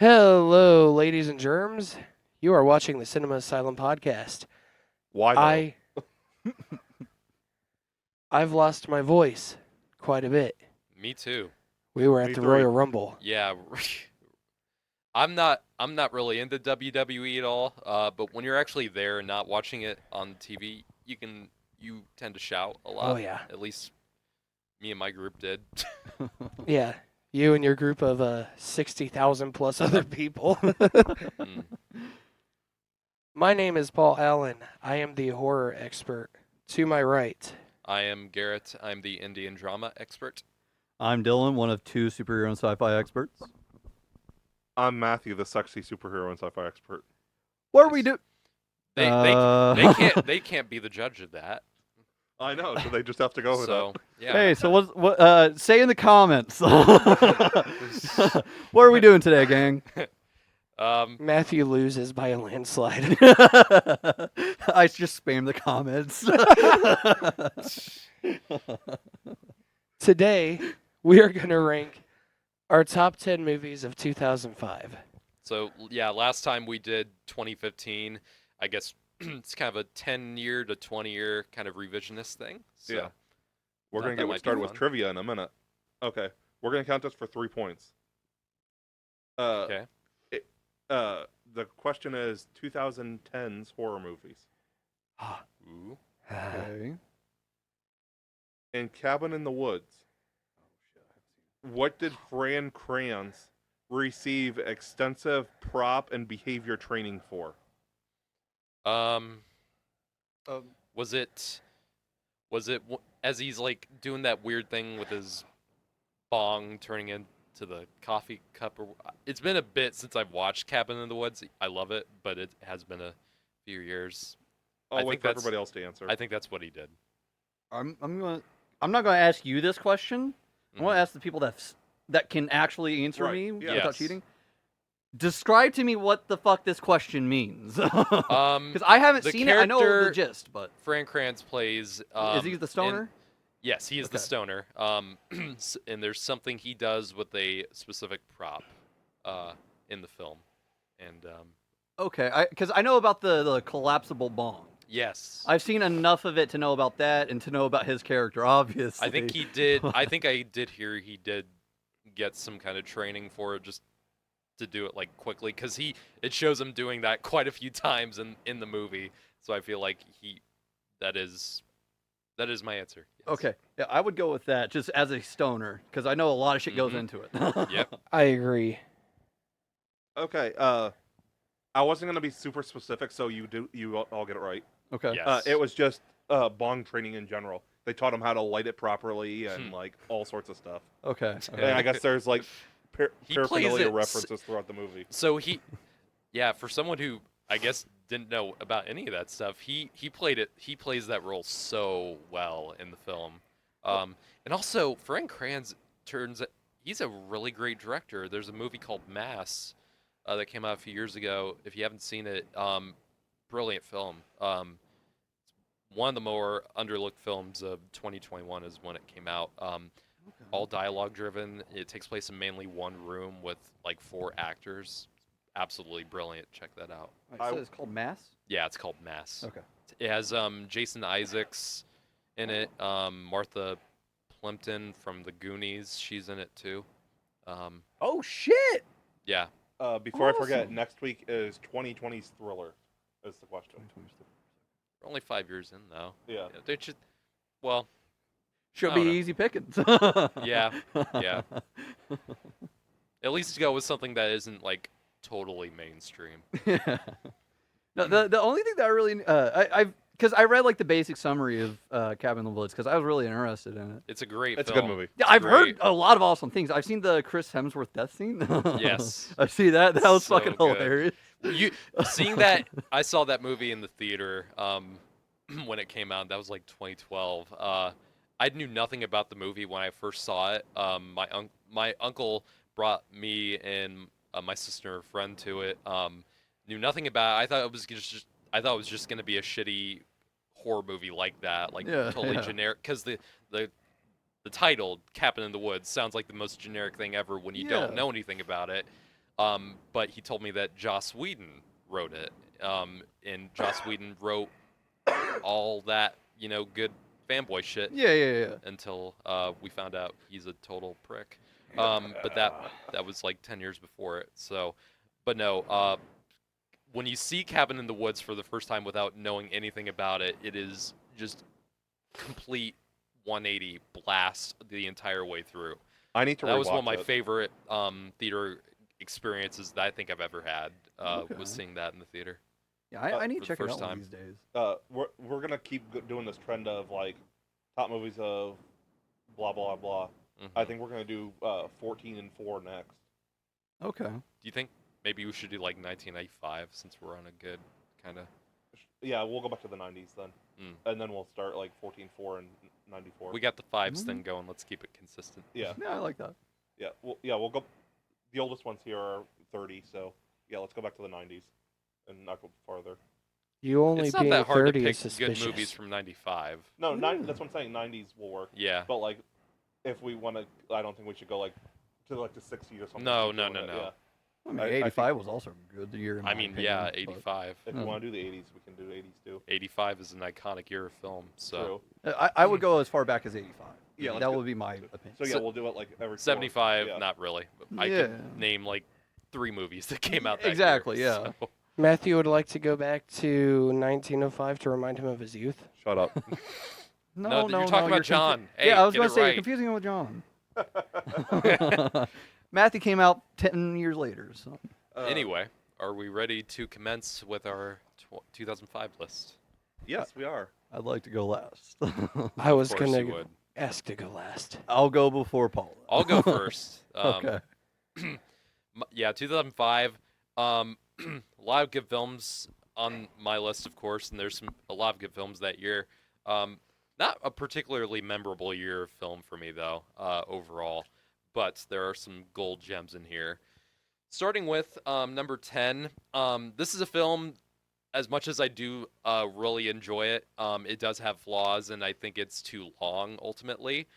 Hello, ladies and germs. You are watching the Cinema Asylum podcast. Why though? I've lost my voice quite a bit. Me too. We were at Me the three. Royal Rumble. Yeah. I'm not really into WWE at all. But when you're actually there and not watching it on TV, you tend to shout a lot. Oh yeah, At least me and my group did. yeah. You and your group of 60,000 plus other people. Mm. My name is Paul Allen. I am the horror expert. To my right, I am Garrett. I'm the Indian drama expert. I'm Dyllan, one of two superhero and sci-fi experts. I'm Matthew, the sexy superhero and sci-fi expert. What are we do? They can't be the judge of that. I know, so they just have to go with So yeah. Hey, so what? Say in the comments. What are we doing today, gang? Matthew loses by a landslide. I just spam the comments. Today, we are going to rank our top 10 movies of 2005. So yeah, last time we did 2015. I guess it's kind of a 10-year to 20-year kind of revisionist thing. So Yeah. We're thought going to that get might be started with fun. trivia in a minute. Okay. We're going to count this for 3 points. Okay. The question is 2010's horror movies. Ooh. Okay. In Cabin in the Woods, what did Fran Kranz receive extensive prop and behavior training for? Was it as he's like doing that weird thing with his bong turning into the coffee cup? Or it's been a bit since I've watched Cabin in the Woods. I love it, but it has been a few years. I'll I wait think for that's- everybody else to answer. I think that's what he did. I'm not gonna ask you this question. I want Mhm. to ask the people that can actually answer Right, me yeah. without Yes. cheating. Describe to me what the fuck this question means. Because Um, I haven't the seen it. I know the character- gist, but Fran Kranz plays. is he the stoner? Yes, he is the Okay. stoner. And there's something he does with a specific prop, in the film, and Okay, because I know about the collapsible bong. yes. I've seen enough of it to know about that and to know about his character, obviously. I think he did. I think I did hear he did get some kind of training for it, just to do it like quickly, because it shows him doing that quite a few times in the movie. So I feel like that is my answer. Yes. Okay, yeah, I would go with that just as a stoner because I know a lot of shit goes Mhm. into it. Yep. I agree. Okay, I wasn't going to be super specific, so you all get it right. Okay. Yes. It was just bong training in general. They taught him how to light it properly and Hmm. like all sorts of stuff. Okay. And I guess there's like He plays paraphernalia it references throughout the movie. So yeah, for someone who I guess didn't know about any of that stuff, he plays that role so well in the film. And also Frank Kranz he's a really great director. There's a movie called Mass that came out a few years ago. If you haven't seen it, brilliant film. One of the more underlooked films of 2021 is when it came out. All dialogue driven. It takes place in mainly one room with like 4 actors. Absolutely brilliant. Check that out. Wait, so it's called Mass. Yeah, it's called Mass. Okay. It has Jason Isaacs in it. Martha Plimpton from The Goonies. She's in it too. Oh shit! Yeah. Before I forget, Awesome. next week is 2020's Thriller. Is the question. We're only 5 years in though. Yeah. They should. Well, Should I be don't know. easy pickings. Yeah, yeah. At least go with something that isn't like totally mainstream. Yeah. No, the only thing that I really because I read like the basic summary of Cabin in the Woods because I was really interested in it. It's a great It's a film. good movie. Yeah, I've heard Great. a lot of awesome things. I've seen the Chris Hemsworth death scene. Yes. I see that. That was So fucking good. hilarious. Seeing that, I saw that movie in the theater when it came out. That was like 2012. I knew nothing about the movie when I first saw it. My uncle brought me and my sister and friend to it. Knew nothing about it. I thought it was just gonna be a shitty horror movie like that, like Yeah, totally yeah. generic. Because the title "Cabin in the Woods" sounds like the most generic thing ever when you don't Yeah. know anything about it. But he told me that Joss Whedon wrote it, and Joss Whedon wrote all that good fanboy shit Yeah. until we found out he's a total prick. But that was like 10 years before it. So, but no. When you see Cabin in the Woods for the first time without knowing anything about it, it is just complete 180 blast the entire way through. I need to. That was one of rewatch my it. favorite theater experiences that I think I've ever had. Okay. Was seeing that in the theater. Yeah, I need for to the check it first out one time. these days. We're gonna keep doing this trend of like top movies of blah blah blah. I think we're gonna do 14 and 4 next. Okay. Do you think maybe we should do like 1995 since we're on a good kind of? Yeah, we'll go back to the 90s then, and then we'll start like 14, 4, and 94. We got the fives thing going. Let's keep it consistent. Yeah, Yeah, I like that. yeah, we'll go. The oldest ones here are 30, so yeah, let's go back to the 90s and not go farther. You only It's not being that hard to 30 pick is good suspicious. movies from '95. No, that's what I'm saying. 90s will work. Yeah. But like, if we want to, I don't think we should go like to like the 60s or something. No, Keep no, doing no, it, no. yeah. I mean, I 85 was also a good year. In I my mean, opinion, yeah, but- 85. If we want to do the 80s, we can do 80s too. 85 is an iconic year of film. So True. I would go as far back as 85. Yeah, let's that go- would be my opinion. So yeah, So- we'll do it like every 75, Yeah. not really. I Yeah. could name like 3 movies that came out that Exactly, year. yeah. So. Matthew would like to go back to 1905 to remind him of his youth. Shut up. No, you're talking about John. Hey, yeah, I was get going it to say right. you're confusing him with John. Matthew came out 10 years later. So. Anyway, are we ready to commence with our 2005 list? Yes, we are. I'd like to go last. I was Of course going you to would. ask to go last. I'll go before Paul. I'll go first. Okay. Yeah, 2005. A lot of good films on my list, of course, and there's a lot of good films that year. Not a particularly memorable year of film for me, though, overall, but there are some gold gems in here. Starting with number 10, this is a film, as much as I do really enjoy it, it does have flaws, and I think it's too long, ultimately,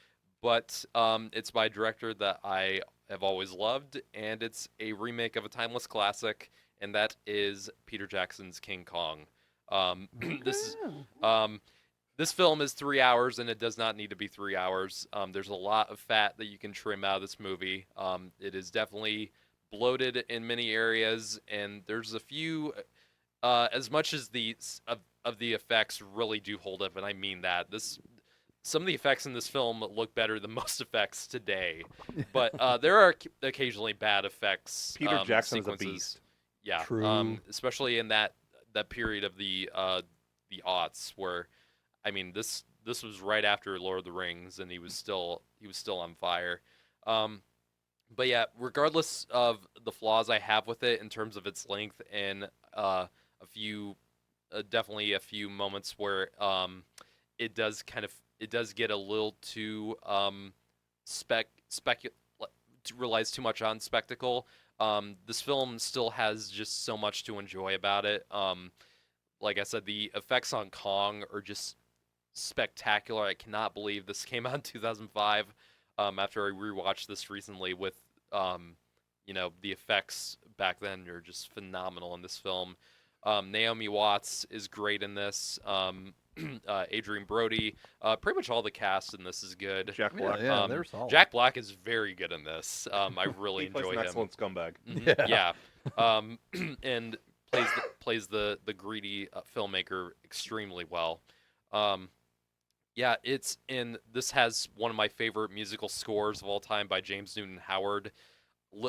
but it's by a director that I have always loved, and it's a remake of a timeless classic, and that is Peter Jackson's King Kong. This film is 3 hours, and it does not need to be 3 hours. There's a lot of fat that you can trim out of this movie. It is definitely bloated in many areas, and there's a few, as much as the effects really do hold up, and I mean that. Some of the effects in this film look better than most effects today, but there are occasionally bad effects. Peter Jackson is a sequences. beast. Yeah, True. especially in that period of the aughts, where, I mean, this was right after Lord of the Rings, and he was still on fire. But yeah, regardless of the flaws I have with it in terms of its length and definitely a few moments where it does get a little too relies too much on spectacle. This film still has just so much to enjoy about it. Like I said, the effects on Kong are just spectacular. I cannot believe this came out in 2005. After I rewatched this recently, with the effects back then are just phenomenal in this film. Naomi Watts is great in this. Adrian Brody, pretty much all the cast in this is good. Jack Black. Yeah, they're solid. Jack Black is very good in this. I really He plays enjoy an him. excellent scumbag. Mhm, yeah. And plays the greedy filmmaker extremely well. Yeah, this has one of my favorite musical scores of all time by James Newton Howard.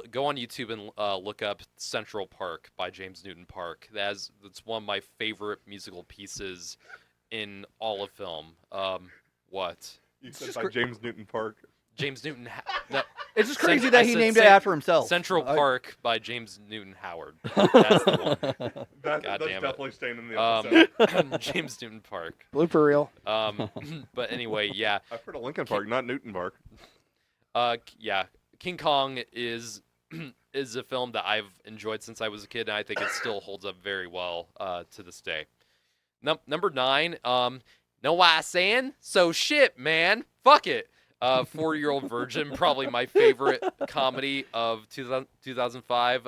Go on YouTube and look up Central Park by James Newton Park. That's one of my favorite musical pieces in all of film. What? You It's said just by James Newton Park. James Newton. No, It's just crazy I that he said named it after himself. Central I- Park by James Newton Howard. That's the one. That's damn it. definitely staying in the episode. James Newton Park. Blooper reel. But anyway, yeah. I've heard of Lincoln Park, not Newton Park. Yeah. King Kong is a film that I've enjoyed since I was a kid, and I think it still holds up very well to this day. Number 9, know what I'm saying? So shit, man. Fuck it. 4-Year-Old Virgin, probably my favorite comedy of 2005.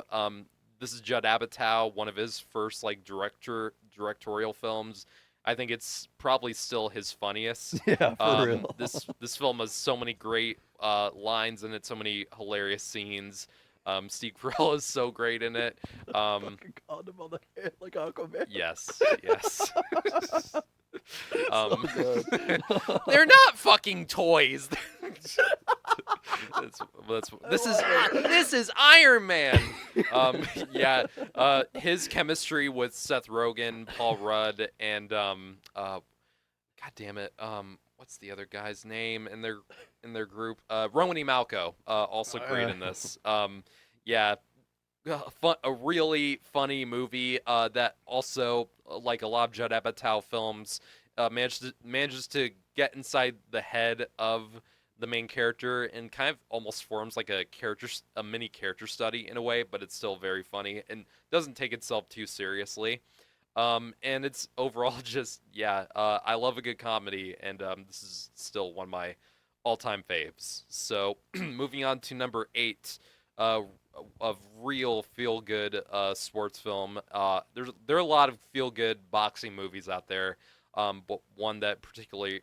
This is Judd Apatow, one of his first like directorial films. I think it's probably still his funniest. Yeah, for real. This film has so many great lines in it, so many hilarious scenes. Steve Carell is so great in it. Fucking condom on the head like Aquaman. Yes, yes. So good. They're not fucking toys. This is Iron Man. Yeah. His chemistry with Seth Rogen, Paul Rudd, and God damn it, what's the other guy's name in their group? Rowan E. Malco, also great in this. Yeah. A really funny movie that also, like a lot of Judd Apatow films, manages to get inside the head of the main character and kind of almost forms like a mini character study in a way, but it's still very funny and doesn't take itself too seriously. And it's overall just I love a good comedy, and this is still one of my all-time faves. So moving on to number 8. Of real feel-good sports film. There are a lot of feel-good boxing movies out there, but one that particularly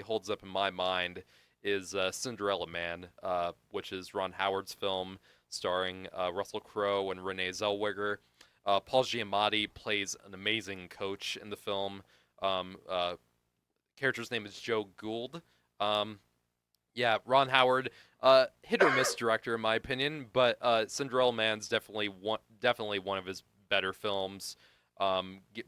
holds up in my mind is Cinderella Man, which is Ron Howard's film starring Russell Crowe and Renee Zellweger. Paul Giamatti plays an amazing coach in the film. Character's name is Joe Gould. Yeah, Ron Howard, hit or miss director in my opinion, but Cinderella Man's definitely one of his better films.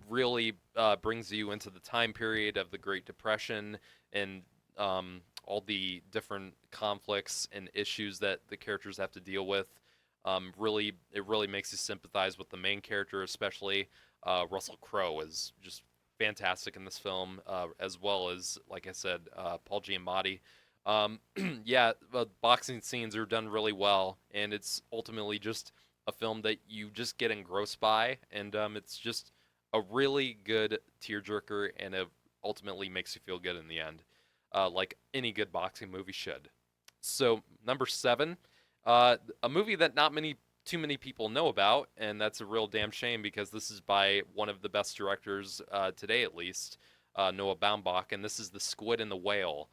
Really brings you into the time period of the Great Depression and all the different conflicts and issues that the characters have to deal with. It really makes you sympathize with the main character, especially Russell Crowe is just fantastic in this film, as well as, like I said, Paul Giamatti. Boxing scenes are done really well, and it's ultimately just a film that you just get engrossed by, and it's just a really good tearjerker, and it ultimately makes you feel good in the end, like any good boxing movie should. So number 7, a movie that not too many people know about, and that's a real damn shame because this is by one of the best directors today, at least, Noah Baumbach, and this is The Squid and the Whale.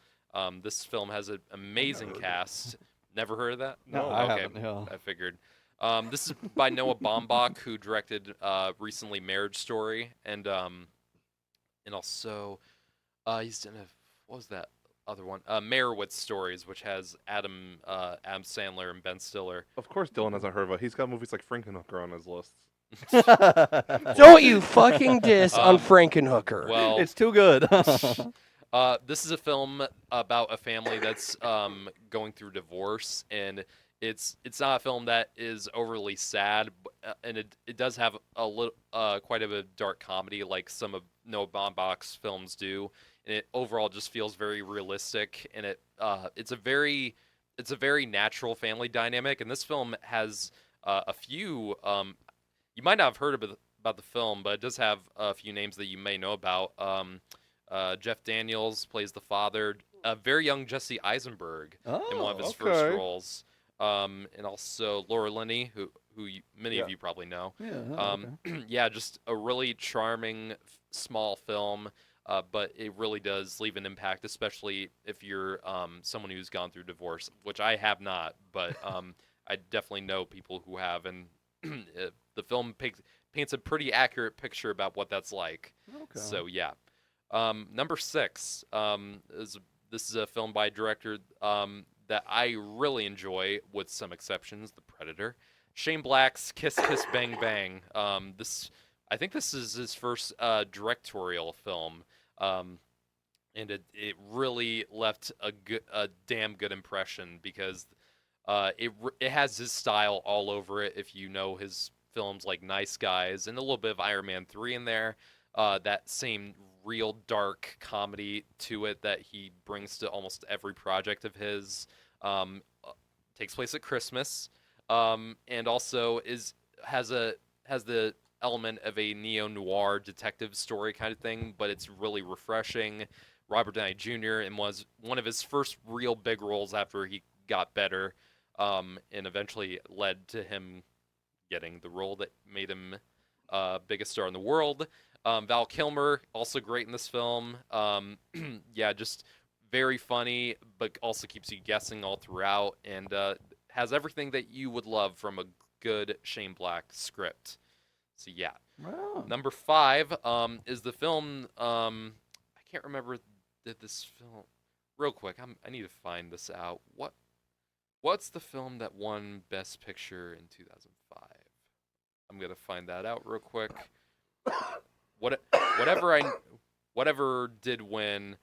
This film has an amazing cast. Never heard of that? No, I Okay, haven't. Yeah. I figured. This is by Noah Baumbach, who directed recently Marriage Story, and also he's done what was that other one? Meyerowitz Stories, which has Adam Sandler and Ben Stiller. Of course, Dylan hasn't heard of it. He's got movies like Frankenhooker on his list. Don't you fucking diss on Frankenhooker. Well, It's too good. this is a film about a family that's going through divorce, and it's not a film that is overly sad, and it does have a little quite a bit of dark comedy like some of Noah Baumbach's films do, and it overall just feels very realistic, and it's a very natural family dynamic, and this film has a few you might not have heard about the film, but it does have a few names that you may know about. Jeff Daniels plays the father. Very young Jesse Eisenberg in one of his first roles. And also Laura Linney, who many of you probably know. Yeah. Yeah, just a really charming small film, but it really does leave an impact, especially if you're someone who's gone through divorce, which I have not, but I definitely know people who have, and the film paints a pretty accurate picture about what that's like. Okay. So yeah. Number 6 this is a film by a director that I really enjoy, with some exceptions. The Predator, Shane Black's Kiss Kiss Bang Bang. I think this is his first directorial film, and it really left a damn good impression because it has his style all over it. If you know his films like Nice Guys and a little bit of Iron Man 3 in there, that same real dark comedy to it that he brings to almost every project of his. Takes place at Christmas, and also has the element of a neo-noir detective story kind of thing, but it's really refreshing, Robert Downey Jr. and was one of his first real big roles after he got better, and eventually led to him getting the role that made him biggest star in the world. Val Kilmer, also great in this film. Yeah, just very funny, but also keeps you guessing all throughout, and has everything that you would love from a good Shane Black script. So yeah. Wow. Number 5 is the film. I can't remember this film. Real quick, I need to find this out. What's the film that won Best Picture in 2005? I'm gonna find that out real quick. What whatever did win.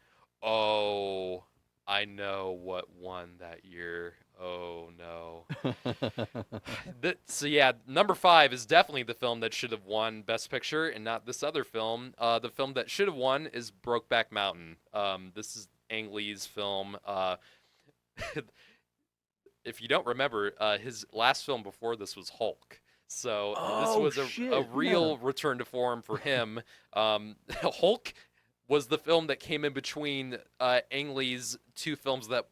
Oh, I know what won that year. Oh no. So yeah, number 5 is definitely the film that should have won Best Picture, and not this other film. The film that should have won is Brokeback Mountain. This is Ang Lee's film. If you don't remember, his last film before this was Hulk. So this was a real return to form for him. Hulk was the film that came in between Ang Lee's 2 films that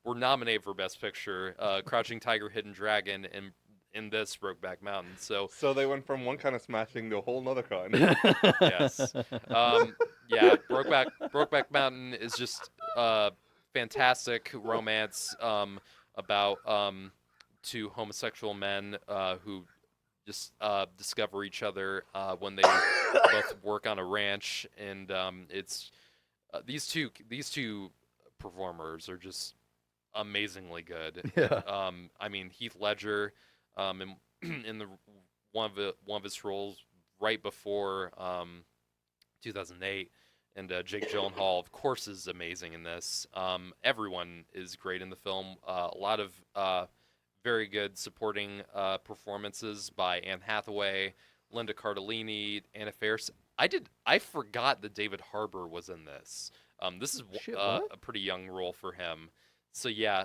were nominated for Best Picture, Crouching Tiger, Hidden Dragon, and in this Brokeback Mountain. So they went from one kind of smashing to a whole nother kind. yes, yeah, Brokeback Mountain is just fantastic romance about 2 homosexual men who just discover each other when they both work on a ranch, and it's these two performers are just amazingly good. Yeah. I mean, Heath Ledger, in the one of his roles right before 2008, and Jake Gyllenhaal, of course, is amazing in this. Everyone is great in the film. A lot of very good supporting performances by Anne Hathaway, Linda Cardellini, Anna Faris. I forgot that David Harbour was in this. This is a pretty young role for him. So yeah,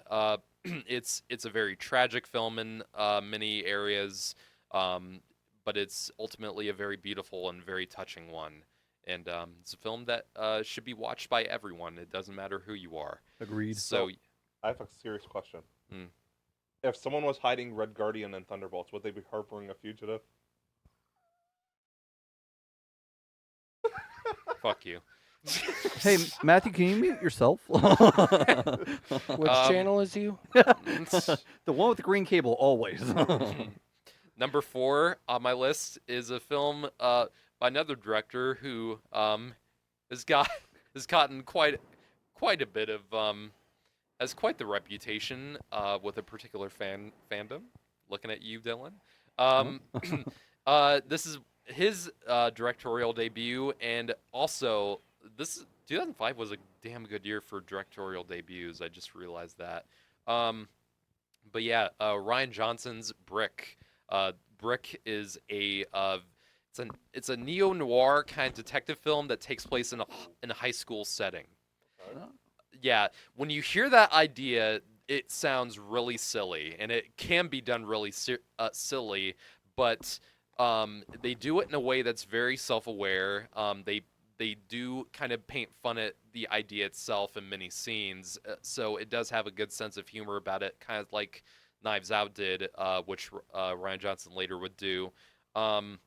it's a very tragic film in many areas, but it's ultimately a very beautiful and very touching one. And it's a film that should be watched by everyone. It doesn't matter who you are. Agreed. So I have a serious question. Hmm. If someone was hiding Red Guardian and Thunderbolts, would they be harboring a fugitive? fuck you. Hey, Matthew, can you mute yourself? Which channel is you? The one with the green cable, always. Number 4 on my list is a film by another director who has gotten quite a bit of has quite the reputation with a particular fandom. Looking at you, Dyllan. This is his directorial debut, and also 2005 was a damn good year for directorial debuts. I just realized that. But yeah, Ryan Johnson's Brick. Brick is it's a neo noir kind of detective film that takes place in a high school setting. Yeah, when you hear that idea, it sounds really silly, and it can be done really silly, but they do it in a way that's very self-aware. They do kind of paint fun at the idea itself in many scenes, so it does have a good sense of humor about it, kind of like Knives Out did, which Ryan Johnson later would do. And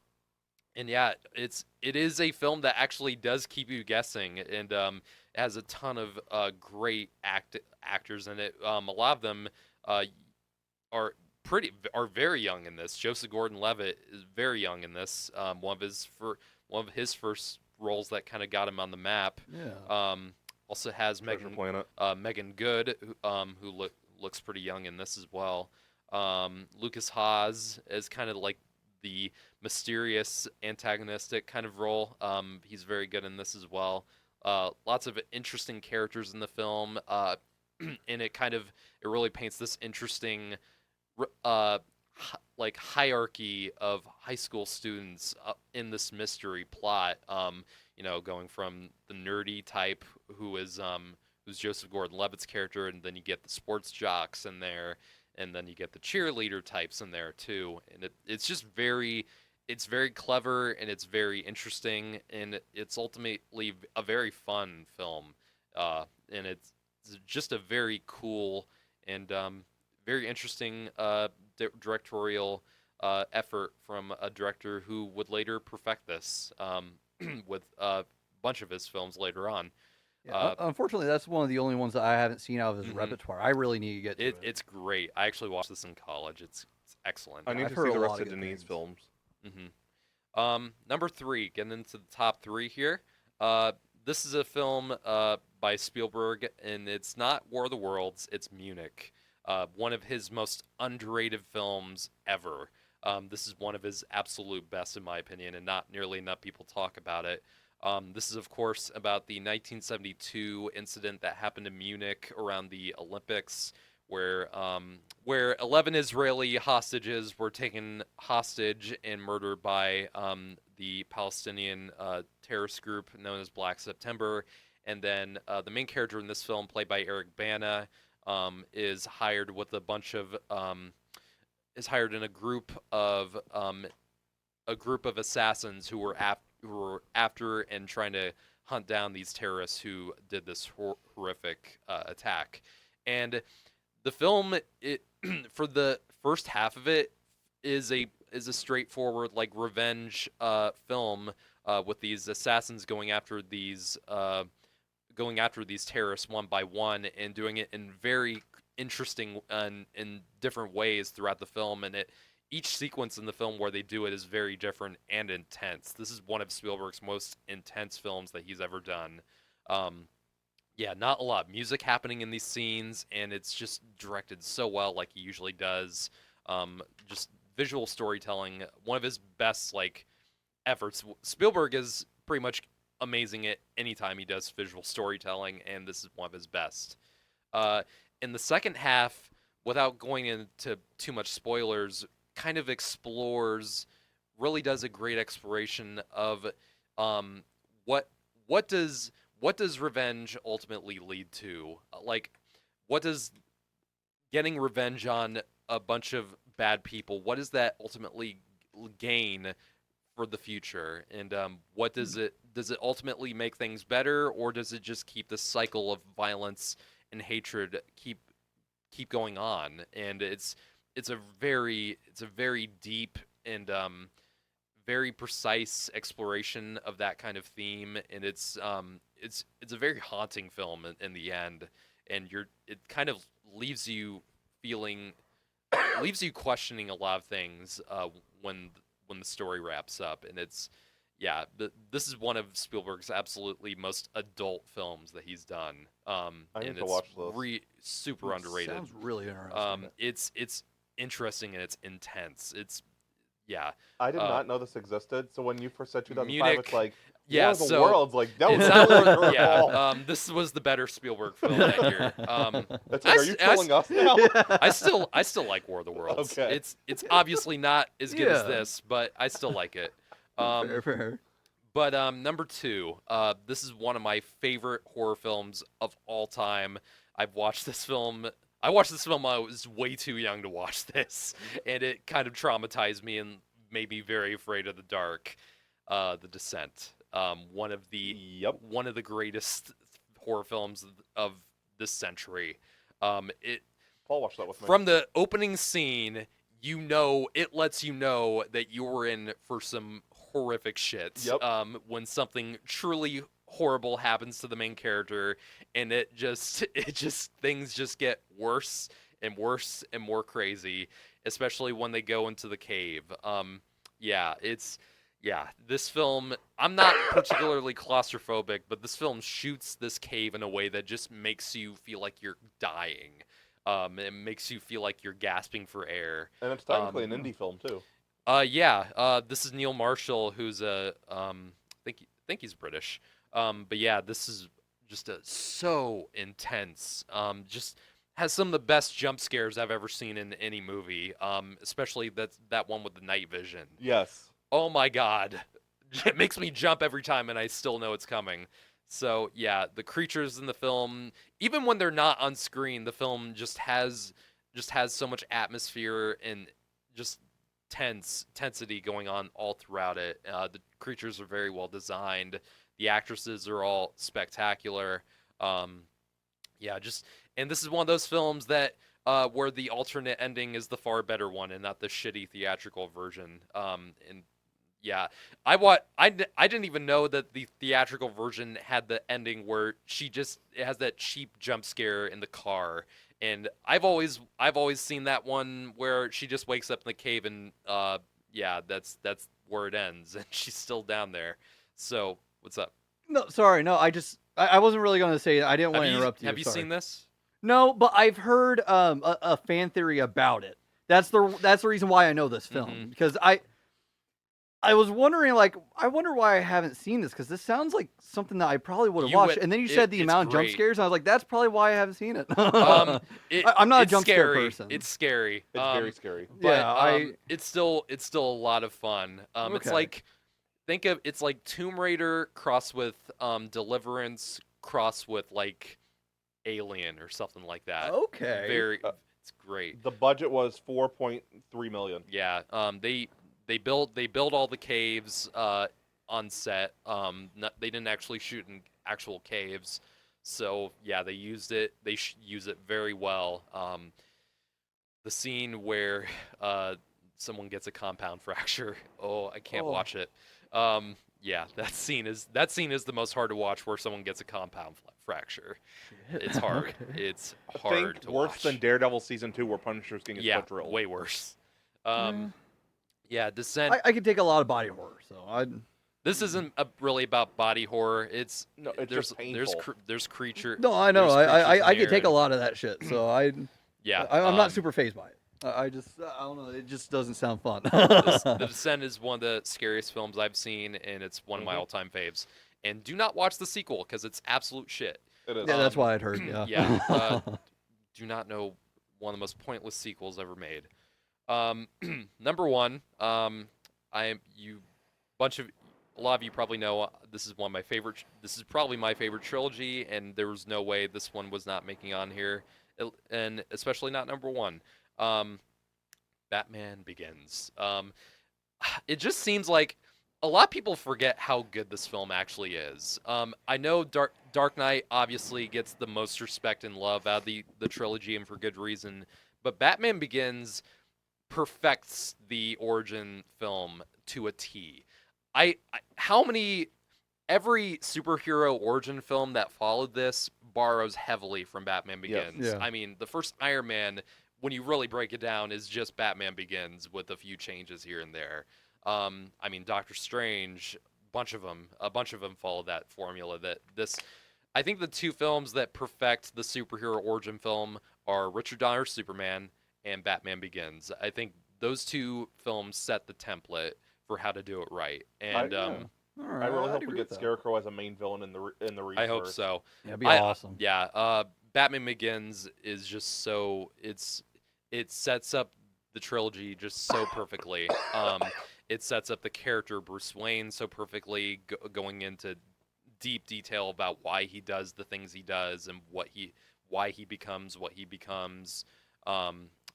yeah, it is a film that actually does keep you guessing, and it has a ton of great actors in it. A lot of them are very young in this. Joseph Gordon-Levitt is very young in this. One of his first roles that kind of got him on the map. Yeah. Also has Megan Good, who looks pretty young in this as well. Lucas Haas is kind of like the mysterious antagonistic kind of role. He's very good in this as well. Lots of interesting characters in the film, and it really paints this interesting like hierarchy of high school students in this mystery plot. Going from the nerdy type who's Joseph Gordon-Levitt's character, and then you get the sports jocks in there, and then you get the cheerleader types in there too, and it's just very it's very clever and it's very interesting, and it's ultimately a very fun film. And it's just a very cool and very interesting directorial effort from a director who would later perfect this with a bunch of his films later on. Yeah, Uh, unfortunately, that's one of the only ones that I haven't seen out of his mhm. repertoire. I really need to get to it. It's great. I actually watched this in college. It's excellent. I need I've to heard see a the lot rest of of good Denis things. films. Number three, getting into the top three here. This is a film by Spielberg, and it's not War of the Worlds. It's Munich. One of his most underrated films ever. This is one of his absolute best, in my opinion, and not nearly enough people talk about it. This is, of course, about the 1972 incident that happened in Munich around the Olympics, where 11 Israeli hostages were taken hostage and murdered by the Palestinian terrorist group known as Black September. And then the main character in this film, played by Eric Bana, is hired with a bunch of is hired in a group of assassins who were after and trying to hunt down these terrorists who did this horrific attack. And the film, it for the first half of it, is a straightforward like revenge film with these assassins going after these terrorists one by one and doing it in very interesting and in different ways throughout the film. And each sequence in the film where they do it is very different and intense. This is one of Spielberg's most intense films that he's ever done. Yeah, not a lot of music happening in these scenes, and it's just directed so well, like he usually does. Just visual storytelling, one of his best like efforts. Spielberg is pretty much amazing at any time he does visual storytelling, and this is one of his best. Uh, in the second half, without going into too much spoilers, kind of really does a great exploration of um, what what does revenge ultimately lead to? Like, what does getting revenge on a bunch of bad people? What does that ultimately gain for the future? And what does it ultimately make things better, or does it just keep the cycle of violence and hatred keep going on? And it's a very deep and very precise exploration of that kind of theme, and it's a very haunting film in the end, and it kind of leaves you feeling leaves you questioning a lot of things when the story wraps up, and it's yeah, this is one of Spielberg's absolutely most adult films that he's done. I need And to it's watch those. super underrated. Sounds really interesting. It's interesting and it's intense. It's yeah. I did Uh, not know this existed. So when you first said 2005, Munich, it's like yeah, War of the so Worlds. Like that was it's really not, your yeah. fault. This was the better Spielberg film that year. It's I like, are s- you I s- trolling us now? I still like War of the Worlds. Okay. It's obviously not as good as Yeah. this, but I still like it. Fair, fair. But number two, this is one of my favorite horror films of all time. I've watched this film. I watched this film when I was way too young to watch this, and it kind of traumatized me and made me very afraid of the dark. The Descent, Yep. one of the greatest horror films of this century. It Paul watched that with me. From the opening scene, it lets you know that you're in for some horrific shit. Yep. When something truly horrible happens to the main character, and things just get worse and worse and more crazy, especially when they go into the cave. Yeah, this film, I'm not particularly claustrophobic, but this film shoots this cave in a way that just makes you feel like you're dying. It makes you feel like you're gasping for air. And it's technically an indie film too. This is Neil Marshall, who's think he's British. But yeah, this is just so intense. Just has some of the best jump scares I've ever seen in any movie. Especially that one with the night vision. Yes. Oh my god, it makes me jump every time, and I still know it's coming. So yeah, the creatures in the film, even when they're not on screen, the film just has so much atmosphere and just tensity going on all throughout it. The creatures are very well designed. The actresses are all spectacular. Yeah, just and this is one of those films that where the alternate ending is the far better one and not the shitty theatrical version. And yeah, I didn't even know that the theatrical version had the ending where it has that cheap jump scare in the car. And I've always seen that one where she just wakes up in the cave and yeah, that's where it ends and she's still down there. So, what's up? No, sorry, no. I wasn't really going to say. I didn't want to interrupt you. Have you sorry. seen this? No, but I've heard a fan theory about it. That's the reason why I know this film because I was wondering, like, I wonder why I haven't seen this because this sounds like something that I probably would have watched. And then you said the amount of jump scares, and I was like, that's probably why I haven't seen it. I'm not a jump scare person. It's scary. It's very scary. But, yeah, it's still a lot of fun. It's like it's like Tomb Raider crossed with Deliverance crossed with like Alien or something like that. Okay. It's great. The budget was $4.3 million. Yeah. They built all the caves on set. They didn't actually shoot in actual caves, so yeah, they used it. They use it very well. The scene where someone gets a compound fracture. Oh, I can't watch it. Yeah, that scene is the most hard to watch, where someone gets a compound fracture. Shit. It's hard. Okay. It's hard to watch. Worse than Daredevil season 2, where Punisher's getting his foot drilled. Way worse. Yeah, Descent. I could take a lot of body horror, so This isn't really about body horror. It's just painful. There's creature. No, I know. I could take a lot of that shit, so I'm not super phased by it. I don't know. It just doesn't sound fun. The Descent is one of the scariest films I've seen, and it's one of my all-time faves. And do not watch the sequel because it's absolute shit. It is. Yeah, that's why I'd heard. Yeah. Yeah. Do not know one of the most pointless sequels ever made. Number one, a lot of you probably know this is one of my favorite. This is probably my favorite trilogy, and there was no way this one was not making on here, and especially not number one. Batman Begins. It just seems like a lot of people forget how good this film actually is. I know Dark Knight obviously gets the most respect and love out of the trilogy, and for good reason. But Batman Begins perfects the origin film to a T. Every superhero origin film that followed this borrows heavily from Batman Begins. Yeah. I mean, the first Iron Man, when you really break it down, is just Batman Begins with a few changes here and there. I mean, Doctor Strange, a bunch of them follow that formula. I think the two films that perfect the superhero origin film are Richard Donner's Superman and Batman Begins. I think those two films set the template for how to do it right. And I really hope we get Scarecrow as a main villain in the Rebirth. I hope so. Yeah, it'd be awesome. Yeah, Batman Begins is just so it sets up the trilogy just so perfectly. It sets up the character Bruce Wayne so perfectly, going into deep detail about why he does the things he does and why he becomes what he becomes. I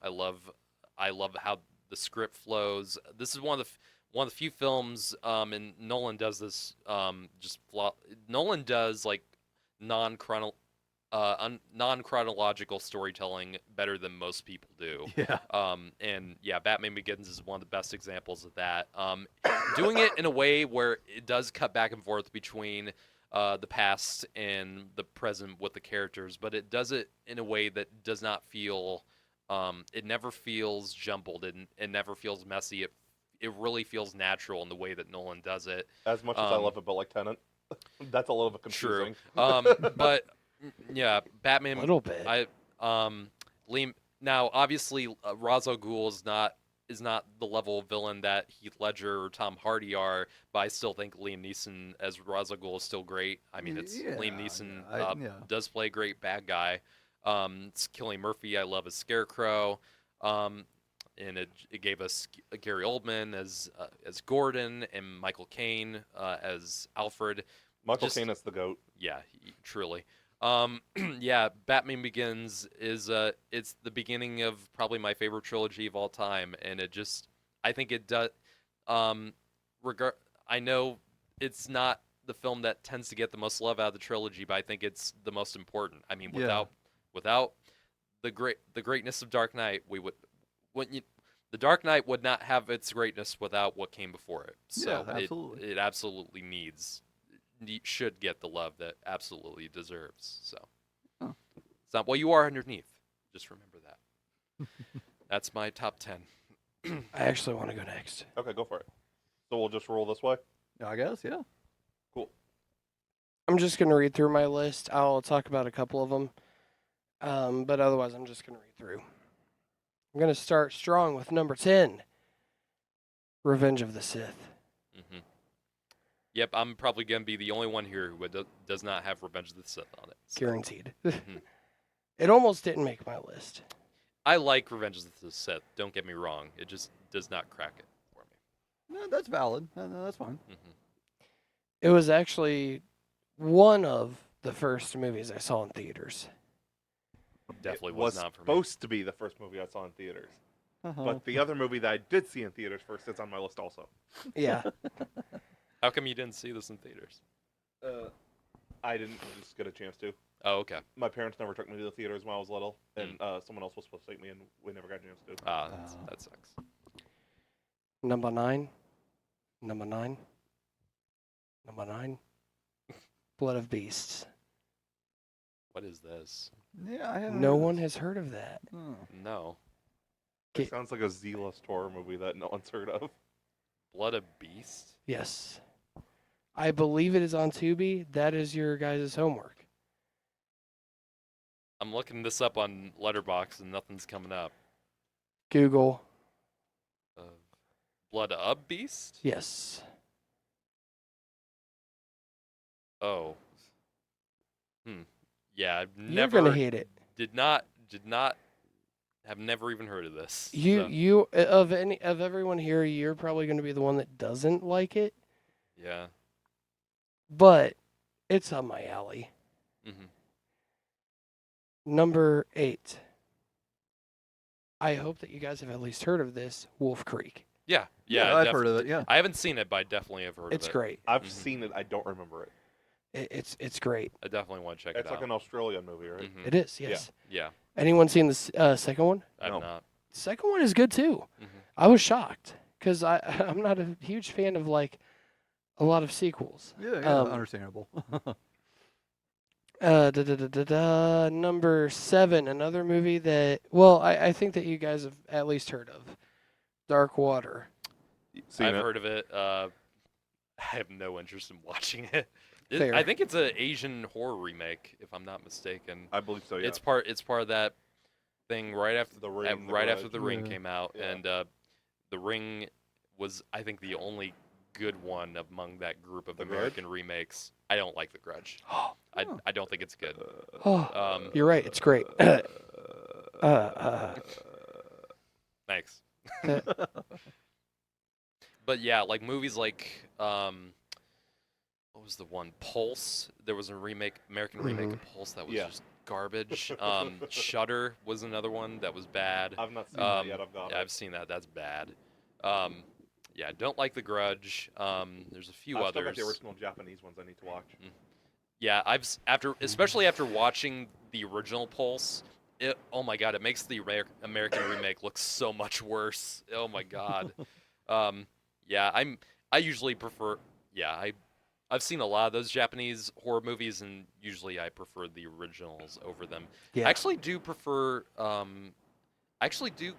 love how the script flows. This is one of the few films, and Nolan does this. Nolan does like non-chronological storytelling better than most people do. Yeah. And yeah, Batman Begins is one of the best examples of that. Doing it in a way where it does cut back and forth between the past and the present with the characters, but it does it in a way that does not feel. It never feels jumbled. It never feels messy. It really feels natural in the way that Nolan does it. As much as I love it, but like Tenet, that's a little bit confusing. True. But yeah, Batman. A little bit. Liam. Now, obviously, Ra's al Ghul is not the level of villain that Heath Ledger or Tom Hardy are, but I still think Liam Neeson as Ra's al Ghul is still great. I mean, Liam Neeson does play a great bad guy. It's Cillian Murphy. I love as Scarecrow. And it gave us Gary Oldman as Gordon and Michael Caine as Alfred. Michael Caine is the GOAT. Yeah, truly. Yeah, Batman Begins is it's the beginning of probably my favorite trilogy of all time, and it just I think it does. Regard. I know it's not the film that tends to get the most love out of the trilogy, but I think it's the most important. I mean, Yeah. without the greatness of Dark Knight, the Dark Knight would not have its greatness without what came before it. So Yeah, absolutely. it absolutely should get the love that absolutely deserves. So Huh. it's not what you are underneath. Just remember that. That's my top 10. I actually want to go next. Okay, go for it. So we'll just roll this way. I guess, yeah. Cool. I'm just going to read through my list. I'll talk about a couple of them. But otherwise, I'm just going to read through. I'm going to start strong with number 10, Revenge of the Sith. Mm-hmm. Yep, I'm probably going to be the only one here who does not have Revenge of the Sith on it. So. Guaranteed. Mhm. It almost didn't make my list. I like Revenge of the Sith, don't get me wrong. It just does not crack it for me. No, that's valid. No, that's fine. Mm-hmm. It was actually one of the first movies I saw in theaters. Definitely It was was not for me. supposed to be the first movie I saw in theaters. Uh-huh. But the other movie that I did see in theaters first sits on my list also. Yeah. How come you didn't see this in theaters? I didn't just get a chance to. Oh, okay. My parents never took me to the theaters when I was little, and someone else was supposed to take me, and we never got a chance to. That sucks. Number 9. Number 9. Number 9. Blood of Beasts. What is this? Yeah, I haven't. No heard of one this. has heard of that. Oh. No. It sounds like a Z-list horror movie that no one's heard of. Blood of Beast? Yes. I believe it is on Tubi. That is your guys' homework. I'm looking this up on Letterboxd and nothing's coming up. Google. Blood of Beast? Yes. Oh. Yeah, I've You're never gonna hate it. did not have never even heard of this. So, You of everyone here, you're probably gonna be the one that doesn't like it, yeah. but it's up my alley. Mm-hmm. Number 8. I hope that you guys have at least heard of this, Wolf Creek. Yeah. I've heard of it. Yeah. I haven't seen it, but I definitely have heard It's of it. great. I've Mhm. seen it. I don't remember it. It's great. I definitely want to check It's it like out. an Australian movie, right? Mhm. It is, yes. Yeah, Anyone seen the second one? I've No. not. The second one is good too. Mhm. I was shocked because I'm not a huge fan of like a lot of sequels. Yeah, Um, understandable. Number 7, another movie that I think that you guys have at least heard of, Dark Water. Seen I've it. heard of it. I have no interest in watching it. Fair. I think it's an Asian horror remake, if I'm not mistaken. I believe so. Yeah. It's part of that thing right after The Ring, The right after Grudge. the Ring Yeah. came out, Yeah. and the Ring was, I think, the only good one among that group of The Grudge? American remakes. I don't like The Grudge. I don't think it's good. Oh, you're right. It's great. Thanks. But yeah, like movies like what was the one? Pulse. There was a American remake of Pulse that was Yeah. just garbage. Shudder was another one that was bad. I've not seen that yet. I've got Yeah, it. I've seen that. That's bad. Yeah, don't like The Grudge. There's a few I've still got others. the original Japanese ones I need to watch. Yeah, especially after watching the original Pulse. Oh my god, it makes the American remake look so much worse. Oh my god. Yeah, I usually prefer. Yeah, I've seen a lot of those Japanese horror movies, and usually I prefer the originals over them. Yeah. I actually do prefer. I actually do.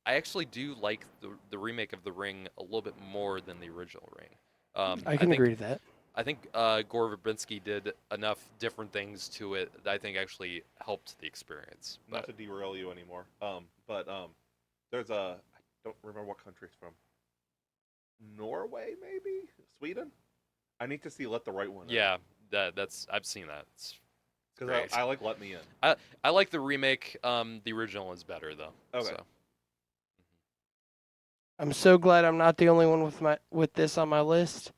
I actually do like the remake of The Ring a little bit more than the original Ring. I can agree to that. I think Gore Verbinski did enough different things to it that I think actually helped the experience. Not But to derail you anymore. But there's a I don't remember what country it's from. Norway, maybe Sweden. I need to see Let the Right One. yeah, that's I've seen that. It's because great. I like Let Me In. I like the remake. The original is better though. Okay. So. I'm so glad I'm not the only one with this on my list.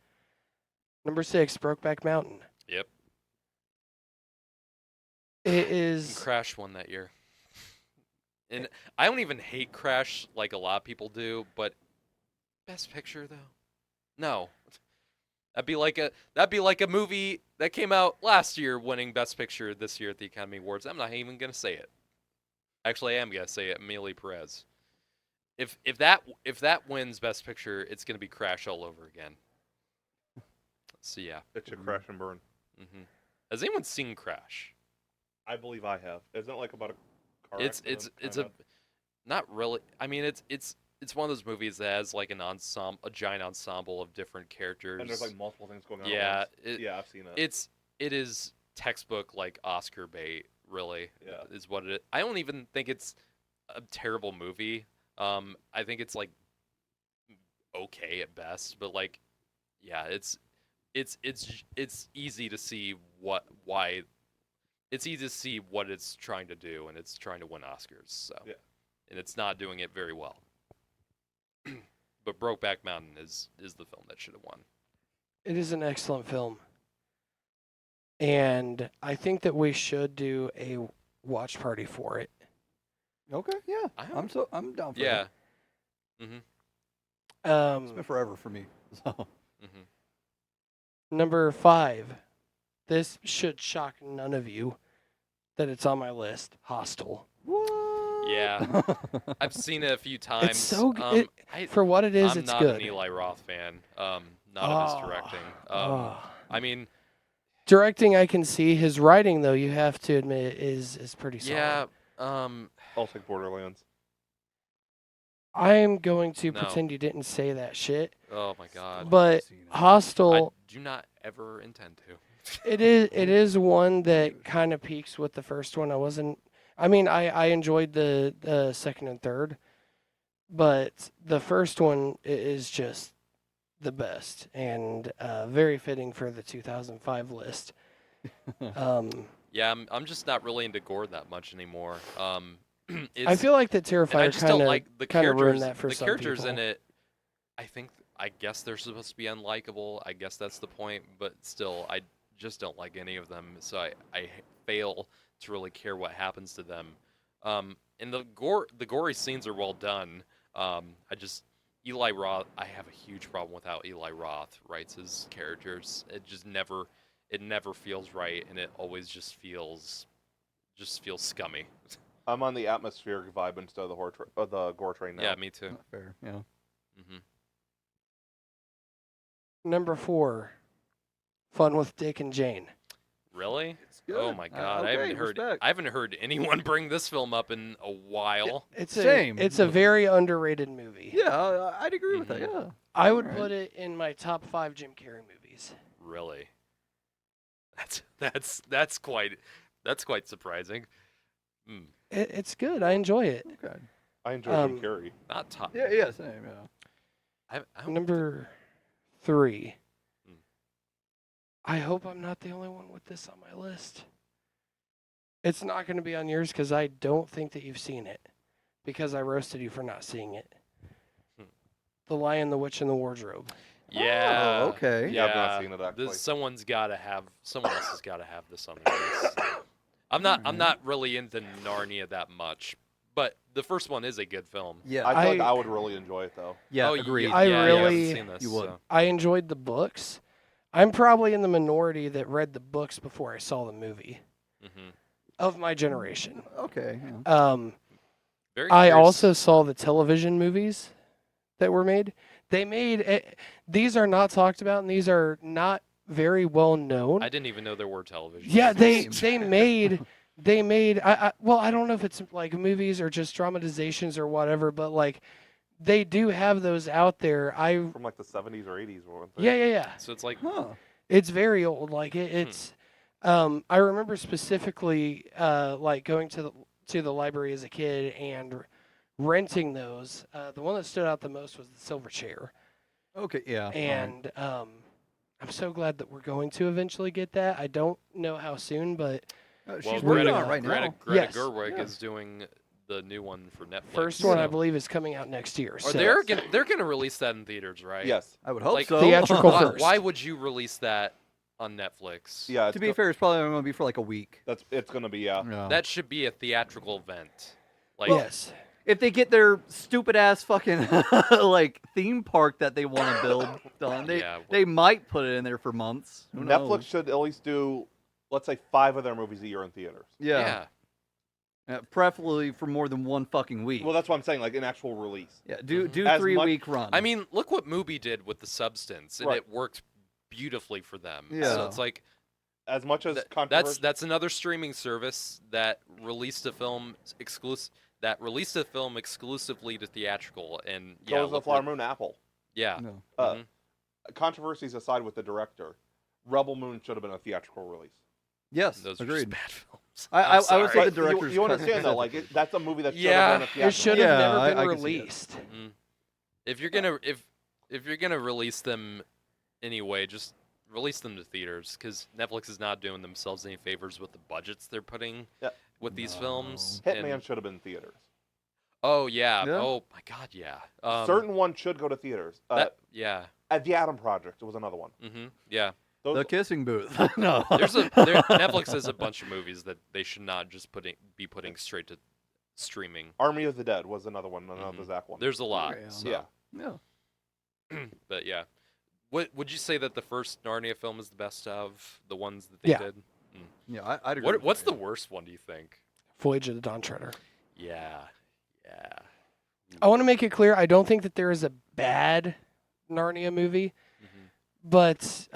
Number 6, Brokeback Mountain. Yep. It is Crash won that year. And I don't even hate Crash like a lot of people do, but Best Picture though, no. That'd be like a movie that came out last year winning Best Picture this year at the Academy Awards. I'm not even gonna say it. Actually, I am gonna say it. Amelie Perez. If that wins Best Picture, it's gonna be Crash all over again. So yeah. It should crash and burn. hmm Has anyone seen Crash? I believe I have. Isn't it like about a car It's accident, it's a kinda? not really. I mean, it's one of those movies that has like a giant ensemble of different characters. And there's like multiple things going on. Yeah, At once. Yeah, I've seen it. it is textbook like Oscar bait. Really, Yeah. is what it is. I don't even think it's a terrible movie. I think it's like okay at best, but like, yeah, it's easy to see why. It's easy to see what it's trying to do, and it's trying to win Oscars. So, Yeah. and it's not doing it very well. But Brokeback Mountain is the film that should have won. It is an excellent film. And I think that we should do a watch party for it. Okay, yeah. I'm down for Yeah. that. Mhm. It's been forever for me. So. Mhm. Number 5. This should shock none of you that it's on my list. Hostel. What? Yeah. I've seen it a few times. It's so good. For what it is, I'm it's not good. an Eli Roth fan. Not of his directing. Oh. I mean, Directing, I can see. His writing, though, you have to admit, is pretty solid. yeah. I'll take Borderlands. I am going to No. pretend you didn't say that shit. Oh my God. But I Hostel, do not ever intend to. it is one that kind of peaks with the first one. I enjoyed the second and third, but the first one is just the best and very fitting for the 2005 list. Yeah, I'm just not really into gore that much anymore. I feel like the and I Terrifier just don't like the kind of ruined characters. that for The some characters people. in it, I guess they're supposed to be unlikable. I guess that's the point. But still, I just don't like any of them. So I fail to really care what happens to them. And the gory scenes are well done. Eli Roth. I have a huge problem with how Eli Roth writes his characters. It never feels right, and it always just feels scummy. I'm on the atmospheric vibe instead of the gore train now. Yeah, me too. Not fair. Yeah. hmm Number 4, Fun with Dick and Jane. Really? good. Oh my God! I Okay, haven't heard. respect. I haven't heard anyone bring this film up in a while. Same. It's a very underrated movie. Yeah, I'd agree with that. Mhm. Yeah. I would Alright. put it in my top 5 Jim Carrey movies. Really? That's quite surprising. Mm, It's good. I enjoy it. Okay. I enjoy Jim Um, Carrey. not top. Yeah. Yeah. Same. Yeah. I don't, Number 3. Hmm. I hope I'm not the only one with this on my list. It's not going to be on yours because I don't think that you've seen it. Because I roasted you for not seeing it. Hmm. The Lion, the Witch, and the Wardrobe. yeah. Oh, okay. Yeah, I've not seen it, actually. Someone else has got to have this on their list. I'm not really into Narnia that much, but the first one is a good film. Yeah. I feel like I- I would really enjoy it, though. Yeah. Oh, agreed. I yeah, really- you haven't seen this, You would. so. I enjoyed the books. I'm probably in the minority that read the books before I saw the movie Mhm. of my generation. Okay. Yeah. Very I curious. also saw the television movies that were made. These are not talked about, and these are not very well known. I didn't even know there were television. Yeah, movies. they made. I don't know if it's like movies or just dramatizations or whatever, but like they do have those out there. From like the 70s or 80s, weren't they? Yeah. So it's like Huh. It's very old. Like it's. I remember specifically like going to the library as a kid and renting those. The one that stood out the most was the Silver Chair, Okay. Yeah. and I'm so glad that we're going to eventually get that. I don't know how soon, but She's well, working Greta- on it right Greta, now. Greta Yes. Gerwig Yeah. is doing the new one for Netflix. first one I so- believe is coming out next year. Or So they're gonna release that in theaters, right? Yes. I would hope Like, so. theatrical Why, first. why would you release that on Netflix? Yeah. To be fair, it's probably only going to be for like a week. it's gonna be, yeah. Yeah. That should be a theatrical event. Like, Yes. If they get their stupid ass fucking like theme park that they want to build done, Yeah, they might put it in there for months. Who Netflix knows? should at least do, let's say, 5 of their movies a year in theaters. Yeah. Preferably for more than one fucking week. Well, that's what I'm saying, like an actual release. Yeah, do As 3-week run. I mean, look what Mubi did with The Substance, and Right. it worked beautifully for them. Yeah. So it's like As much as that's another streaming service that released a film exclusively to theatrical, and yeah, Goes the Flower Moon Apple. yeah, no. Mhm. Controversies aside with the director, Rebel Moon should have been a theatrical release. Yes, those are agreed. just bad films. I would say I'm the sorry. But director's you cut understand though, like specifically. that's a movie that should Yeah, have been a It theatrical. should have Yeah, never I been can see it. released. Mhm. If you're gonna release them anyway, just release them to theaters, because Netflix is not doing themselves any favors with the budgets they're putting Yeah. with these films. Hitman And- should have been in theaters. oh yeah. Yeah. Oh my God, yeah. Certain ones should go to theaters. Yeah. The Adam Project was another one. Yeah. Those, The kissing booth. No. Netflix has a bunch of movies that they should not just be putting straight to streaming. Army of the Dead was another one, another Mhm. Zach one. There's a lot. Yeah. So. Yeah. Yeah. But yeah. Would you say that the first Narnia film is the best of the ones that they Yeah. did? Yeah, I'd agree. What's the worst one, do you think? Voyage of the Dawn Treader. Yeah. Yeah. I want to make it clear, I don't think that there is a bad Narnia movie, Mhm. but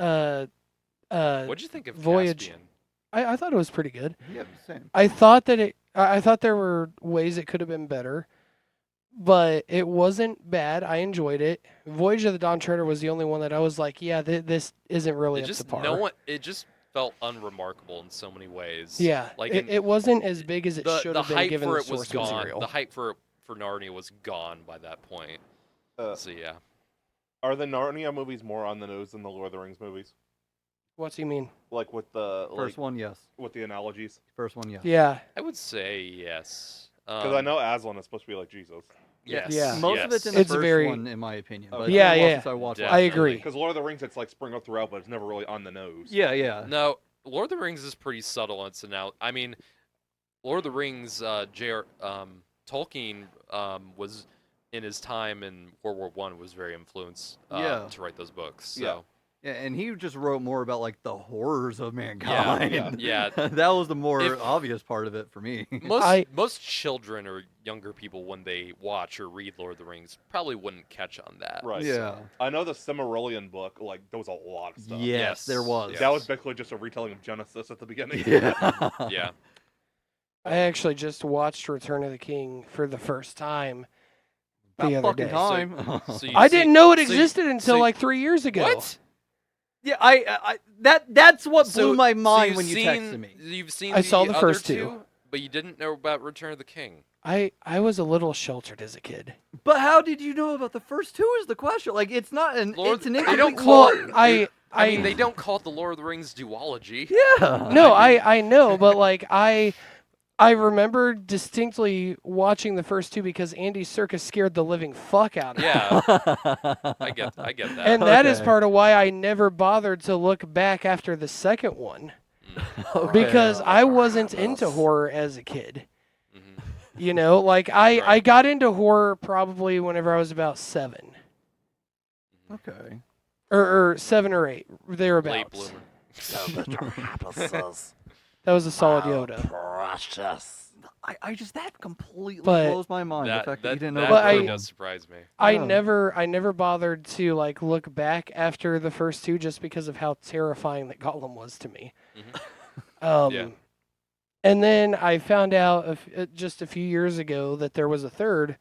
What'd you think of Voyage- Caspian? I thought it was pretty good. Yeah, same. I thought that I thought there were ways it could have been better, but it wasn't bad. I enjoyed it. Voyage of the Dawn Treader was the only one that I was like, yeah, this isn't really It up just to par. it just felt unremarkable in so many ways. Yeah, Like it wasn't as big as it the should the have been hype given for the it was source gone. material. The hype for Narnia was gone by that point. So yeah. Are the Narnia movies more on the nose than the Lord of the Rings movies? What's he mean? Like with the First one, yes. with the analogies? First one, yes. Yeah, I would say yes. Because I know Aslan is supposed to be like Jesus. Yes. Yeah. Most yes. of it's in the It's first very- one, in my opinion. But Okay. it's Yeah, been a while yeah. since I watched it. I Definitely. agree. Because Lord of the Rings, it's like sprinkled throughout, but it's never really on the nose. Yeah, yeah. No, Lord of the Rings is pretty subtle. It's now. I mean, Lord of the Rings. J.R. Tolkien was in his time in World War One was very influenced Yeah. to write those books. So. Yeah. Yeah, and he just wrote more about like the horrors of mankind. Yeah. That was the more If- obvious part of it for me. Most children or younger people, when they watch or read Lord of the Rings, probably wouldn't catch on that. Right. Yeah. I know the Silmarillion book, like, there was a lot of stuff. Yes, there was. That was basically just a retelling of Genesis at the beginning. Yeah. Yeah. I actually just watched Return of the King for the first time the About other fucking day. time. So you I see- didn't know it so you- existed until so you- like 3 years ago. What? Yeah, that's what So- blew my so mind you've when you seen- texted me. You've seen I saw the other first two. but you didn't know about Return of the King. I was a little sheltered as a kid. But how did you know about the first two is the question. Like it's not an Lord- it's an they don't incomplete call Well, it- I mean, they don't call it the Lord of the Rings duology. Yeah. No, I know, but like I remember distinctly watching the first two because Andy Serkis scared the living fuck out of me. Yeah, I get that. And that is Okay. part of why I never bothered to look back after the second one Okay. because I wasn't into horror as a kid. Mhm. You know, like I Right. got into horror probably whenever I was about 7 Okay. or 7 or 8 Late thereabouts. bloomer. That was a solid Yoda. I just that completely But- blows my mind. the fact that you didn't know that But really I- does surprise me. I Yeah. never bothered to like look back after the first two just because of how terrifying that Gollum was to me. Yeah. And then I found out just a few years ago that there was a third,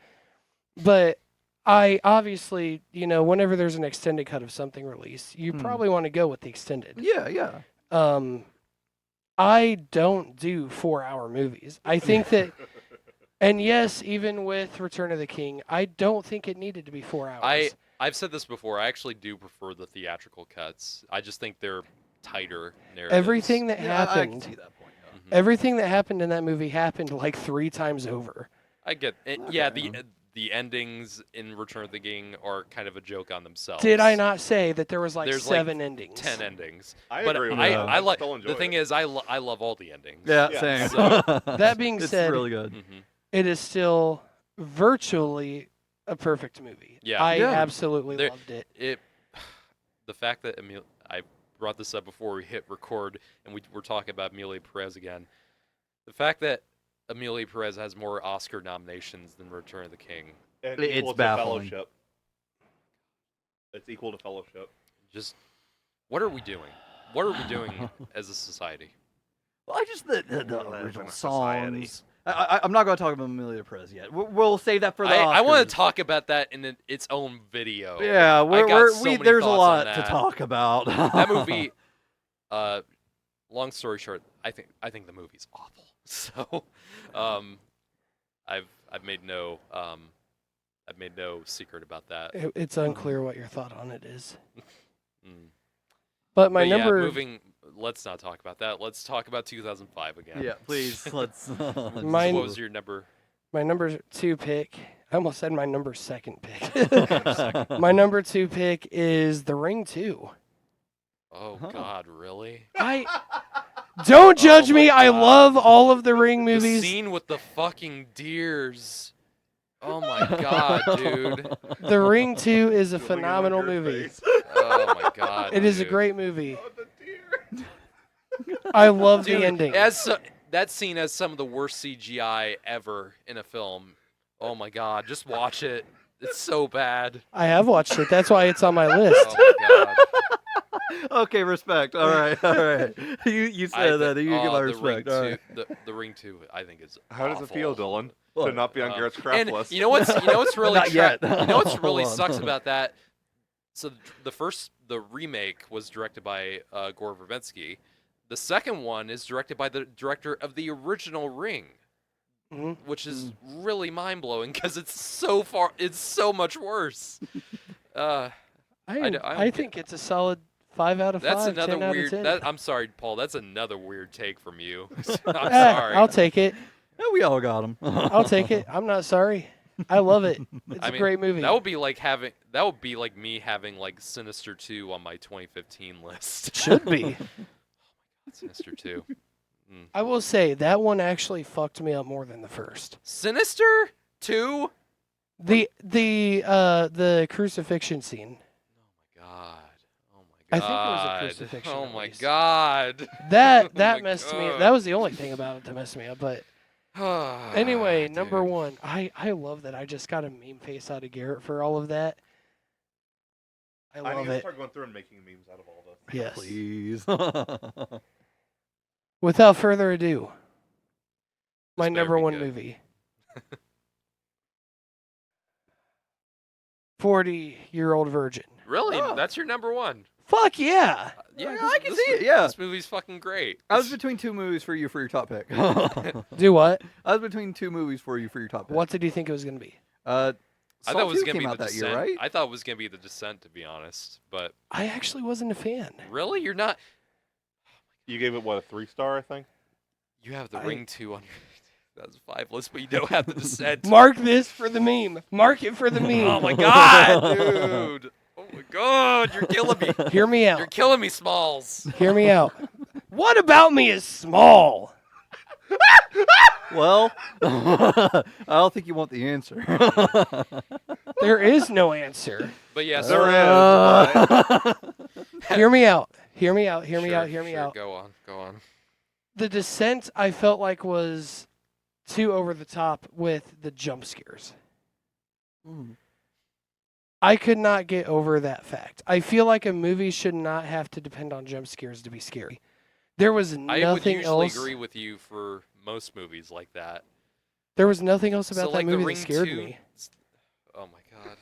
but I obviously, you know, whenever there's an extended cut of something released, you probably want to go with the extended. Yeah, yeah. I don't do 4-hour movies. I think that, and yes, even with Return of the King, I don't think it needed to be 4 hours. I've said this before. I actually do prefer the theatrical cuts. I just think they're tighter narratives. Everything that Yeah, I can happened, see that point. Yeah. Mhm. everything that happened in that movie happened like 3 times over. I get it. Yeah, Okay. the endings in Return of the King are kind of a joke on themselves. Did I not say that there was like There's, like, 7 endings? 10 endings. I But agree with I, that. I like still enjoy the thing it. is I love all the endings. Yeah, Yeah. same. So- That being it's said, really good. Mhm. it is still virtually a perfect movie. Yeah. I Yeah. absolutely There- loved it. The fact that I brought this up before we hit record, and we were talking about Amelia Perez again. The fact that Amelia Perez has more Oscar nominations than Return of the King, And It's equal to baffling. Fellowship. It's equal to Fellowship. just what are we doing? What are we doing as a society? Well, I just the live original in a society. songs. I'm not going to talk about Amelia Perez yet. We'll save that for the I want Oscars. to talk about that in its own video. Yeah, I got so many there's a thoughts lot on to that. talk about. That movie. Long story short, I think the movie's awful. So, I've made no secret about that. It's unclear what your thought on it is. Mm. But my But yeah, number moving. Let's not talk about that. Let's talk about 2005 again. Yeah, please. Let's. Mine- What was your number? my number 2 pick. I almost said my number 2nd pick. My number 2 pick is The Ring 2. Oh Huh. God, really? Don't judge Oh me. my I God. love all of the Ring The movies. scene with the fucking deers. Oh my God, dude. The Ring 2 is a Julian on phenomenal Garrett's movie. face. Oh my God. It is a dude. great movie. Oh, the deer. I love Dude, the ending. that scene has some of the worst CGI ever in a film. Oh my God, just watch it. It's so bad. I have watched it. That's why it's on my list. Oh my God. Okay, respect. All right. You said that. You get my respect. All right. The Ring 2, I think is. How does it feel, awful. Dylan, What? to not be on Garrett's crap And list? you know what's really Not yet. you know what's really Hold on. sucks about that? So the remake was directed by Gore Verbinski. The second one is directed by the director of the original Ring, Mhm. which is really mind blowing because it's so much worse. I don't I get- think it's a solid 5 out of 5. That's another 10 out weird. Of 10. I'm sorry, Paul. That's another weird take from you. I'm Eh, sorry. I'll take it. Yeah, we all got him. I'll take it. I'm not sorry. I love it. It's I a mean, great movie. That would be like me having like Sinister 2 on my 2015 list. Should be. Sinister 2. I will say that one actually fucked me up more than the first. Sinister 2? The crucifixion scene. Oh my god. I think it was a crucifixion, Oh at my least. god. That my messed me. God. That was the only thing about it that messed me up. But anyway, Dude. number 1. I love that I just got a meme face out of Garrett for all of that. I I love need to it. start going through and making memes out of all this. Yes. Please. Without further ado, my This better number be 1 good. movie. 40-Year-Old Virgin. Really? Oh. That's your number 1? Fuck yeah. Yeah, I can see it, yeah. This movie's fucking great. I was between two movies for you for your top pick. Do what? I was between two movies for you for your top pick. What did you think it was going to be? I thought it was Saw 2 gonna came be out the that Descent. year, right? I thought it was gonna be the Descent, to be honest. But I actually wasn't a fan. really, you're not. You gave it, what, a 3-star, I think? You have the I- Ring 2 on your 2005 list, but you don't have the Descent. Mark this for the meme. Mark it for the meme. Oh my god, dude! Oh my god, you're killing me. Hear me You're out. killing me, Smalls. Hear me out. What about me is small? Well, I don't think you want the answer. There is no answer. But yes, There is, but Hear me out. Hear me out. Hear me Sure, out. Hear me sure, out. Go on, go on. The Descent, I felt like was too over the top with the jump scares. I could not get over that fact. I feel like a movie should not have to depend on jump scares to be scary. There was I would nothing usually else. agree with you for most movies like that. There was nothing else about So, that like, The movie Ring that scared 2 me. Oh my god.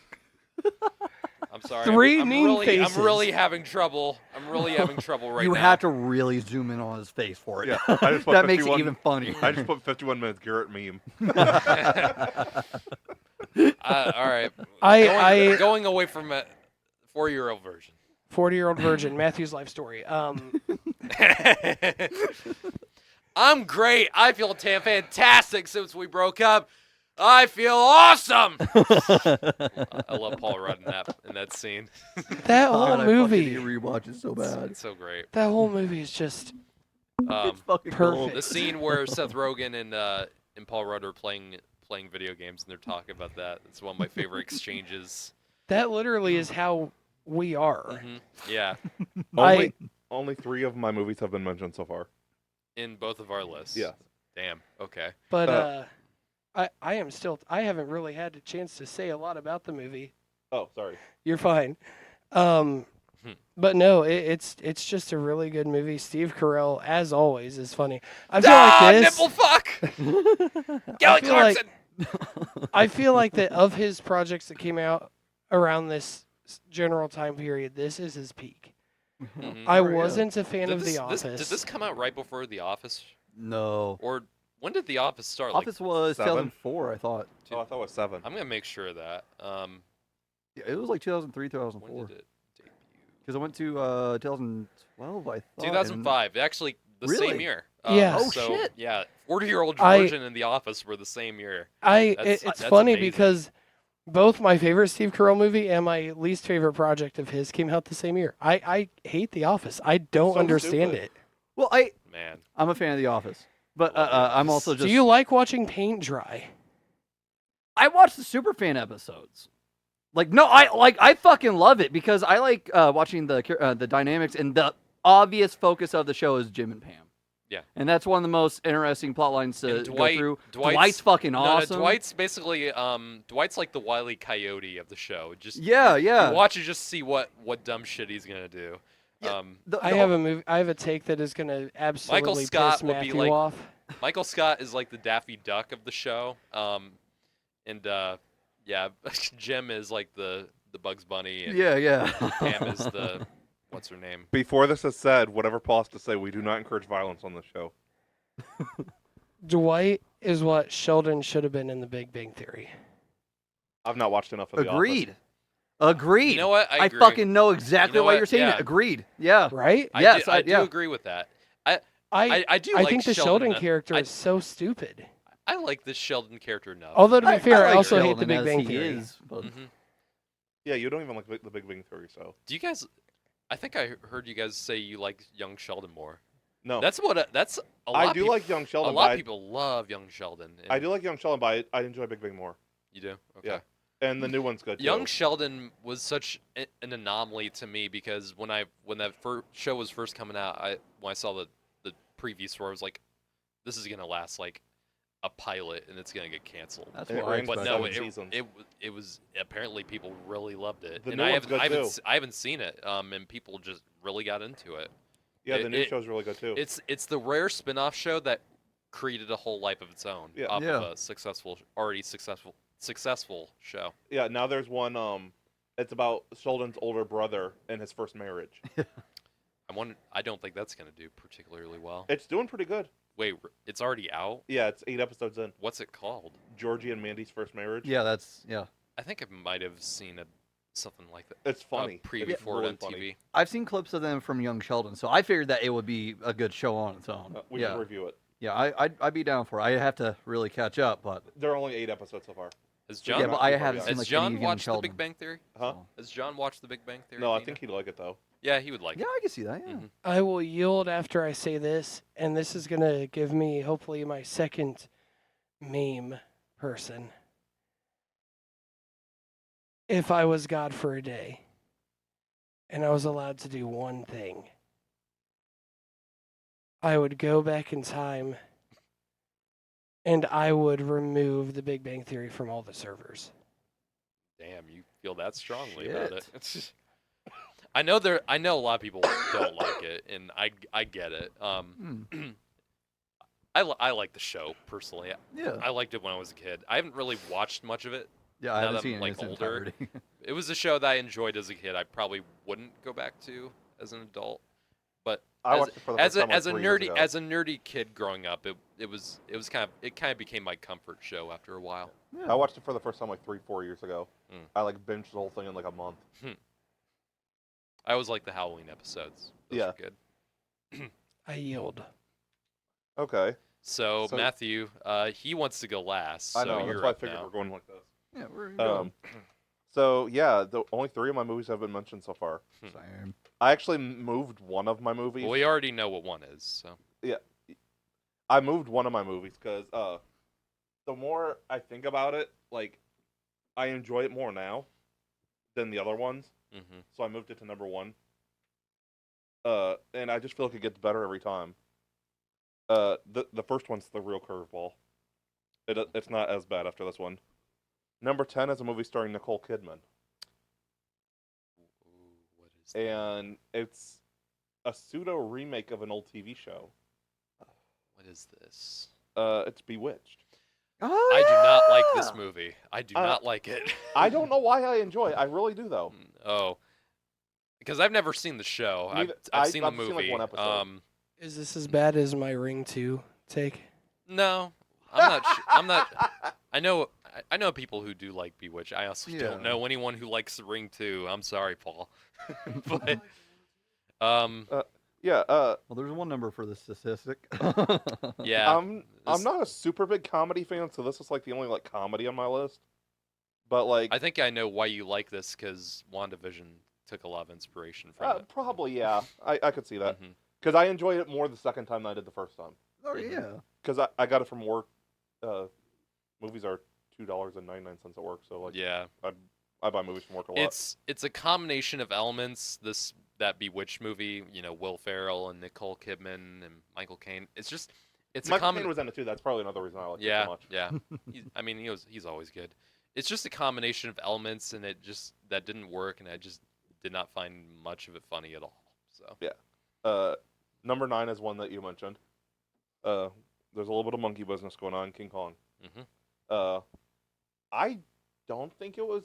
I'm sorry. 3 I'm meme really, faces. I'm really having trouble. I'm really having trouble right you now. have to really zoom in on his face for it. Yeah, I just put That makes it 51 even funnier. I just put 51 minutes Garrett meme. All right. I Going away from a 4-year-old version. 40-year-old virgin, Matthew's life story. I'm great. I feel fantastic since we broke up. I feel awesome. I love Paul Rudd in that scene. That God, whole I fucking movie. need to rewatch it so bad. It's so great. That whole movie is just It's fucking perfect. gold. The scene where Seth Rogen and Paul Rudd are playing playing video games and they're talking about that. It's one of my favorite exchanges. That literally is how we are. Yeah, Only 3 of my movies have been mentioned so far. in both of our lists. Yeah. Damn. Okay. But I haven't really had a chance to say a lot about the movie. Oh, sorry. You're fine. But no, it's just a really good movie. Steve Carell, as always, is funny. I feel like this. Nipple fuck. I Kelly feel like- Clarkson. I feel like that of his projects that came out around this general time period, this is his peak. Mhm. I Right, yeah. wasn't a fan of Did The Office. did this come out right before The Office, No. or when did The Office start? Office was 7? 2004, I thought. Oh, I thought it was 7. I'm gonna make sure of that. Yeah, it was like 2003, When 2004. did it debut? Because I went to 2012, I thought. 2005. Actually, the same Really? year. Yeah. Oh, so, shit. Yeah, 40-year-old I- Virgin and The Office were the same year. It's That's funny amazing. because both my favorite Steve Carell movie and my least favorite project of his came out the same year. I hate The Office. I don't So understand stupid. it. Well, Man. I'm a fan of The Office, but Love The I'm Office. also just. Do you like watching paint dry? I watch the Superfan episodes. Like no, I fucking love it because I like watching the dynamics, and the obvious focus of the show is Jim and Pam. Yeah. And that's one of the most interesting plot lines to And go Dwight- through. Dwight's- Dwight's fucking No, awesome. Dwight's basically Dwight's like the Wile E. Coyote of the show. Just Yeah, you yeah. watch and just see what dumb shit he's gonna do. Yeah. I have a take that is going to absolutely Scott piss would be Matthew like- off. Michael Scott is like the Daffy Duck of the show. And yeah, Jim is like the Bugs Bunny, and yeah. Pam is the what's her name? Before this is said, whatever Paul has to say, we do not encourage violence on this show. Dwight is what Sheldon should have been in The Big Bang Theory. I've not watched enough of The Agreed. Office. Agreed. You know what? I agree. fucking know exactly You know why what? you're saying Yeah. it. Agreed. Yeah. Right? I I do yeah. agree with that. I I do. Like think the Sheldon enough- character I- is so stupid. I like this Sheldon character enough. Although to be fair, I like also hate Sheldon The Big as Bang he Theory. is, but Mhm. Yeah, you don't even like The Big Bang Theory, so. Do you guys? I think I heard you guys say you like young Sheldon more. No. That's what. That's a lot. I of do peop- like Young Sheldon, A lot but of people love young Sheldon. I and do like Young Sheldon, but I enjoy Big Bang more. You do? Okay. Yeah. And the new one's good, too. Young Sheldon was such an anomaly to me because when that show was first coming out, when I saw the previews for it, I was like, this is gonna last like a pilot and it's gonna get canceled. that's And it what I ran for But expected. no, 7 seasons. it was apparently people really loved it, The and new I one's haven't good, I haven't too. s- I haven't seen it, and people just really got into it. Yeah, the new it- show's really good, too. It's the rare spin-off show that created a whole life of its own Yeah. off Yeah. of a already successful show. Yeah, now there's one, it's about Sheldon's older brother and his first marriage. I don't think that's gonna do particularly well. It's doing pretty good. Wait, it's already out? Yeah, it's 8 episodes in. What's it called? Georgie and Mandy's first marriage. Yeah, yeah. I think I might have seen something like that. It's funny. Preview It's for it really on funny. TV. I've seen clips of them from Young Sheldon, so I figured that it would be a good show on its own. We yeah, should review it. yeah, I'd be down for it. I have to really catch up, but There are only 8 episodes so far. Has Yeah, John, yeah, but I John- haven't seen has like John any of Young watched The Sheldon. Big Bang Theory? Huh? so. Has John watched The Big Bang Theory? No, I Dina? think he'd like it, though. Yeah, he would like Yeah, it. I can see that. Yeah. Mhm. I will yield after I say this, and this is going to give me, hopefully, my second meme person. If I was God for a day, and I was allowed to do one thing, I would go back in time, and I would remove the Big Bang Theory from all the servers. Damn, you feel that strongly about Shit. it. I know a lot of people don't like it, and I get it. I like the show personally. Yeah. I liked it when I was a kid. I haven't really watched much of it. Yeah, I now haven't that seen I'm, it in like, its older, entirety. It was a show that I enjoyed as a kid. I probably wouldn't go back to as an adult. But I as, watched it for the first time, like, 3 years ago. as a nerdy kid growing up, it kind of became my comfort show after a while. I watched it for the first time like 3-4 years ago. Mm. I like binged the whole thing in like a month. I always like the Halloween episodes. Those Yeah. are good. I yield. Okay. So, So- Matthew, he wants to go last. I so know. you're That's why I up figured now. we're going like this. Yeah, we're So yeah, the only 3 of my movies have been mentioned so far. Same. I actually moved one of my movies. Well, we already know what one is. So I moved one of my movies because the more I think about it, like I enjoy it more now than the other ones. Mm-hmm. So I moved it to number 1. And I just feel like it gets better every time. The first one's the real curveball. It's not as bad after this one. Number 10 is a movie starring Nicole Kidman, Ooh, what is that? and it's a pseudo remake of an old TV show. What is this? It's Bewitched. Oh, I do not like yeah! this movie. I do not like it. I don't know why I enjoy it. I really do, though. Oh, because I've never seen the show. Neither- I've seen the I've seen, like, movie. one episode. Is this as bad as my Ring 2 take? No, I'm not. I'm not. I know people who do like Bewitched. I also Yeah. don't know anyone who likes The Ring 2. I'm sorry, Paul. But Yeah. Well, there's one number for the statistic. yeah, I'm this- not a super big comedy fan, so this is like the only like comedy on my list. But like, I think I know why you like this because WandaVision took a lot of inspiration from it. probably yeah, I could see that Mhm. because I enjoyed it more the second time than I did the first time. Oh yeah. Because I got it from work. Movies are $2.99 at work, so like Yeah, I buy movies from work a lot. it's a combination of elements. That Bewitched movie, Will Ferrell and Nicole Kidman and Michael Caine. It's a Michael common. Caine was in it too. That's probably another reason I like it Yeah, so much. yeah. He's always good. It's just a combination of elements, and that didn't work, and I just did not find much of it funny at all. So Number 9 is one that you mentioned. There's a little bit of monkey business going on. King Kong. Mhm. I don't think it was.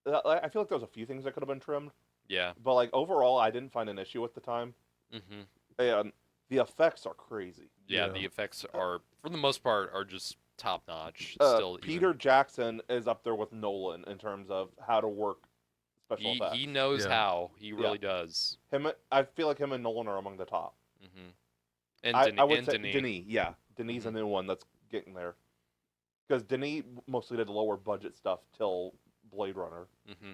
I feel like there was a few things that could have been trimmed, Yeah. but like overall, I didn't find an issue at the time. Mm-hmm. And the effects are crazy. Yeah, Yeah. the effects are, for the most part, are just top notch. Peter Jackson is up there with Nolan in terms of how to work special effects. he knows Yeah. how. He really does. I feel like him and Nolan are among the top. Mm-hmm. And I would and say Denis. Denis. Yeah, Denis a new one that's getting there. Because Denis mostly did lower budget stuff till Blade Runner. Mm-hmm.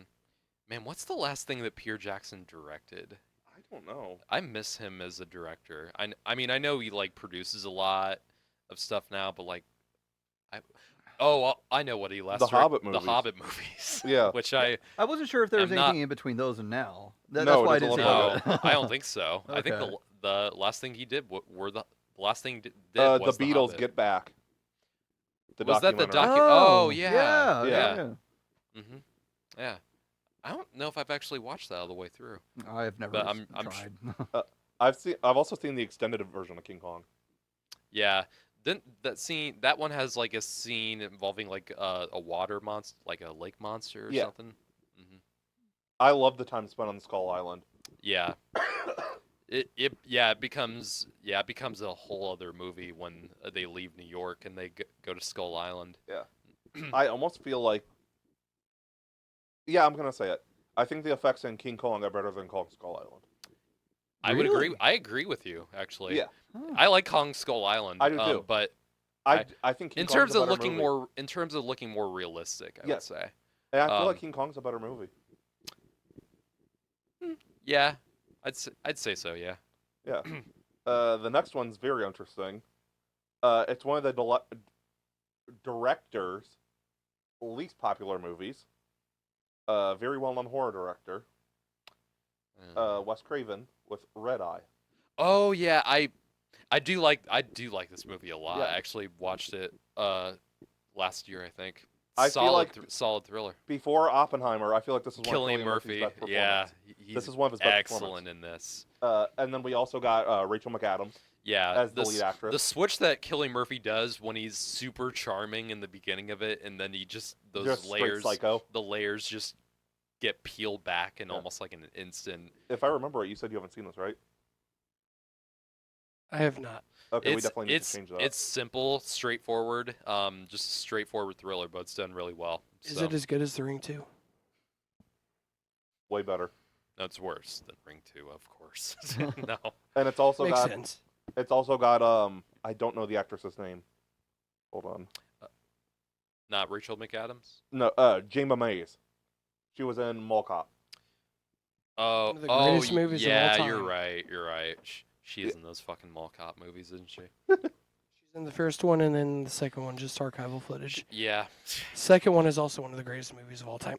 Man, what's the last thing that Peter Jackson directed? I don't know. I miss him as a director. I mean, I know he like produces a lot of stuff now, but like, I know what he last The direct- Hobbit The movies. Hobbit movies. Yeah. Which I I wasn't sure if there was I'm anything not- in between those and now. No, That's why I it didn't is a say little no, that. I don't think so. I think Okay. the last thing he did were the last thing did The was Beatles Hobbit. Get Back. The Was that the documentary. Oh, yeah. Yeah. Mm-hmm. Yeah. I don't know if I've actually watched that all the way through. I have never But I'm tried. I've also seen the extended version of King Kong. Yeah. Then that one has like a scene involving like a water monster, like a lake monster or Yeah. something. Mm-hmm. I love the time spent on Skull Island. Yeah. It becomes a whole other movie when they leave New York and they go to Skull Island. I almost feel like, yeah, I'm gonna say it. I think the effects in King Kong are better than Kong Skull Island. I would agree. Really? I agree with you actually. Yeah, Oh. I like Kong Skull Island. I do too. But I think King in Kong's terms a of better movie. in terms of looking more realistic, I Yeah. would say. And I feel like um, King Kong's a better movie. Yeah, I'd say so. Yeah. Yeah. The next one's very interesting. It's one of the director's least popular movies. Very well-known horror director, Wes Craven with Red Eye. Oh yeah, I do like this movie a lot. Yeah. I actually watched it last year, I think. I feel like- solid thriller. Before Oppenheimer, I feel like this is one of Cillian Cillian Murphy, Murphy's best yeah, performance. he's This is one of his best excellent in this. And then we also got Rachel McAdams Yeah, as the lead actress. the switch that Cillian Murphy does when he's super charming in the beginning of it, and then he just Just straight layers, psycho. the layers just get peeled back in Yeah. almost like an instant. If I remember it, you said you haven't seen this, right? I have not. Okay, we It's definitely need to change that. it's simple, straightforward, just a straightforward thriller, but it's done really well. Is So, it as good as The Ring 2? way better. no, it's worse than Ring 2, of course. No. And it's also Makes got sense. I don't know the actress's name. Hold on. Not Rachel McAdams? No, Jama Mays. She was in Mall Cop. Oh, One of the greatest movies of all yeah, you're time. right. You're right. She is in those fucking mall cop movies, isn't she? She's in the first one, and then the second one just archival footage. Yeah. Second one is also one of the greatest movies of all time.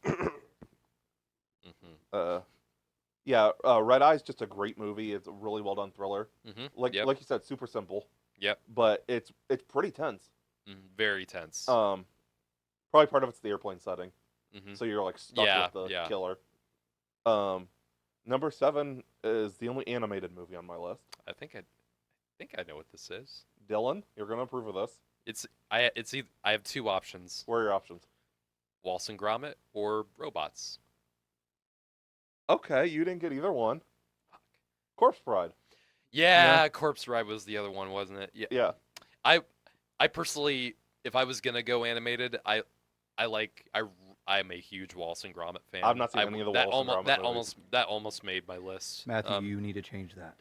Yeah, Red Eye's just a great movie. It's a really well done thriller. Like you said, super simple. Yep. But it's pretty tense. Very tense. Probably part of it's the airplane setting. So you're like stuck with the killer. Number 7 is the only animated movie on my list. I think I know what this is. Dyllan, you're gonna approve of this. I have 2 options: What are your options? Wallace and Gromit or Robots. Okay, you didn't get either one. Corpse Bride. Yeah, Corpse Bride was the other one, wasn't it? Yeah. I personally, if I was gonna go animated, I'm a huge Wallace and Gromit fan. I've not seen any of the Wallace and Gromit movies. That almost made my list. Matthew, you need to change that.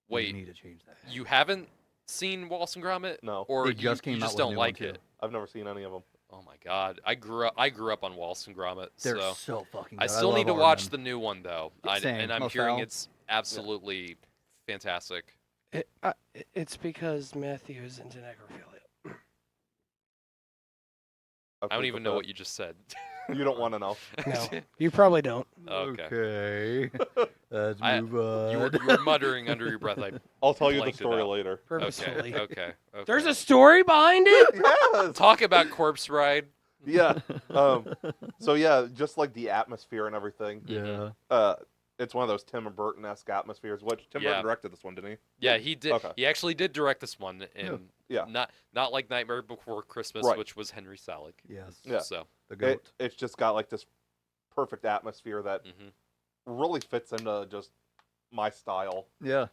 Wait, you need to change that. You haven't seen Wallace and Gromit? No. Or They just came you out just with a don't new one, like too. it? I've never seen any of them. Oh my god, I grew up on Wallace and Gromit. They're so so fucking good. I still need to love watch Armin. the new one though, Same. and I'm Mo hearing Fowl. it's absolutely fantastic. It's because Matthew is into necrophilia. I don't even know what you just said. You don't want to know. No, you probably don't. Okay. Let's I- move on. You were muttering under your breath. I'll tell you the blanked it story out. later. Purposefully. Okay. There's a story behind it. Yes. Talk about Corpse Bride. Yeah. So yeah, just like the atmosphere and everything. Yeah. It's one of those Tim Burton-esque atmospheres. Which Tim Burton directed this one, didn't he? Yeah, he did. Okay. He actually did direct this one, and Yeah. not like Nightmare Before Christmas, Right. which was Henry Selick. Yes. Yeah. So The goat. It's just got like this perfect atmosphere that mhm. really fits into just my style. Yeah.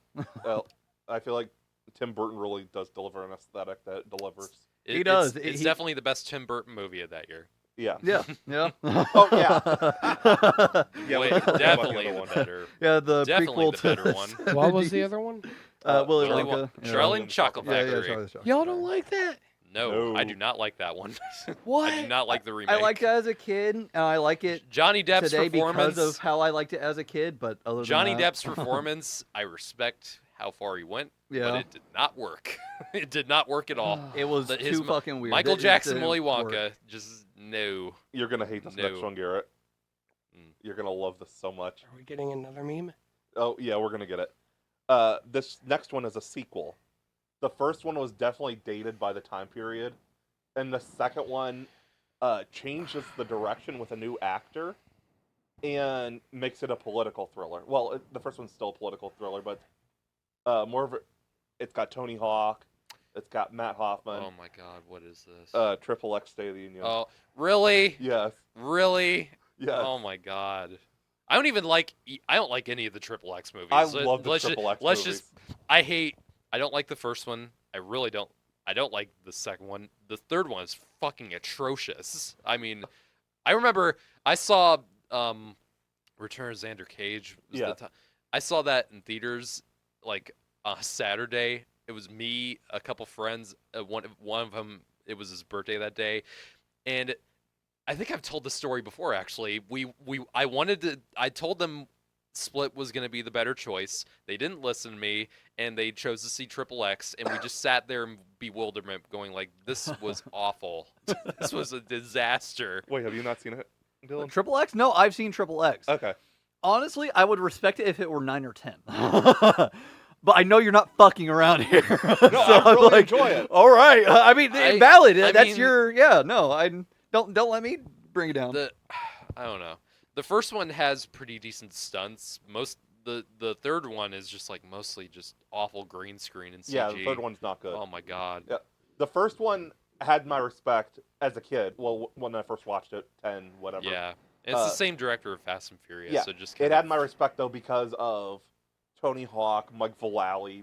I feel like Tim Burton really does deliver an aesthetic that delivers. He does. It's He- definitely the best Tim Burton movie of that year. Yeah. Yeah. Yeah. Oh, yeah. Yeah, Wait, what about the definitely other the one? better. Yeah, the Definitely prequel the to better one. What was the other one? Willy Willy Wonka. Charlie and Chocolate Yeah, Factory. Charlie Chocolate Y'all Factory. don't like that? No, I No. do not like that one. What? I do not like the remake. I liked it as a kid, and I like it Johnny Depp's today performance. because of how I liked it as a kid. But other Johnny than that, Depp's performance, I respect how far he went, but Yeah. it did not work. It did not work at all. it was his too fucking weird. Michael It Jackson, didn't Willy work. Wonka, just no. You're gonna hate this No. next one, Garrett. Mm. You're gonna love this so much. Are we getting another meme? Oh yeah, we're gonna get it. This next one is a sequel. The first one was definitely dated by the time period, and the second one changes the direction with a new actor and makes it a political thriller. Well, the first one's still a political thriller, but more of it. It's got Tony Hawk. It's got Matt Hoffman. Oh my God, what is this? Triple X State of the Union. Oh, really? Yes. Really? Yes. Oh my God. I don't even like. I don't like any of the Triple X movies. I love the Let's Triple X let's movies. just. I don't like the first one. I really don't. I don't like the second one. The third one is fucking atrocious. I mean, I remember I saw Return of Xander Cage. Yeah. I saw that in theaters like Saturday. It was me, a couple friends. One of them. It was his birthday that day, and I think I've told the story before. Actually, I told them Split was going to be the better choice. They didn't listen to me, and they chose to see Triple X, and we just sat there in bewilderment, going like, "This was awful. This was a disaster." Wait, have you not seen it, Dylan? Triple X? No, I've seen Triple X. Okay. Honestly, I would respect it if it were 9 or 10. But I know you're not fucking around here. No, I really enjoy it. All right. I mean, valid. I That's mean- your. Yeah. No, I don't let me bring it down. I don't know. The first one has pretty decent stunts. The third one is just like mostly just awful green screen and CG. Yeah, the third one's not good. Oh my God. Yeah. The first one had my respect as a kid. Well, when I first watched it, 10, whatever. Yeah. And it's the same director of Fast and Furious. Yeah, So just It kind had of- my respect, though, because of Tony Hawk, Mike Vallely,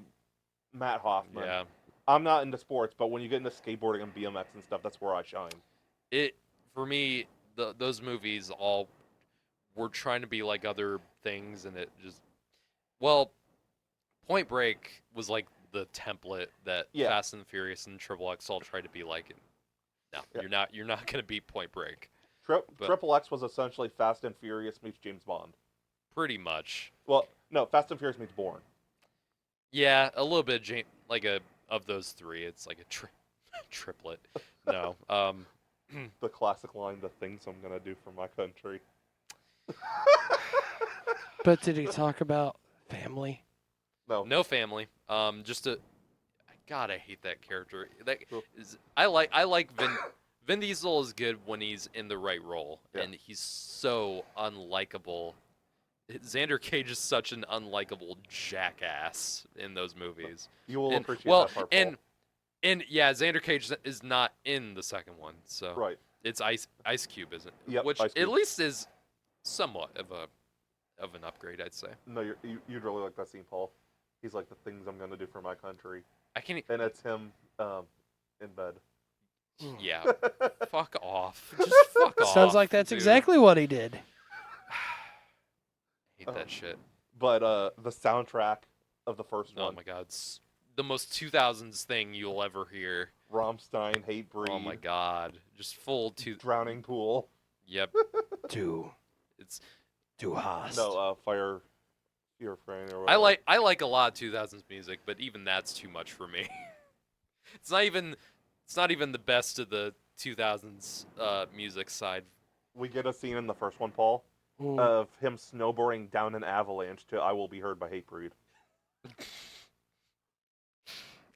Matt Hoffman. Yeah. I'm not into sports, but when you get into skateboarding and BMX and stuff, that's where I shine. For me, those movies all were trying to be like other things, and it just, well, Point Break was like the template that Yeah. Fast and Furious and Triple X all tried to be like. And no, Yeah. you're not gonna beat Point Break. But- Triple X was essentially Fast and Furious meets James Bond. Pretty much. Well, no, Fast and Furious meets Bourne. Yeah, a little bit like a of those three, it's like a triplet. No. The classic line, "The things I'm gonna do for my country." But did he talk about family? No. No family. Just a. God, I hate that character. That Cool. is, I like Vin Diesel is good when he's in the right role, Yeah. and he's so unlikable. Xander Cage is such an unlikable jackass in those movies. You will And, appreciate well, that part, Paul. and yeah, Xander Cage is not in the second one, so Right. it's Ice Cube, isn't it? Yep, Which Ice Cube. at least is somewhat of an upgrade, I'd say. No, you'd really like that scene, Paul. He's like, "The things I'm gonna do for my country," I can't. and it's him in bed. Yeah, fuck off. Just fuck off. Sounds like that's dude. exactly what he did. Hate that shit. But the soundtrack of the first Oh one, my god, it's the most 2000s thing you'll ever hear. Rammstein, "Hate Breed," Oh my god, just full to. "Drowning Pool." Yep, Du it's. hast. No, "Fire Your Friend" or whatever. I like a lot of 2000s music, but even that's too much for me. It's not even the best of the 2000s music side. We get a scene in the first one, Paul, of him snowboarding down an avalanche to "I Will Be Heard" by Hate Breed.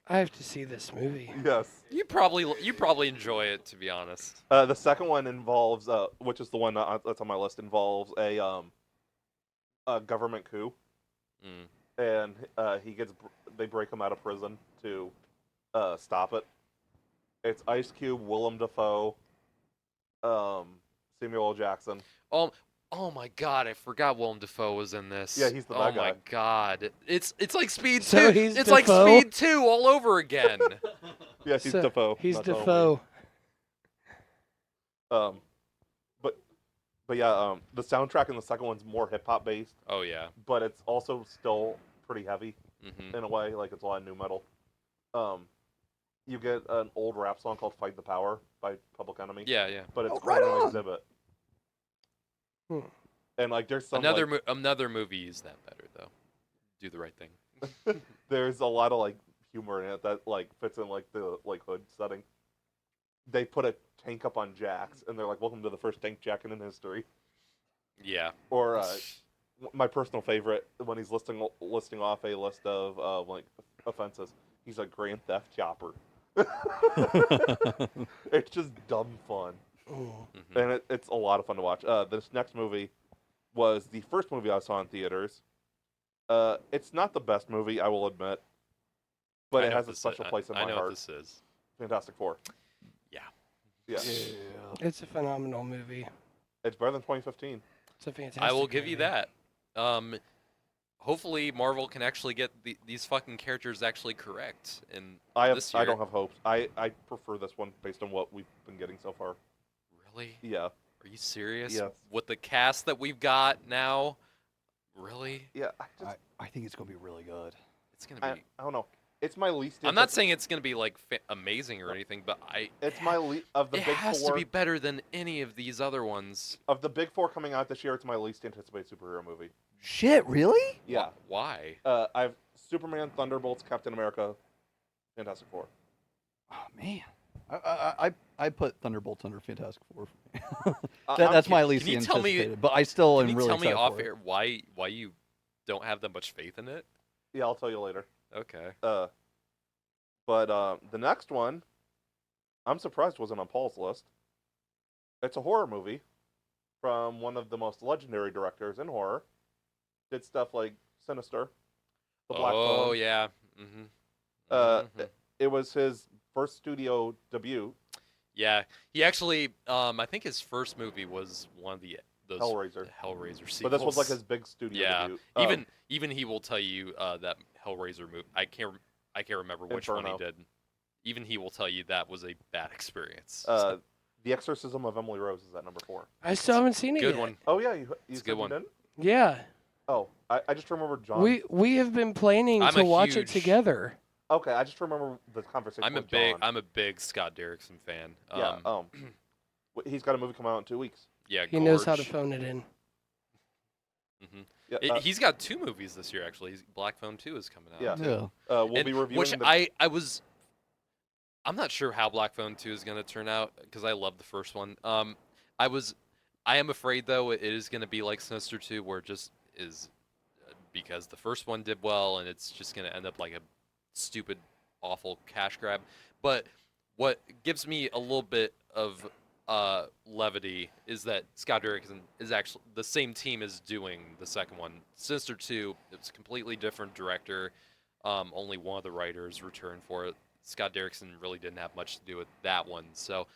I have to see this movie. Yes. You probably enjoy it, to be honest. The second one involves, which is the one that's on my list, involves a government coup, Mm. and they break him out of prison to stop it. It's Ice Cube, Willem Dafoe, Samuel L. Jackson. Oh my god, I forgot Willem Dafoe was in this. Yeah, he's the bad Oh my guy. god. It's like Speed 2. So he's It's like Dafoe? Speed 2 all over again. Yes, he's So, Dafoe. He's not Dafoe. Defoe. But yeah, the soundtrack in the second one's more hip hop based, Oh yeah. but it's also still pretty heavy Mhm. in a way. Like, it's a lot of new metal. You get an old rap song called "Fight the Power" by Public Enemy. Yeah, yeah. But it's right on on. Exhibit. Hmm. And like, there's some Another movie is that better though. Do the right thing. there's a lot of like humor in it that like fits in like the like hood setting. They put a tank up on jacks, and they're like, "Welcome to the first tank jacking in history." Yeah. Or my personal favorite, when he's listing off a list of like offenses, he's like, "Grand Theft Chopper." It's just dumb fun, Ooh. Mhm. and it's a lot of fun to watch. This next movie was the first movie I saw in theaters. It's not the best movie, I will admit, but I it know has what a this special is. place in I my know heart. what this is. Fantastic Four. Yeah. Yeah, It's a phenomenal movie. it's better than 2015. It's a fantastic I will give you movie. that. Hopefully Marvel can actually get these fucking characters actually correct in this year. I don't have hopes. I prefer this one based on what we've been getting so far. Really? Yeah, Are you serious? Yes. With the cast that we've got now? Really? yeah. I think it's gonna be really good. It's gonna I be. don't know. It's my least. I'm not saying it's gonna be like amazing or anything, but It's my of the it big has four to be better than any of these other ones. of the big four coming out this year. It's my least anticipated superhero movie. Shit, really? Yeah, Why? I have Superman, Thunderbolts, Captain America, Fantastic Four. Oh man, I put Thunderbolts under Fantastic Four. I'm That's my kidding. least Can you tell me- anticipated, but I still Can am you really tell me excited off for it. air why you don't have that much faith in it? Yeah, I'll tell you later. Okay. But the next one, I'm surprised wasn't on Paul's list. It's a horror movie from one of the most legendary directors in horror. Did stuff like Sinister, The Black Oh Phone. yeah. Mm-hmm. It was his first studio debut, Yeah. He actually, I think his first movie was one of those Hellraiser. Hellraiser sequels. But this was like his big studio Yeah. debut. Even he will tell you that Hellraiser movie. I can't remember which one he Inferno. did. Even he will tell you that was a bad experience. The Exorcism of Emily Rose is at number 4. I still haven't seen it Good yet. one. Oh yeah, you It's a said good you one. didn't? Yeah. Oh, I just remember John. We have been planning I'm to a watch it huge- together. Okay, I just remember the conversation I'm with John. a big Scott Derrickson fan. Yeah. He's got a movie coming out in 2 weeks. Yeah. He knows how to Gorge. phone it in. Mhm. Yeah, He's got 2 movies this year actually. Black Phone 2 is coming out. Yeah. too. we'll And be reviewing which the. I'm not sure how Black Phone 2 is going to turn out because I love the first one. I am afraid though it is going to be like Sinister 2 where it just is because the first one did well and it's just going to end up like a stupid awful cash grab. But what gives me a little bit of levity is that Scott Derrickson is actually the same team as doing the second one. Sinister 2, it's a completely different director. Only one of the writers returned for it. Scott Derrickson really didn't have much to do with that one, so a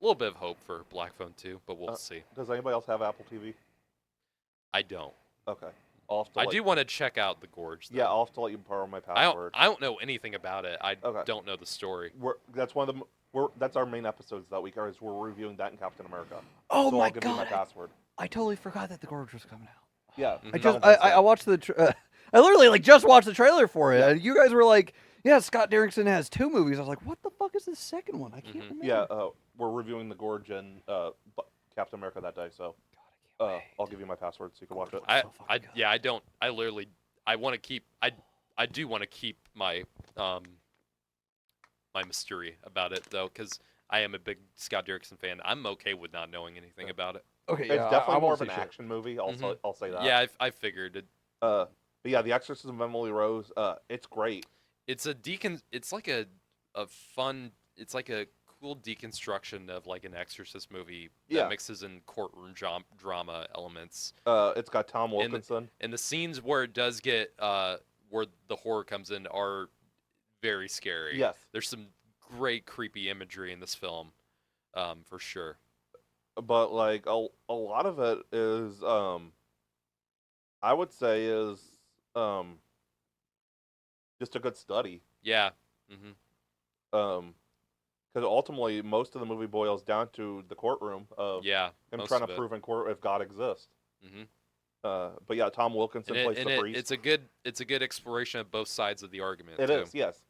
little bit of hope for Black Phone 2, but we'll see. Does anybody else have Apple TV? I don't. Okay. I'll have to I do want to check out The Gorge, though. Yeah, I'll have to let you borrow my I password. don't know anything about it. I Okay. don't know the story. That's one of that's our main episodes that week. Is we're reviewing that in Captain America. Oh so my I'll give you my god! password. I totally forgot that The Gorge was coming out. Yeah. Mhm. I that just one's I watched I literally like just watched the trailer for it. Yeah. And you guys were like, "Yeah, Scott Derrickson has 2 movies." I was like, "What the fuck is the second one?" I can't Mhm. remember. Yeah, we're reviewing The Gorge and Captain America that day, so God, I can't wait. I'll give you my password so you can watch it. I so fucking good. yeah, I don't. I literally. I want to keep. I do want to keep my my mystery about it though, because I am a big Scott Derrickson fan. I'm okay with not knowing anything about it. Okay, It's yeah, definitely I more won't of an say shit. action movie. Also, I'll say that. Yeah, I figured it. But yeah, The Exorcism of Emily Rose. It's great. It's a It's like a fun. It's like a cool deconstruction of like an Exorcist movie that Yeah. mixes in courtroom drama elements. It's got Tom Wilkinson. And the scenes where it does get where the horror comes in are very scary. Yes. There's some great creepy imagery in this film, for sure. But like a lot of it is I would say is just a good study. Yeah. hmm Because ultimately most of the movie boils down to the courtroom of Yeah. him most trying of to it. prove in court if God exists. hmm But yeah, Tom Wilkinson plays the priest. It's a good exploration of both sides of the argument. It too. is, yes.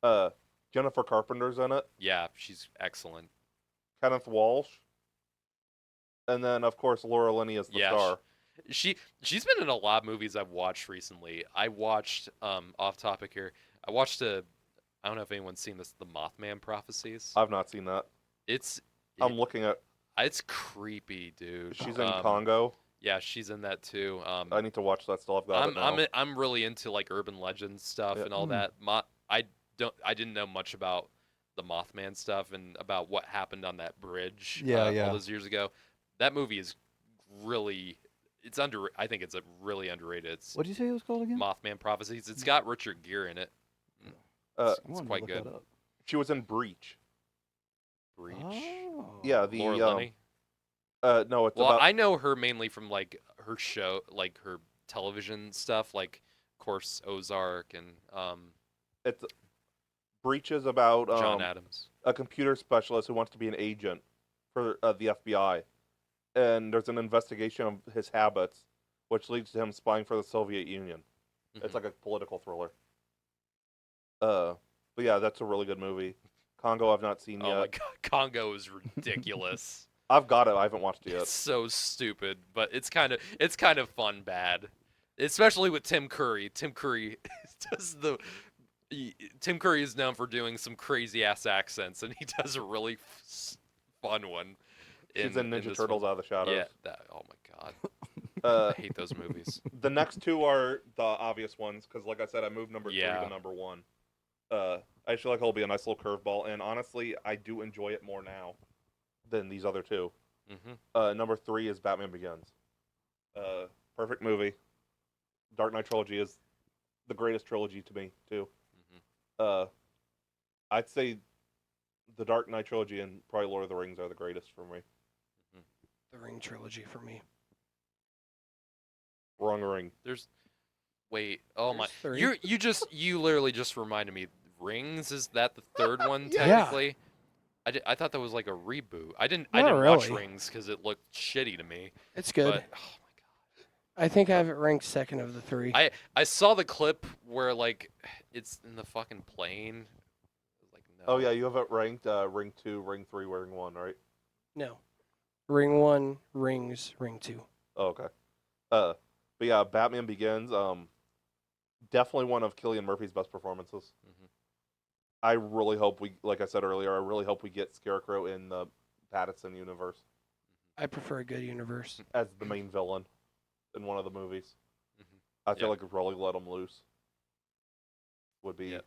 Mhm. Jennifer Carpenter's in it. Yeah, she's excellent. Kenneth Walsh. And then of course Laura Linney is the Yeah, star. She's been in a lot of movies I've watched recently. I watched off topic here. I watched I don't know if anyone's seen this, The Mothman Prophecies. I've not seen that. I'm looking at. It's creepy, dude. She's in Congo. Yeah, she's in that too. I need to watch that still. I've got it now. I'm really into like urban legend stuff Yeah. and all that. I didn't know much about the Mothman stuff and about what happened on that bridge Yeah, yeah. all those years ago. That movie is really I think it's a really underrated. It's What did you say it was called again? Mothman Prophecies. It's got Richard Gere in it. Uh, It's I wanted to quite look good. that up. She was in Breach. Breach. Oh. Yeah, the Laura Linney. no, it's Well, about. I know her mainly from like her show, like her television stuff, like of course Ozark and It's Breach is about John Adams. a computer specialist who wants to be an agent for the FBI, and there's an investigation of his habits, which leads to him spying for the Soviet Union. It's Mhm. like a political thriller. But yeah, that's a really good movie. Congo, I've not seen Oh yet. my god, Congo is ridiculous. I've got it. I haven't watched it It's yet. so stupid, but it's kind of fun bad, especially with Tim Curry. Tim Curry Tim Curry is known for doing some crazy ass accents, and he does a really fun one. She's in Ninja this Turtles one. Out of the Shadows. Yeah. Oh my god, Uh, I hate those movies. the next two are the obvious ones because, like I said, I moved number 3 Yeah. to number 1. I feel like it'll be a nice little curveball, and honestly, I do enjoy it more now than these other two. hmm Number 3 is Batman Begins. Perfect movie. Dark Knight trilogy is the greatest trilogy to me too. I'd say the Dark Knight trilogy and probably Lord of the Rings are the greatest for me. The Ring trilogy for me. Wrong ring. Wait. Oh my. There's 3. You literally just reminded me. Rings, is that the third one Yeah. technically? I thought that was like a reboot. I didn't Not watch really. Rings because it looked shitty to me. It's good. But oh I think I have it ranked second of the 3. I saw the clip where like it's in the fucking plane. Like no. Oh yeah, you have it ranked ring 2, ring 3, ring 1, right? No. Ring 1, Rings, Ring 2. Oh, okay. But yeah, Batman Begins. Definitely one of Cillian Murphy's best performances. Mhm. I really hope like I said earlier, I really hope we get Scarecrow in the Pattinson universe I prefer a good universe. as the main villain in one of the movies. Mhm. I feel Yep. like really let him loose would be. Yep.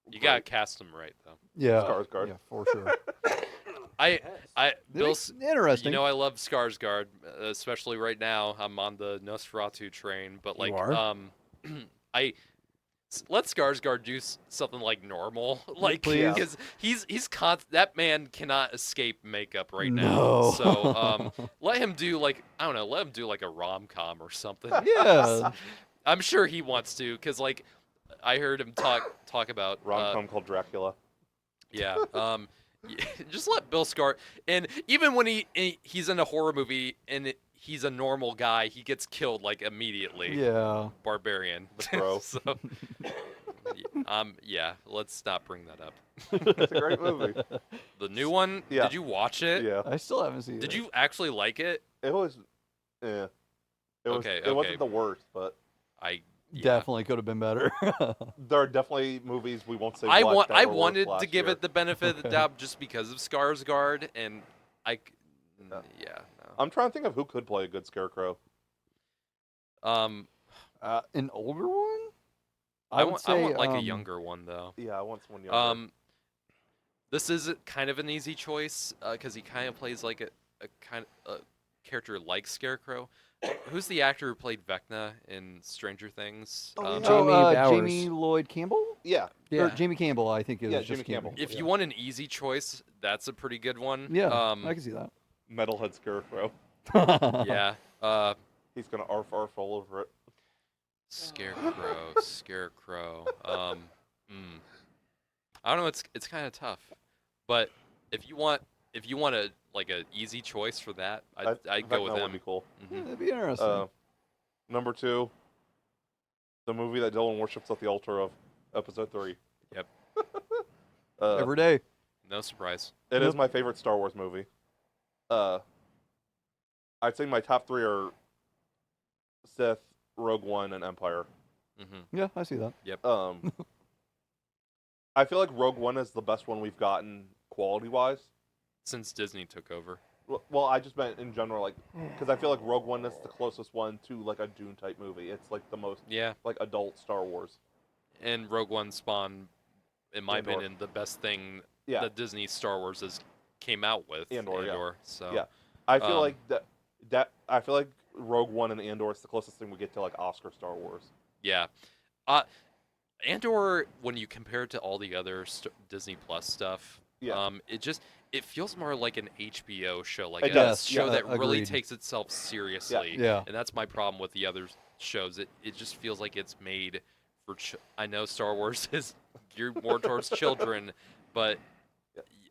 You great. gotta cast him right though. Yeah. Skarsgård. Yeah, for sure. Bill, Interesting. you know I love Skarsgård, especially right now. I'm on the Nosferatu train, but You like, are? let Skarsgård do something like normal, like Please. because that man cannot escape makeup right No. now. So let him do like I don't know, let him do like a rom-com or something. Yeah. I'm sure he wants to, because like I heard him talk about Rom-com called Dracula. yeah. Just let Bill Skarsgård, and even when he's in a horror movie and he's a normal guy, he gets killed like immediately. Yeah. Barbarian. The Crow. So, yeah. Let's not bring that up. It's a great movie. The new one. Yeah. Did you watch it? Yeah, I still haven't seen it. Did you actually like it? it was. Yeah, it was. Okay, It wasn't okay. the worst, but Yeah. Definitely could have been better. there are definitely movies we won't say. I what that I were worse wanted to last give year. it the benefit of the Okay. doubt just because of Skarsgård, and Yeah. yeah. No. I'm trying to think of who could play a good Scarecrow. An older one? I would want say, like a younger one though. Yeah, I want someone younger. This is kind of an easy choice because he kind of plays like a kind of character like Scarecrow. Who's the actor who played Vecna in Stranger Things? Oh, yeah. Jamie Bowers. Jamie Lloyd Campbell? Yeah, Yeah. Or Jamie Campbell, I think it was Yeah, just Jamie Campbell. If Yeah. you want an easy choice, that's a pretty good one. Yeah, I can see that. Metalhead Scarecrow. Yeah. He's gonna arf all over it. Scarecrow. I don't know. It's kind of tough, but if you want a like a easy choice for that, I'd go with Vecna would him. be cool. Mhm. Yeah, that'd be interesting. Number 2, the movie that Dylan worships at the altar of, Episode 3. Yep. Every day. No surprise. It is Yep. my favorite Star Wars movie. I'd say my top 3 are Sith, Rogue One, and Empire. Mm-hmm. Yeah, I see that. I feel like Rogue One is the best one we've gotten quality-wise. Since Disney took over. Well, I just meant in general, like, because I feel like Rogue One is the closest one to like a Dune type movie. It's like the most Yeah. like adult Star Wars. And Rogue One spawned, in my Andor. opinion, the best thing Yeah, that Disney Star Wars has came out with. Andor, yeah. So Yeah. I feel Um, like that I feel like Rogue One and Andor is the closest thing we get to like Oscar Star Wars. yeah. Andor, when you compare it to all the other Disney Plus stuff, Yeah. it feels more like an HBO show, like It a does, show yeah. that really Agreed. takes itself seriously. Yeah. And that's my problem with the other shows. It just feels like it's made for. I know Star Wars is geared more towards children, but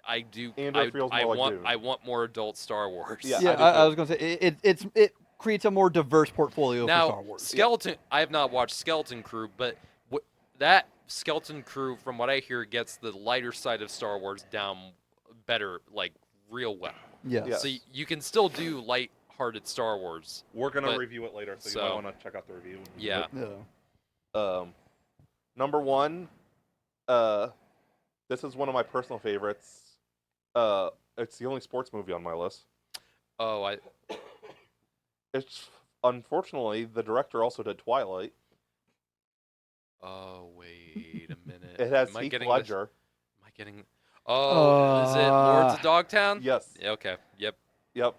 I do. Andor feels more like Dune. I want more adult Star Wars. Yeah, Yeah, I do I too. was gonna say it creates a more diverse portfolio Now, for Star Wars. Skeleton. I have not watched Skeleton Crew, but that Skeleton Crew, from what I hear, gets the lighter side of Star Wars down better, like real well. Yes. Yeah. So you can still do light-hearted Star Wars. We're gonna But- review it later, so you so- might want to check out the review. Yeah. Yeah. Number 1, this is one of my personal favorites. It's the only sports movie on my list. Oh, It's unfortunately the director also did Twilight. Oh, wait a minute. It has Am I Heath getting Ledger. Am I getting? Oh, is it Lords of Dogtown? Yes. Yeah, okay. Yep. Yep.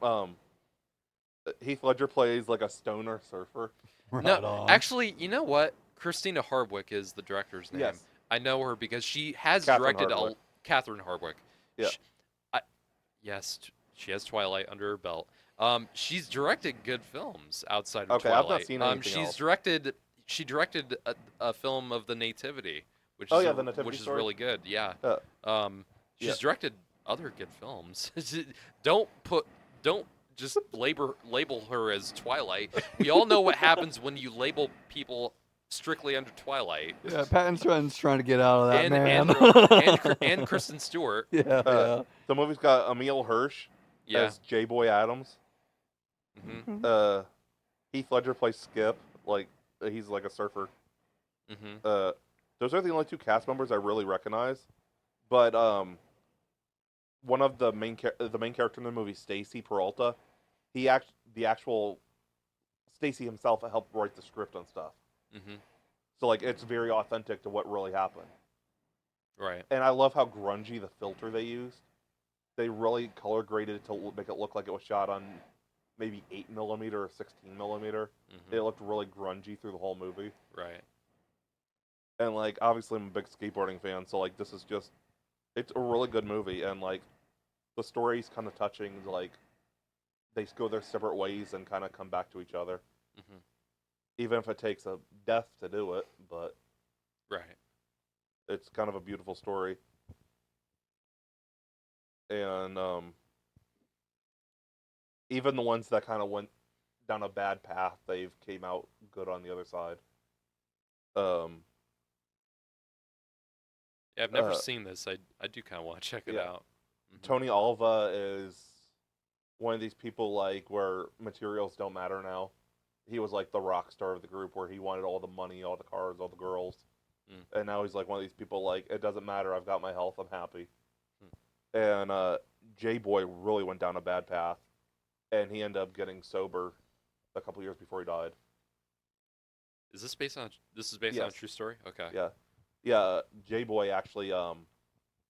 Heath Ledger plays like a stoner surfer. Right No, on. actually, you know what? Christina Hardwick is the director's name. Yes. I know her because she has Catherine directed Hardwicke. Catherine Hardwick. Yeah. Yes, she has Twilight under her belt. She's directed good films outside of Okay, Twilight. I've not seen anything she's else. directed. She directed a film of the Nativity, which Oh, is yeah, the Nativity which is story? really good. Yeah. She's Yeah. directed other good films. don't just label her as Twilight. We all know what happens when you label people strictly under Twilight. Yeah, Pattinson's trying to get out of that, man. And Kristen Stewart. yeah. The movie's got Emil Hirsch Yeah. as J. Boy Adams. Hmm. Heath Ledger plays Skip. like he's like a surfer. Mm-hmm. Those are the only two cast members I really recognize. But one of the main character in the movie, Stacy Peralta, the actual Stacy himself helped write the script and stuff. Mm-hmm. So like it's very authentic to what really happened. Right. And I love how grungy the filter they used. They really color graded it to make it look like it was shot on maybe 8mm or 16mm. Mm-hmm. It looked really grungy through the whole movie. Right. And like obviously I'm a big skateboarding fan, so like this is just it's a really good movie, and like the story's kind of touching. Like they go their separate ways and kind of come back to each other, Mm-hmm. even if it takes a death to do it. But Right. it's kind of a beautiful story, and even the ones that kind of went down a bad path, they've came out good on the other side. Yeah, I've never seen this. I do kind of want to check it out. Mhm. Tony Alva is one of these people like where materials don't matter now. He was like the rock star of the group where he wanted all the money, all the cars, all the girls. And now he's like one of these people like, it doesn't matter, I've got my health, I'm happy. And J-Boy really went down a bad path, and he ended up getting sober a couple years before he died. Is this based on a Yes. true story? Okay. Yeah, J-Boy actually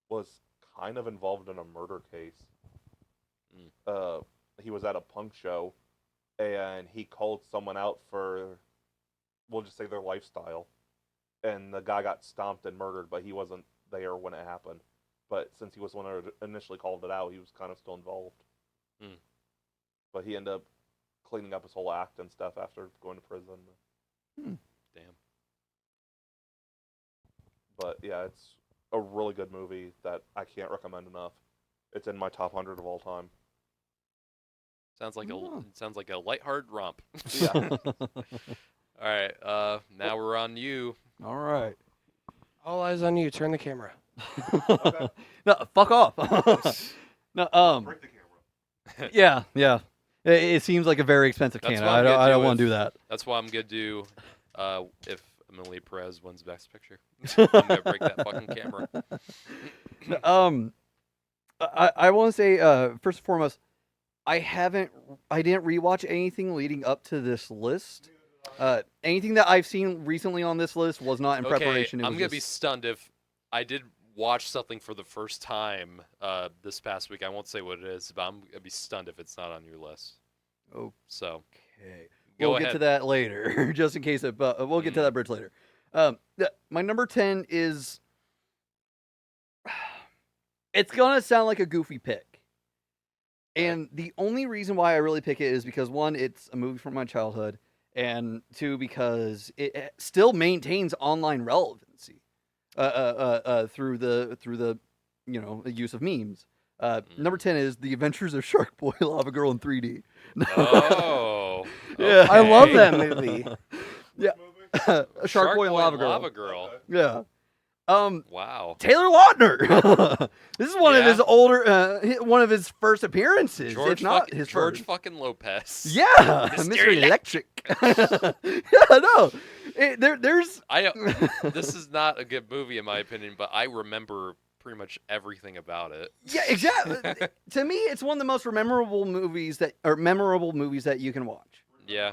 was kind of involved in a murder case. He was at a punk show, and he called someone out for, we'll just say, their lifestyle. And the guy got stomped and murdered, but he wasn't there when it happened. But since he was the one who initially called it out, he was kind of still involved. But he ended up cleaning up his whole act and stuff after going to prison. Damn. But yeah, it's a really good movie that I can't recommend enough. It's in my top 100 of all time. Sounds like a lighthearted romp. Yeah. All right. Now we're on you. All right. All eyes on you. Turn the camera. No, fuck off. No, Break the camera. yeah. It seems like a very expensive That's can. what I'm I gonna don't do want to if- do that. That's why I'm gonna do. If Emily Perez wins Best Picture, I'm gonna break that fucking camera. I want to say first and foremost, I didn't rewatch anything leading up to this list. Anything that I've seen recently on this list was not in preparation. It I'm was gonna be just- stunned if I did watch something for the first time this past week. I won't say what it is, but I'm gonna be stunned if it's not on your list. Oh, So okay. go We'll ahead. get to that later, just in case. But we'll get to that bridge later. My number 10 is. It's gonna sound like a goofy pick, and the only reason why I really pick it is because one, it's a movie from my childhood, and two, because it still maintains online relevancy through the use of memes. Number 10 is The Adventures of Shark Boy, Lava Girl in 3D. Oh, Yeah. I love okay. that movie. Shark Boy and Lava Girl. Lava Girl. Yeah. Wow. Taylor Lautner. This is one of Yeah. his one of his first appearances, if not his George first. fucking Lopez. Yeah, Mr. Mr. Electric. Yeah, no, there's. This is not a good movie in my opinion, but I remember pretty much everything about it. Yeah, exactly. To me, it's one of the most memorable movies that you can watch. Yeah.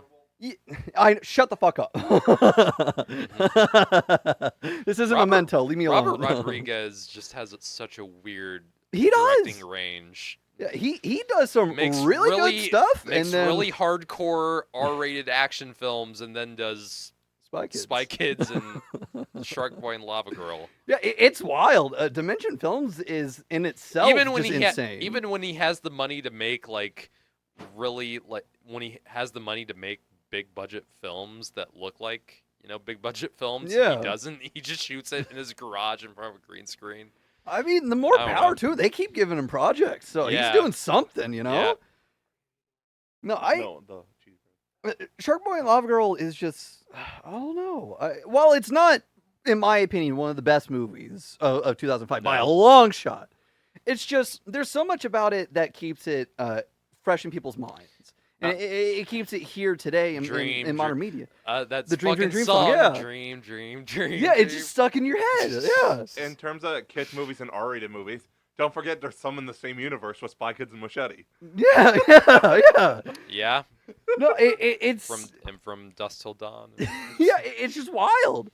I shut the fuck up. This isn't Memento. Leave me alone. Robert Rodriguez just has such a weird He does. directing range. Yeah, he does some Makes really good stuff, Makes and then really hardcore R-rated action films, and then does Spy Kids. and Shark Boy and Lava Girl. Yeah, it's wild. Dimension Films is in itself Even when just he insane. even when he has the money to make when he has the money to make big budget films that look like big budget films, Yeah. he doesn't. He just shoots it in his garage in front of a green screen. I mean, the more I don't power know. to it. They keep giving him projects, so Yeah. he's doing something, Yeah. No, the cheese. Shark Boy and Lava Girl is just, I don't know. While it's not, in my opinion, one of the best movies of 2005 by a long shot, it's just there's so much about it that keeps it fresh in people's minds. and it keeps it here today in modern media. That's The Dream, fucking Dream song. song, yeah. Dream. Yeah, it's just stuck in your head. Yeah. In terms of kids movies and R-rated movies, don't forget there's some in the same universe with Spy Kids and Machete. Yeah. Yeah, No, it's from Dusk Till Dawn. yeah, it's just wild.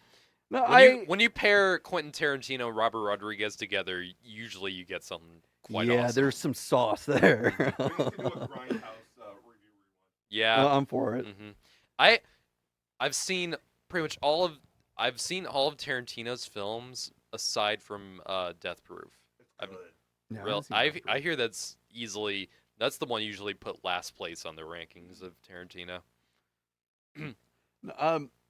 No, When you pair Quentin Tarantino and Robert Rodriguez together, usually you get something quite yeah, awesome. there's some sauce there. We need to do a Grindhouse review rewind. Yeah, I'm for it. I've seen pretty much all of Tarantino's films aside from Death Proof. It's good. Yeah, I hear that's the one usually put last place on the rankings of Tarantino.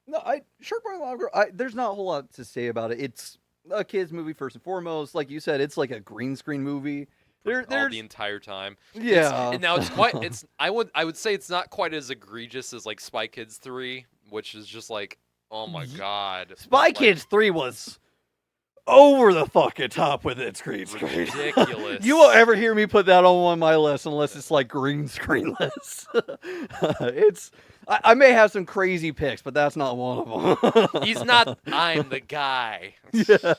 No, Shark Boy and Lava Girl, there's not a whole lot to say about it. It's a kids movie first and foremost. Like you said, it's like a green screen movie. All the entire time. Yeah. And now it's quite. It's I would say it's not quite as egregious as like Spy Kids 3, which is just like, oh my god. Spy Kids 3 was over the fucking top with its green screen. Ridiculous. You won't ever hear me put that on one of my lists unless it's like green screen list. I may have some crazy picks, but that's not one of them. He's not. I'm the guy. Yeah.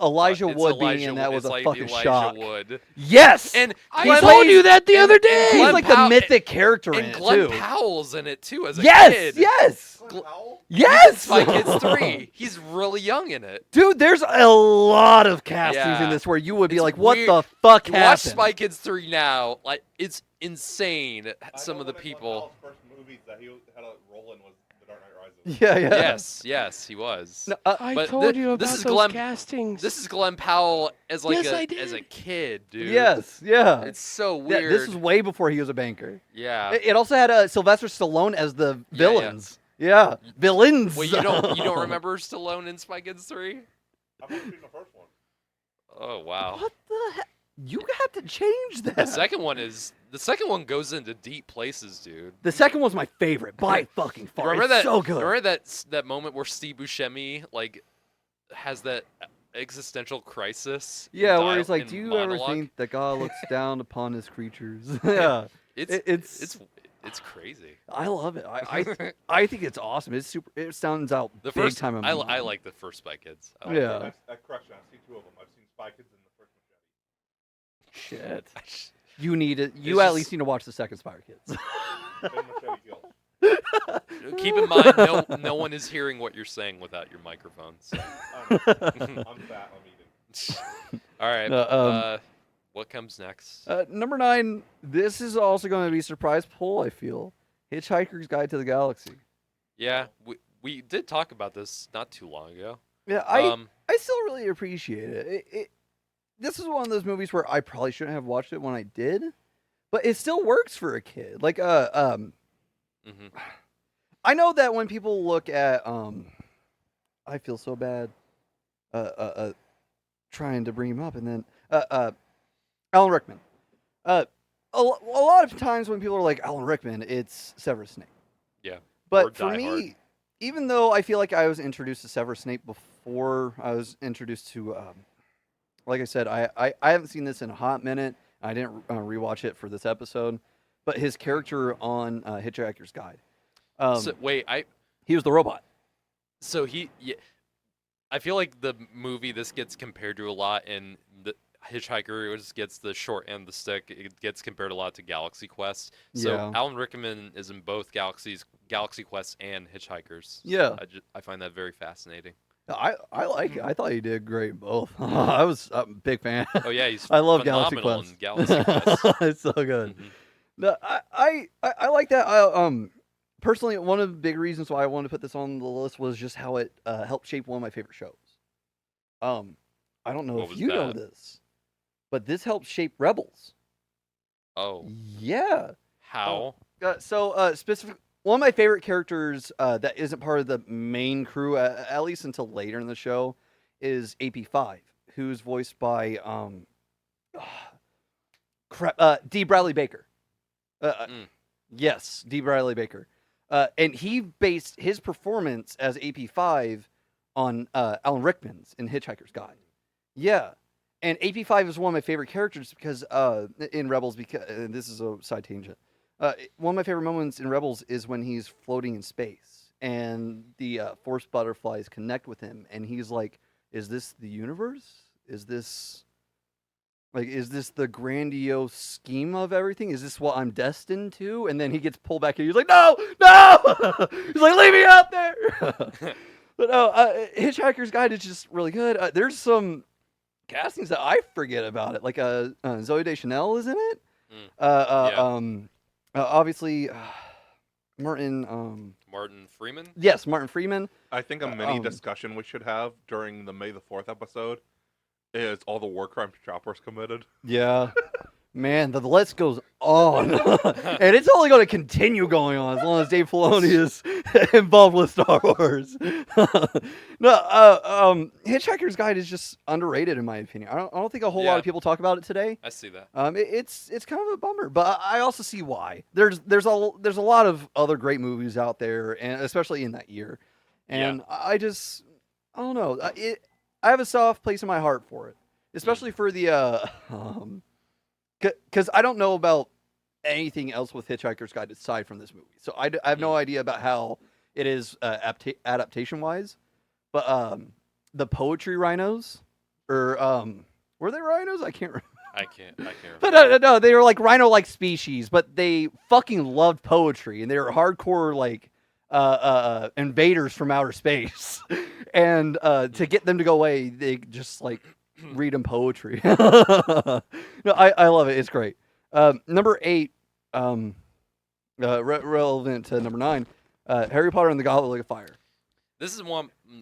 Elijah It's Wood Elijah, being in that was it's a like fucking Elijah shock. Wood. Yes, And I Glenn- told you that the other day. he's Glenn like the Powell- mythic character in And it Glenn too. Powell's in it too as a Yes, kid. yes, Powell? yes. Spy Kids 3. He's really young in it. Dude, there's a lot of castings Yeah. in this where you would be It's like, "What weird. the fuck You watch happened?" Spy Kids 3 now, like it's insane. I Some know of the one Glenn people. Powell's first movies that he had a role in was The Dark Knight Rises. Yeah, yeah. Yes, he was. No, I But told thi- you about this is those Glenn- castings. This is Glenn Powell as like Yes, I as a did. kid, dude. yes, yeah. It's so Yeah, weird. this is way before he was a banker. yeah. It also had Sylvester Stallone as the Yeah, villains. Yeah, villains. Well, you don't remember Stallone in Spy Kids 3? I've only seen the first one. Oh wow. What the heck? You have to change that. The second one goes into deep places, dude. The second one's my favorite by fucking far. Remember It's that? so good. Remember that moment where Steve Buscemi like has that existential crisis? in Yeah, where he's like, in "Do you monologue? ever think that God looks down upon his creatures?" Yeah, It's crazy. I love it. I think it's awesome. It's super. It sounds out The big first time. I like the first Spy Kids. I like Yeah. that. Correction, I've seen two of them. I've seen Spy Kids and the first Shit. You need it. You It's at just- least need to watch the second Spire Kids. Machete. And Machete Kills. Keep in mind, no one is hearing what you're saying without your microphone. So. I'm fat, I'm eating. All right. No, what comes next? Number 9. This is also going to be a surprise poll. I feel Hitchhiker's Guide to the Galaxy. Yeah, we did talk about this not too long ago. Yeah, I still really appreciate it. This is one of those movies where I probably shouldn't have watched it when I did, but it still works for a kid. Like mhm. I know that when people look at I feel so bad trying to bring him up, and then Alan Rickman. A lot of times when people are like Alan Rickman, it's Severus Snape. Yeah. Or But for Die me, Hard. even though I feel like I was introduced to Severus Snape before I was introduced to, like I said, I haven't seen this in a hot minute. I didn't rewatch it for this episode, but his character on Hitchhiker's Guide, So wait, he was the robot. so I feel like the movie this gets compared to a lot, and the Hitchhiker just gets the short end of the stick. It gets compared a lot to Galaxy Quest. So Yeah. Alan Rickman is in both Galaxy Quest and Hitchhikers. Yeah. I find that very fascinating. I like it. I thought he did great in both. I was a big fan. Oh yeah, he's I love Galaxy phenomenal Quest. in Galaxy Quest. It's so good. Mhm. No, I like that. Personally, one of the big reasons why I wanted to put this on the list was just how it helped shape one of my favorite shows. I don't know What if was you know that? this, but this helped shape Rebels. Oh, Yeah. how? Specific. One of my favorite characters that isn't part of the main crew, at least until later in the show, is AP5, who's voiced by D. Bradley Baker. Yes, D. Bradley Baker. And he based his performance as AP5 on Alan Rickman's in Hitchhiker's Guide. Yeah. And AP5 is one of my favorite characters because in Rebels, because this is a side tangent. One of my favorite moments in Rebels is when he's floating in space and the Force butterflies connect with him, and he's like, "Is this the universe? Is this the grandiose scheme of everything? Is this what I'm destined to?" And then he gets pulled back, and he's like, "No, no!" He's like, "Leave me out there." But no, Hitchhiker's Guide is just really good. There's some castings that I forget about it, like Zoe Deschanel is in it. Obviously, Martin. Martin Freeman. Yes, Martin Freeman. I think a mini discussion we should have during the May the 4th episode is all the war crimes Chopper's committed. Yeah. Man, the list goes on. And it's only going to continue going on as long as Dave Filoni is involved with Star Wars. No, Hitchhiker's Guide is just underrated in my opinion. I don't think a whole lot of people talk about it today. I see that. It's kind of a bummer, but I also see why. There's a lot of other great movies out there, and especially in that year. And I don't know. I have a soft place in my heart for it, especially for the because I don't know about anything else with Hitchhiker's Guide aside from this movie. So I have no idea about how it is adaptation-wise. But the poetry rhinos, or were they rhinos? I can't remember. I can't remember. But no, they were like rhino-like species, but they fucking loved poetry, and they were hardcore like invaders from outer space. And to get them to go away, they just like read them poetry. No, I love it. It's great. Number 8, relevant to number 9, Harry Potter and the Goblet of Fire. This is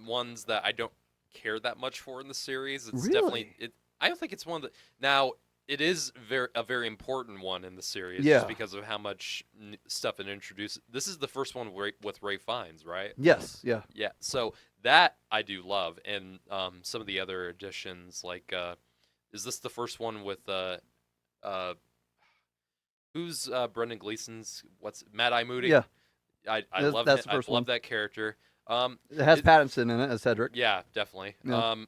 ones that I don't care that much for in the series. It's Really? definitely I don't think it's one that now it is a very important one in the series Yeah. just because of how much stuff it introduces. This is the first one with Ray Fiennes, right? Yes, yeah. Yeah, so that I do love, and some of the other additions, like is this the first one with who's Brendan Gleeson's Mad Eye Moody? Yeah. I love that's that. the first I one. love that character. It has Pattinson in it as Cedric. Yeah, definitely. Yeah.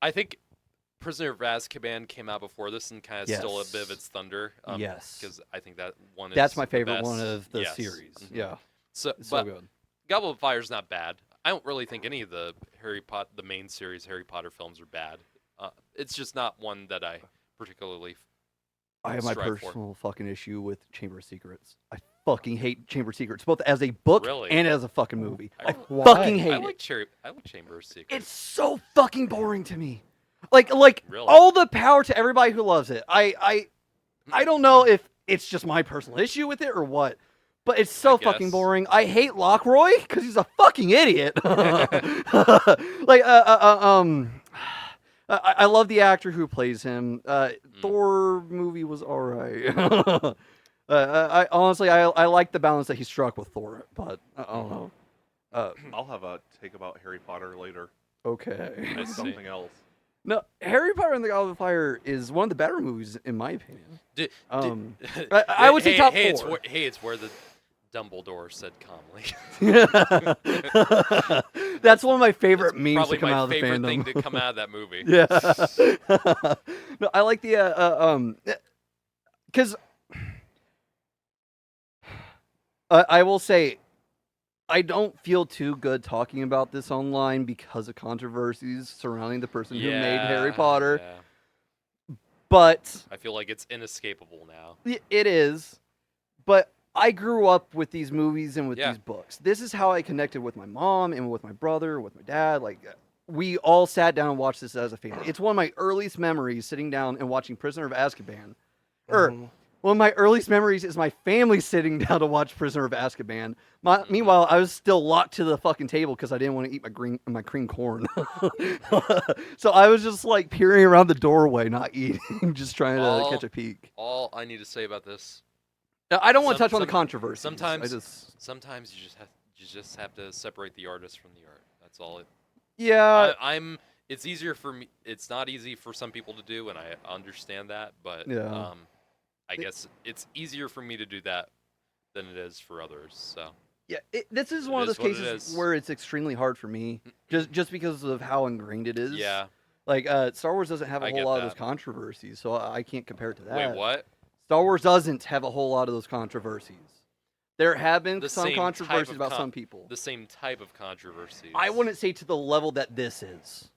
I think Prisoner of Azkaban came out before this and kind of stole a bit of its thunder. Yes. Because I think that one is That's my the favorite best. one of the Yes. series. Mhm. Yeah. So, It's but so good. Goblet of Fire is not bad. I don't really think any of the the main series Harry Potter films are bad. It's just not one that I particularly. I have my strive for. personal fucking issue with Chamber of Secrets. I fucking hate Chamber of Secrets, both as a book Really? and as a fucking movie. I Why? fucking hate I it. like Chamber of Secrets. It's so fucking boring to me. Like Really? all the power to everybody who loves it. I don't know if it's just my personal issue with it or what, but it's so fucking guess. boring. I hate Lockroy because he's a fucking idiot. I love the actor who plays him. Thor movie was alright. I honestly I like the balance that he struck with Thor, but I don't know. I'll have a take about Harry Potter later. Okay. I see. Something else. No, Harry Potter and the Goblet of Fire is one of the better movies in my opinion. I would say top 4. It's where the Dumbledore said calmly. That's one of my favorite memes Probably to come my out of the favorite fandom. thing to come out of that movie. Yeah. No, I like the because I will say I don't feel too good talking about this online because of controversies surrounding the person who made Harry Potter. Yeah. But I feel like it's inescapable now. it is. But I grew up with these movies and with these books. This is how I connected with my mom and with my brother, with my dad. Like, we all sat down and watched this as a family. It's one of my earliest memories, sitting down and watching Prisoner of Azkaban. One of my earliest memories is my family sitting down to watch Prisoner of Azkaban. Meanwhile, I was still locked to the fucking table because I didn't want to eat my cream corn. So I was just like peering around the doorway, not eating, just trying to catch a peek. All I need to say about this. Now, I don't want to touch on the controversy. Sometimes you just have to separate the artist from the art. That's all it. Yeah. It's easier for me. It's not easy for some people to do, and I understand that. But Yeah. I guess it's easier for me to do that than it is for others. So Yeah, this is one of those is what it cases is. where it's extremely hard for me, just because of how ingrained it is. yeah. Like Star Wars doesn't have a I whole get lot of that. those controversies, so I can't compare it to that. Wait, what? Star Wars doesn't have a whole lot of those controversies. There have been The some same type controversies of about some people. The same type of controversies. I wouldn't say to the level that this is.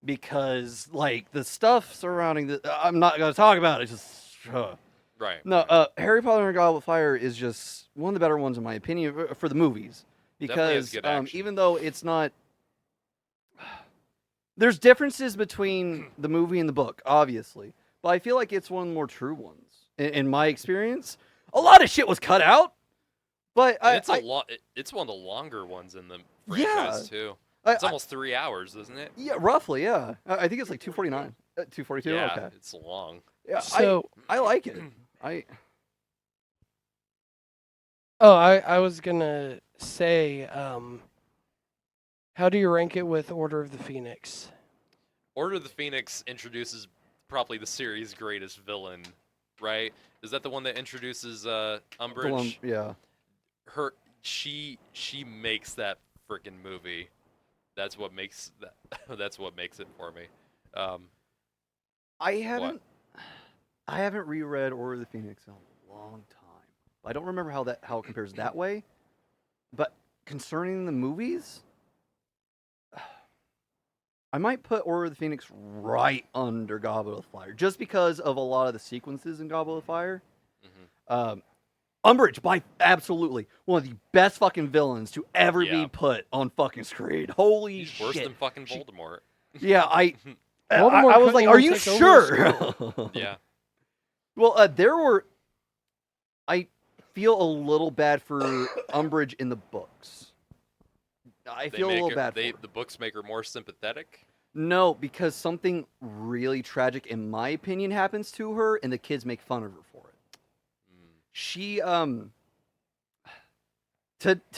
Because, like, the stuff surrounding the... I'm not going to talk about it. It's just... Right. No, Harry Potter and the Goblet of Fire is just one of the better ones, in my opinion, for the movies. Definitely has Because good action. even though it's not... There's differences between the movie and the book, obviously. But I feel like it's one of the more true ones. In my experience, a lot of shit was cut out. But And it's one of the longer ones in the franchise too. It's almost 3 hours, isn't it? Yeah, roughly, yeah. I think it's like 249. 242, Yeah, okay. it's long. Yeah, So- I like it. I was gonna say, how do you rank it with Order of the Phoenix? Order of the Phoenix introduces probably the series' greatest villain, right? Is that the one that introduces Umbridge? Yeah. She makes that freaking movie. That's what makes that. That's what makes it for me. I haven't reread Order of the Phoenix in a long time. I don't remember how it compares that way. But concerning the movies, I might put Order of the Phoenix right under Goblet of Fire, just because of a lot of the sequences in Goblet of Fire. Mhm. Umbridge, by absolutely one of the best fucking villains to ever be Yeah. put on fucking screen. Holy He's shit! worse than fucking Voldemort. Yeah, I Voldemort was like, couldn't are even you take over sure? Yeah. Well, there were. I feel a little bad for Umbridge in the books. I feel a little bad for her. The books make her more sympathetic. No, because something really tragic, in my opinion, happens to her, and the kids make fun of her for it. She to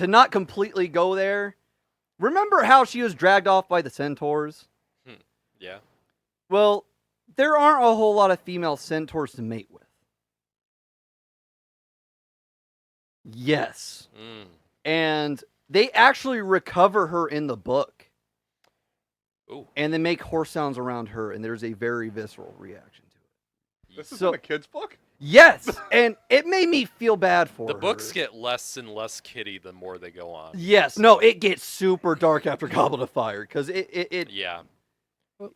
not completely go there. Remember how she was dragged off by the centaurs? Yeah. Well, there aren't a whole lot of female centaurs to mate with. Yes. And they actually recover her in the book. Ooh. And they make horse sounds around her, and there's a very visceral reaction to it. This is So- in a kid's book? Yes, and it made me feel bad for The her. books get less and less kiddie the more they go on. Yes, no, it gets super dark after Goblet of Fire, because it Yeah.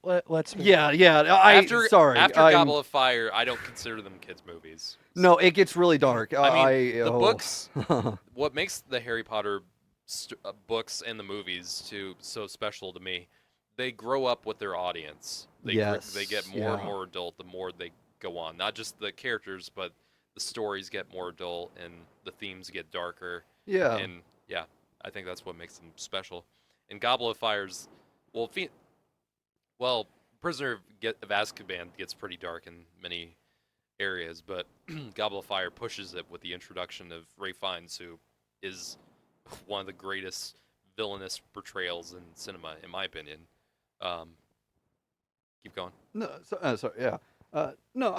Let's move yeah, on. After I'm- Goblet of Fire, I don't consider them kids' movies. No, it gets really dark. I mean, the oh. books. What makes the Harry Potter books and the movies so special to me? They grow up with their audience. They get more and more adult the more they go on. Not just the characters, but the stories get more adult and the themes get darker. Yeah. And yeah, I think that's what makes them special. And Goblet of Fire's, Prisoner of Azkaban gets pretty dark in many areas, but Goblet of Fire pushes it with the introduction of Ralph Fiennes, who is one of the greatest villainous portrayals in cinema, in my opinion. Keep going. No, sorry, yeah. No,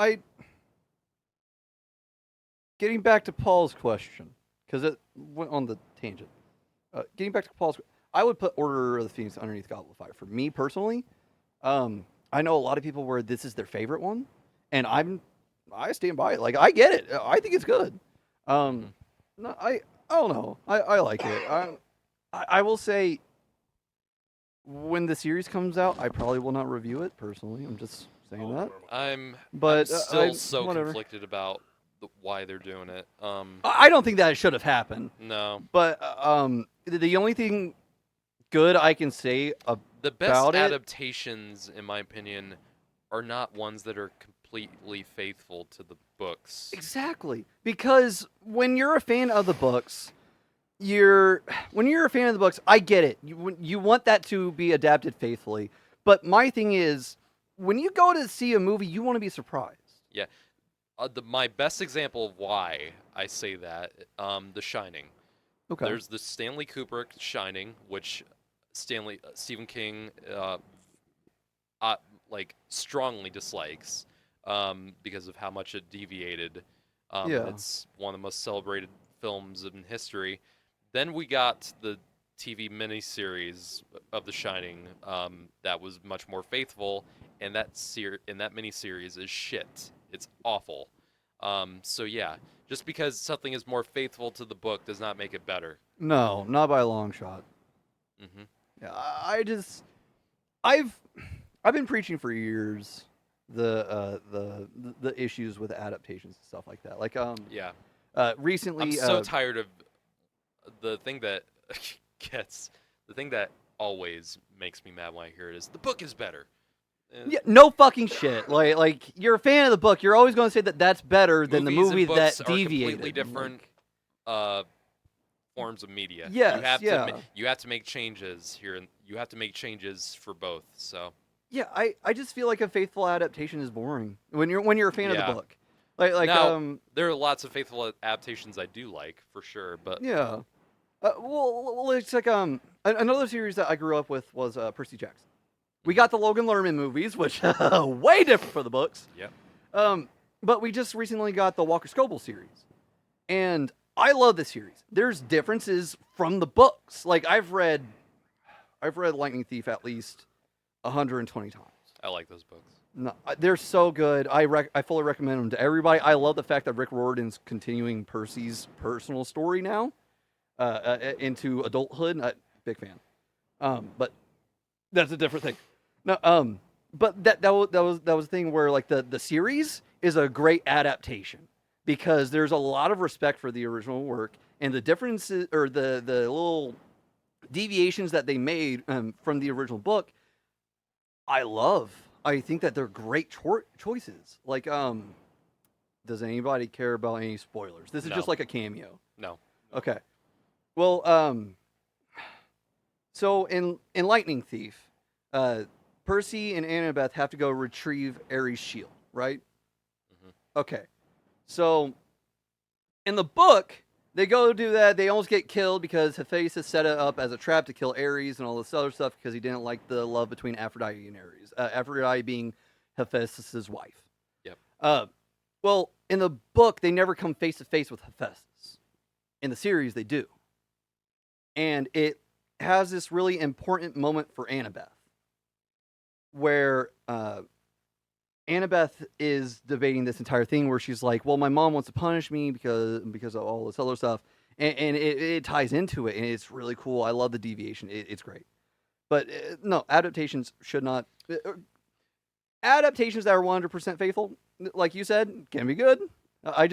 getting back to Paul's question, because it went on the tangent. Getting back to Paul's, I would put Order of the Phoenix underneath Goblet of Fire. For me personally, I know a lot of people where this is their favorite one, and I stand by it. Like, I get it. I think it's good. No, I don't know. I like it. I will say, when the series comes out, I probably will not review it personally. I'm just saying that. I'm But still so whatever. conflicted about why they're doing it. I don't think that should have happened. No. But the only thing good I can say The best about it, adaptations, in my opinion, are not ones that are completely faithful to the books. exactly, because when you're a fan of the books, I get it. You want that to be adapted faithfully. But my thing is, when you go to see a movie, you want to be surprised. Yeah. My best example of why I say that, The Shining. Okay. There's the Stanley Kubrick Shining, which Stephen King strongly dislikes because of how much it deviated. Yeah. It's one of the most celebrated films in history. Then we got the TV miniseries of The Shining that was much more faithful, and that miniseries is shit. It's awful. So yeah, just because something is more faithful to the book does not make it better. No, not by a long shot. Hmm. Yeah, I've been preaching for years the issues with adaptations and stuff like that. Like Yeah, recently I'm so tired of the thing that the thing that always makes me mad when I hear it is the book is better. yeah, no fucking shit. Like you're a fan of the book, you're always going to say that that's better than the Movies and movie books that are deviated. completely different forms of media. Yes, you have yeah. you have to make changes here, and you have to make changes for both. So Yeah, I just feel like a faithful adaptation is boring when you're a fan of Yeah. the book. Like now there are lots of faithful adaptations I do like for sure, but yeah. Well, it's like another series that I grew up with was Percy Jackson. We got the Logan Lerman movies, which way different from the books. yeah, But we just recently got the Walker Scobell series, and I love this series. There's differences from the books. Like I've read Lightning Thief at least 120 times. I like those books. No, they're so good. I fully recommend them to everybody. I love the fact that Rick Riordan's continuing Percy's personal story now into adulthood. Big fan. But that's a different thing. No, but that was a thing where like the series is a great adaptation because there's a lot of respect for the original work, and the differences or the little deviations that they made from the original book, I love. I think that they're great choices. Like, does anybody care about any spoilers? This is No. just like a cameo. No, Okay. Well, so in Lightning Thief, Percy and Annabeth have to go retrieve Ares' shield, right? Mhm. Okay. So in the book, they go do that. They almost get killed because Hephaestus set it up as a trap to kill Ares and all this other stuff because he didn't like the love between Aphrodite and Ares. Aphrodite being Hephaestus' wife. Yep. Well, in the book, they never come face to face with Hephaestus. In the series, they do. And it has this really important moment for Annabeth where Annabeth is debating this entire thing where she's like, well, my mom wants to punish me because of all this other stuff. And it ties into it, and it's really cool. I love the deviation. It's great. But no, adaptations should not... adaptations that are 100% faithful, like you said, can be good. I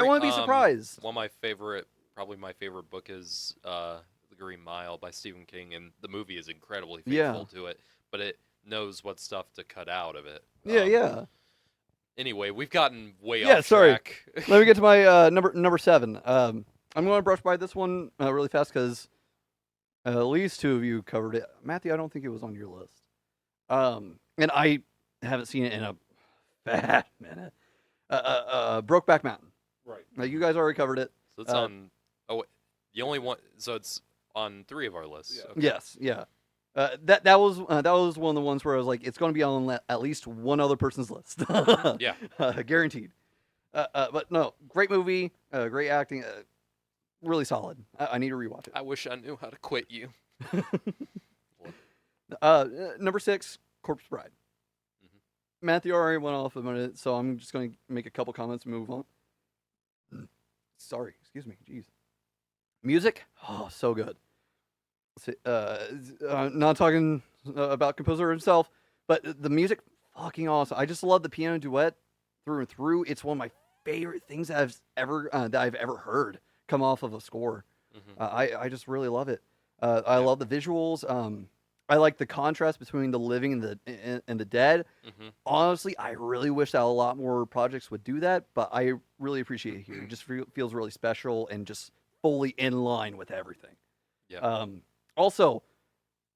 want to be surprised. Probably my favorite book is The Green Mile by Stephen King, and the movie is incredibly Yeah. faithful to it, but it knows what stuff to cut out of it. Yeah. Anyway, we've gotten way Yeah, off sorry. track. Let me get to my number 7. I'm going to brush by this one really fast because at least 2 of you covered it. Matthew, I don't think it was on your list. And I haven't seen it in a bad minute. Brokeback Mountain. Right. Now, you guys already covered it. So it's on. Oh, wait, the only one. So it's on 3 of our lists. Yeah. Okay. Yes, yeah. That was one of the ones where I was like, it's going to be on at least one other person's list. Yeah. Guaranteed. But no, great movie, great acting, really solid. I need to rewatch it. I wish I knew how to quit you. Number 6, Corpse Bride. Mhm. Matthew already went off a minute, so I'm just going to make a couple comments and move on. Sorry, excuse me. Jeez. Music? Oh, so good. Not talking about composer himself, but the music, fucking awesome. I just love the piano duet through and through. It's one of my favorite things that I've ever heard come off of a score. Mhm. I just really love it. I love the visuals. I like the contrast between the living and the dead. Mhm. Honestly, I really wish that a lot more projects would do that, but I really appreciate it here. It just feels really special and just fully in line with everything. Yeah. Also,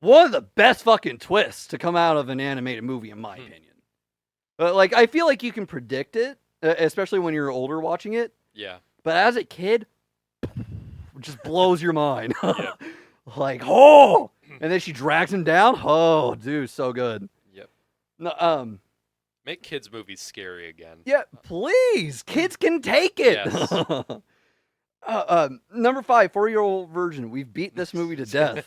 one of the best fucking twists to come out of an animated movie, in my opinion. Like, I feel like you can predict it, especially when you're older watching it. Yeah. But as a kid, it just blows your mind. Yep. Like, oh! And then she drags him down. Oh, dude, so good. Yep. No, Make kids' movies scary again. yeah, please. Kids can take it. Yes. Number 5, 4-Year-Old Virgin. We've beat this movie to death.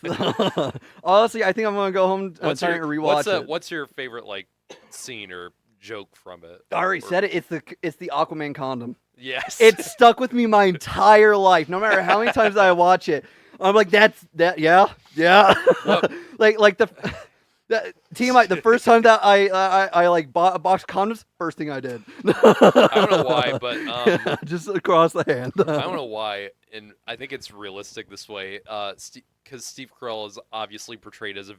Honestly, I think I'm gonna go home trying to rewatch it. What's your favorite like scene or joke from it. I already Or- said it. It's the Aquaman condom. Yes. It's stuck with me my entire life. No matter how many times I watch it, I'm like, that's that. Yeah. What? like the TMI. The first time that I like bought a box of condoms, first thing I did. I don't know why, but just across the hand. I don't know why, and I think it's realistic this way. Because Steve Carell is obviously portrayed as a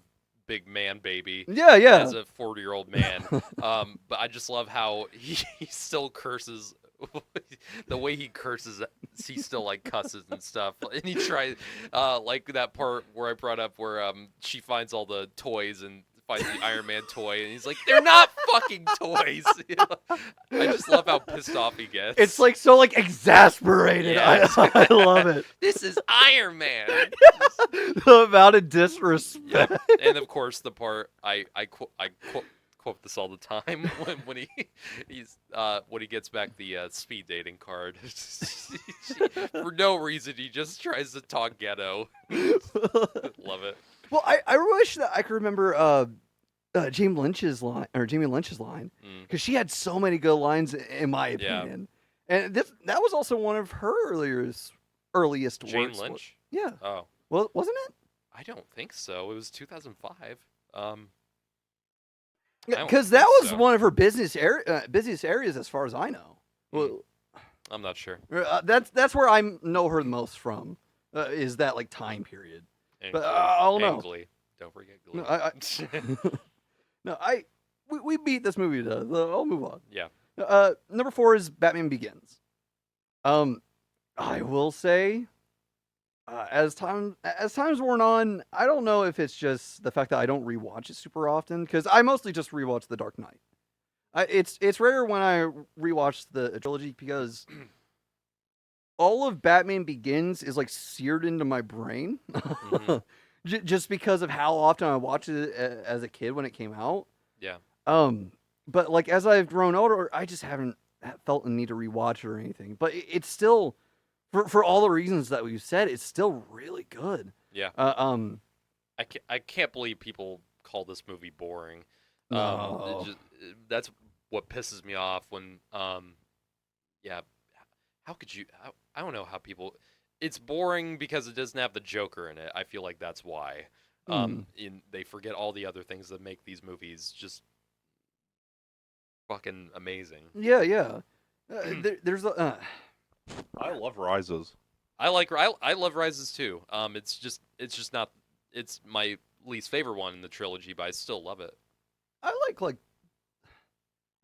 big man baby. Yeah. As a 40-year-old man. But I just love how he still curses. The way he curses, he still like cusses and stuff. And he tries, like that part where I brought up where she finds all the toys and finds the Iron Man toy, and he's like, "They're not fucking toys." I just love how pissed off he gets. It's like so like exasperated. Yeah. I love it. This is Iron Man. The amount of disrespect. Yeah. And of course, the part I quote this all the time when he gets back the speed dating card. For no reason, he just tries to talk ghetto. Love it. Well, I wish that I could remember Jamie Lynch's line because she had so many good lines in my Yeah. opinion, and that was also one of her earliest Jane works. Lynch? Yeah. Oh, Well, wasn't it? I don't think so. It was 2005. I don't Because that think was so. one of her busiest areas, as far as I know. Well, I'm not sure. that's where I know her the most from. Is that like time period? And But, Glee. I don't know. And Glee. Don't forget Glee. No, we beat this movie to death. I'll move on. Yeah. Number 4 is Batman Begins. I will say, as time's worn on, I don't know if it's just the fact that I don't rewatch it super often because I mostly just rewatch The Dark Knight. It's rare when I rewatch the trilogy because all of Batman Begins is like seared into my brain, Mhm. just because of how often I watched it as a kid when it came out. Yeah. But like as I've grown older, I just haven't felt the need to rewatch it or anything. But it's still, for all the reasons that we've said, it's still really good. Yeah. I can't believe people call this movie boring. No. That's what pisses me off when yeah, how could you I don't know how people, it's boring because it doesn't have the Joker in it. I feel like that's why. They forget all the other things that make these movies just fucking amazing. Yeah. There's I love Rises. I love Rises too. It's just not, it's my least favorite one in the trilogy, but I still love it. I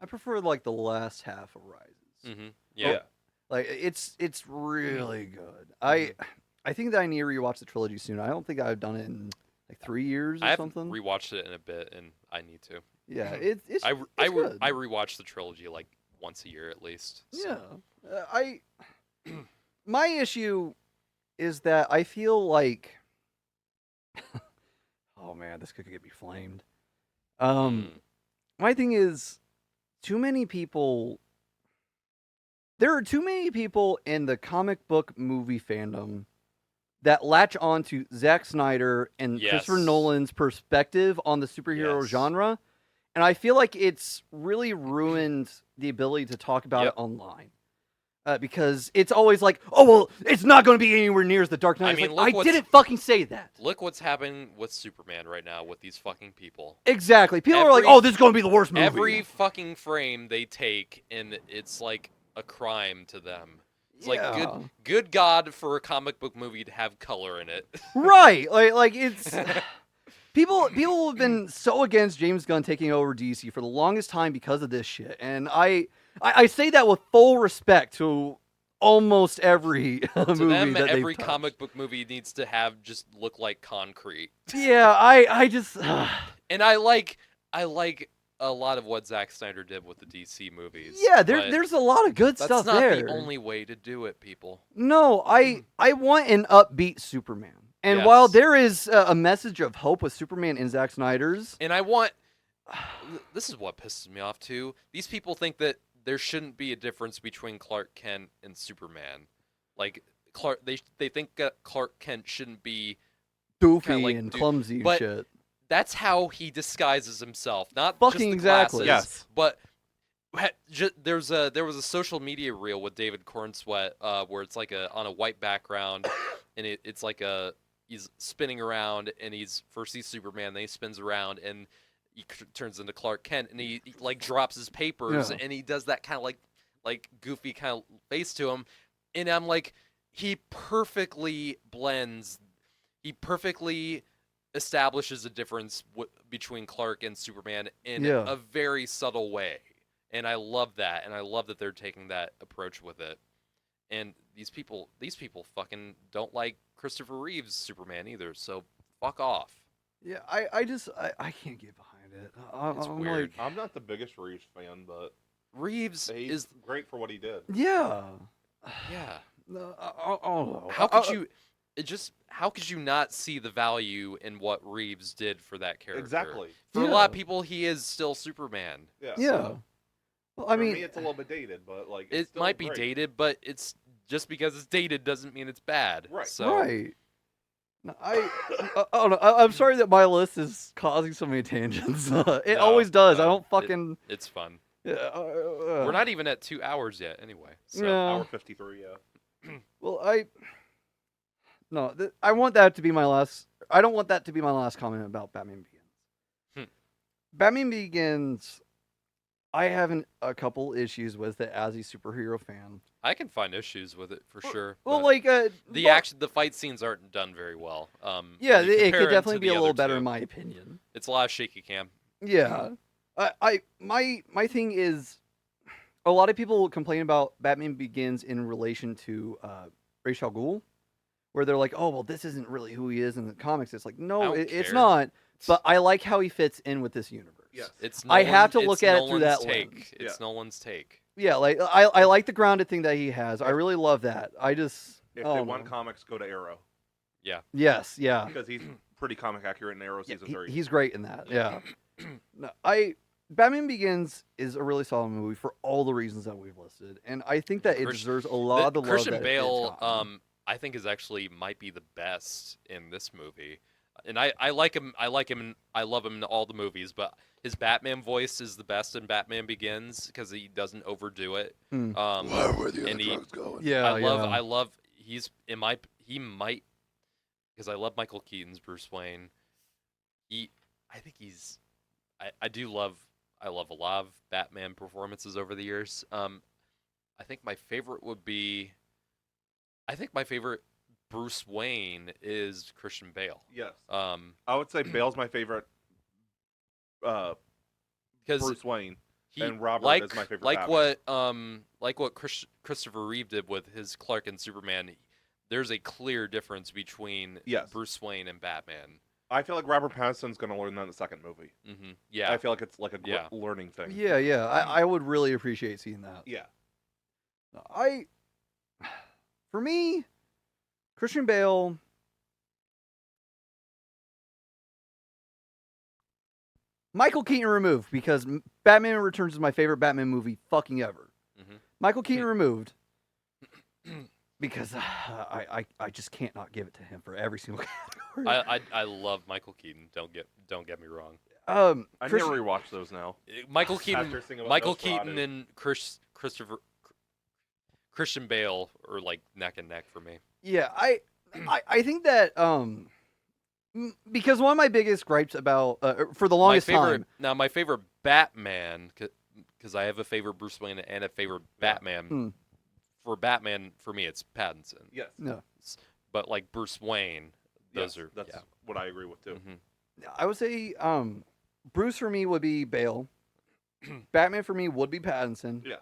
prefer like the last half of Rises. Mm-hmm. Yeah. Like it's really good. Mhm. I think that I need to rewatch the trilogy soon. I don't think I've done it in like 3 years or I haven't something. rewatched it in a bit, and I need to. Yeah, it's I good. rewatch the trilogy like once a year at least. So. Yeah. My issue is that I feel like oh man, this could get me flamed. My thing is there are too many people in the comic book movie fandom that latch on to Zack Snyder and Christopher Yes. Nolan's perspective on the superhero Yes. genre. And I feel like it's really ruined the ability to talk about Yep. it online. Because it's always like, oh, well, it's not going to be anywhere near as The Dark Knight. I It's mean, like, look I what's- didn't fucking say that. Look what's happening with Superman right now with these fucking people. Exactly. People are like, Every- oh, this is going to be the worst movie. Every fucking frame they take, and it's like a crime to them. It's like Yeah. good God for a comic book movie to have color in it. Right. Like it's people have been so against James Gunn taking over DC for the longest time because of this shit. And I say that with full respect to almost every To movie them, that they've every touched. comic book movie needs to have just look like concrete. Yeah, I just And I like a lot of what Zack Snyder did with the DC movies. yeah, but there's a lot of good that's stuff not there. the only way to do it, people. No, I want an upbeat Superman. And Yes. while there is a message of hope with Superman in Zack Snyder's, And I want. This is what pisses me off too. These people think that there shouldn't be a difference between Clark Kent and Superman. Like they think Clark Kent shouldn't be. goofy like, and dude, clumsy and but shit. That's how he disguises himself. Not Fucking just the exactly. glasses, Yes. but there was a social media reel with David Cornsweet where it's like on a white background, and it's like he's spinning around, and he's Superman, then he spins around and he turns into Clark Kent, and he like drops his papers, and he does that kind of like goofy kind of face to him, and I'm like, he perfectly establishes a difference between Clark and Superman in a very subtle way. And I love that, and I love that they're taking that approach with it. And these people fucking don't like Christopher Reeve's Superman either, so fuck off. Yeah, I can't get behind it. It's I'm weird. like, I'm not the biggest Reeves fan, but Reeves he's is great for what he did. yeah. yeah. No, I don't know. How could you not see the value in what Reeves did for that character? Exactly. For a lot of people, he is still Superman. Yeah. Yeah. Well, I For mean, me, it's a little bit dated, but like It it's still might be great. dated, but it's just because it's dated doesn't mean it's bad. Right. So, right. No, I don't know. I'm sorry that my list is causing so many tangents. It always does. I don't fucking. It's fun. We're We're not even at 2 hours yet, anyway. So. Yeah. Hour 53, yeah. Well, I want that to be my last. I don't want that to be my last comment about Batman Begins. Batman Begins, I have a couple issues with it as a superhero fan. I can find issues with it for sure. Well, but like the fight scenes aren't done very well. yeah, when you it compare could them definitely to be the a little other better two. in my opinion. It's a lot of shaky cam. Yeah, my thing is, a lot of people complain about Batman Begins in relation to Ra's al Ghul, where they're like, oh well, this isn't really who he is in the comics. It's like, no, don't it's care. not. But I like how he fits in with this universe. Yes. It's I have to it's look at it through Nolan's that take. lens. It's Yeah. Nolan's take. Yeah, like I like the grounded thing that he has. I really love that. I just If oh, they want no. comics, go to Arrow Yes, yeah. because he's pretty comic accurate in Arrow Yeah, season 3. he's great in that. Yeah. No, Batman Begins is a really solid movie for all the reasons that we've listed, and I think that it deserves a lot of the love Christian that Bale, it's gotten. I think is actually might be the best in this movie, and I like him. I like him. I love him in all the movies, but his Batman voice is the best in Batman Begins because he doesn't overdo it. Hmm. Where the and other he- drugs going? Yeah, I love. He might because I love Michael Keaton's Bruce Wayne. I think he's. I do love. I love a lot of Batman performances over the years. I think my favorite would be. I think my favorite Bruce Wayne is Christian Bale. Yes. I would say Bale's my favorite because Bruce Wayne. he and Robert like is my favorite like Batman. what Christopher Reeve did with his Clark and Superman. There's a clear difference between Yes. Bruce Wayne and Batman. I feel like Robert Pattinson's going to learn that in the second movie. Mm-hmm. Yeah, I feel like it's like a Yeah. learning thing. Yeah. I would really appreciate seeing that. Yeah. For me, Christian Bale. Michael Keaton removed because Batman Returns is my favorite Batman movie fucking ever. Mhm. Michael Keaton removed because I just can't not give it to him for every single category. I love Michael Keaton. Don't get me wrong. I Chris- never rewatched those now. Michael Keaton, After seeing about Michael Nosferatu. Keaton and Christian Bale are like neck and neck for me. Yeah, I think that because one of my biggest gripes about for the longest time. Now, my favorite Batman, because I have a favorite Bruce Wayne and a favorite Batman. Hmm. For Batman, for me, it's Pattinson. Yes. No, But like Bruce Wayne, those Yes, are that's yeah. what I agree with too. Mhm. I would say Bruce for me would be Bale. Batman for me would be Pattinson. Yeah.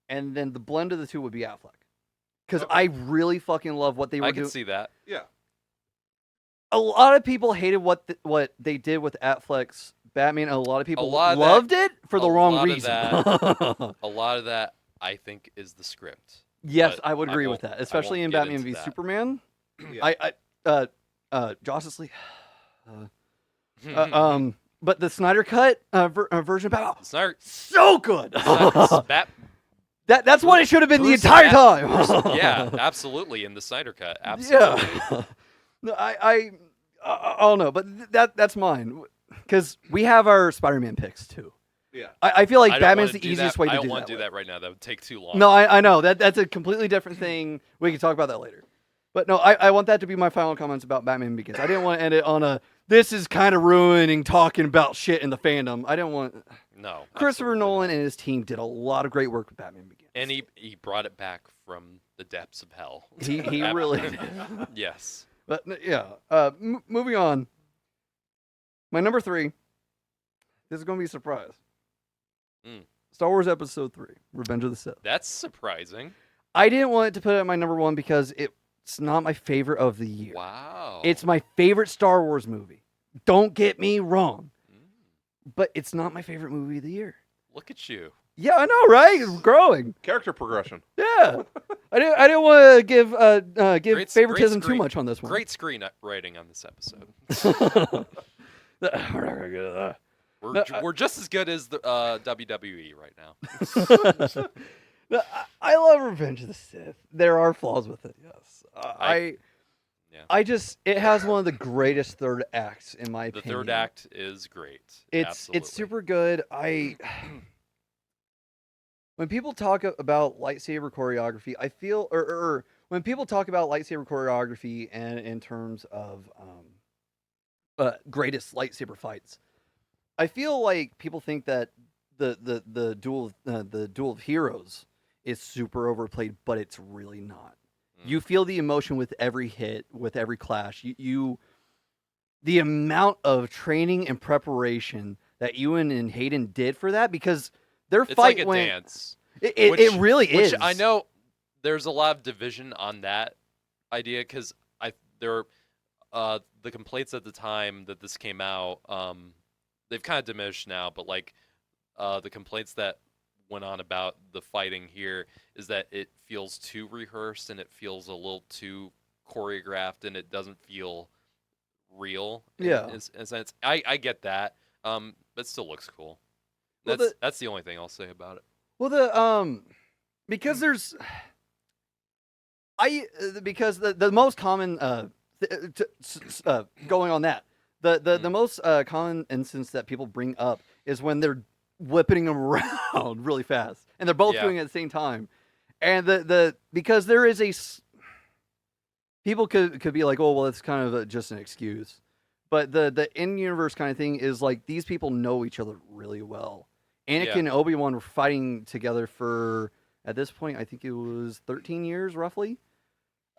And then the blend of the two would be Affleck. Because Okay. I really fucking love what they were I can doing. see that. Yeah. A lot of people hated what they did with Affleck's Batman. And a lot of people lot of loved it for the a wrong lot of reason. A lot of that, I think, is the script. Yes, But I would I agree with won't- that, I especially won't in get Batman into v that. Superman. Yeah. Justice League. But the Snyder cut version of Batman, It's not. so good. Bat, That's what it should have been Bruce the entire Bat- time. Bruce- yeah, absolutely. In the Snyder cut, absolutely. Yeah. No, I don't know, but that's mine because we have our Spider-Man picks too. Yeah. I feel like I don't Batman's wanna the do easiest that. way to I do don't want that. to do with. that right now. That would take too long. No, I know that's a completely different thing. We can talk about that later. But no, I want that to be my final comments about Batman Begins. I didn't want to end it on a this is kind of ruining talking about shit in the fandom. I didn't want. No. Christopher absolutely Nolan not. and his team did a lot of great work with Batman Begins. And he brought it back from the depths of hell. He Ab- really did. Yes. But yeah, moving on. My number 3. This is going to be a surprise. Mm. Star Wars Episode 3, Revenge of the Sith. That's surprising. I didn't want it to put it at my number 1 because it's not my favorite of the year. Wow. It's my favorite Star Wars movie. Don't get me wrong. But it's not my favorite movie of the year. Look at you. Yeah, I know, right? It's growing. Character progression. Yeah. I didn't want to give Great favoritism too screen- much on this one. Great screenwriting on this episode. We're not gonna get that. We're just as good as the WWE right now. No, I love Revenge of the Sith. There are flaws with it, yes. Yeah. It has one of the greatest third acts in my The opinion. third act is great. It's Absolutely. super good. When people talk about lightsaber choreography, I feel, or when people talk about lightsaber choreography and in terms of greatest lightsaber fights, I feel like people think that the duel of heroes is super overplayed, but it's really not. You feel the emotion with every hit, with every clash. The amount of training and preparation that Ewan and Hayden did for that, because their It's fight like a went. dance. It really is. Which I know there's a lot of division on that idea because there are the complaints at the time that this came out. They've kind of diminished now, but like the complaints that went on about the fighting here is that it feels too rehearsed and it feels a little too choreographed and it doesn't feel real. Yeah. In a sense, I get that. But it still looks cool. Well, That's the only thing I'll say about it. Well, because there's, because the most common, going on that, the most common instance that people bring up is when they're whipping them around really fast, and they're both doing it at the same time, and because there is people could be like, oh well, it's kind of just an excuse, but the in-universe kind of thing is like these people know each other really well. Anakin and Obi-Wan were fighting together for, at this point, I think it was 13 years, roughly.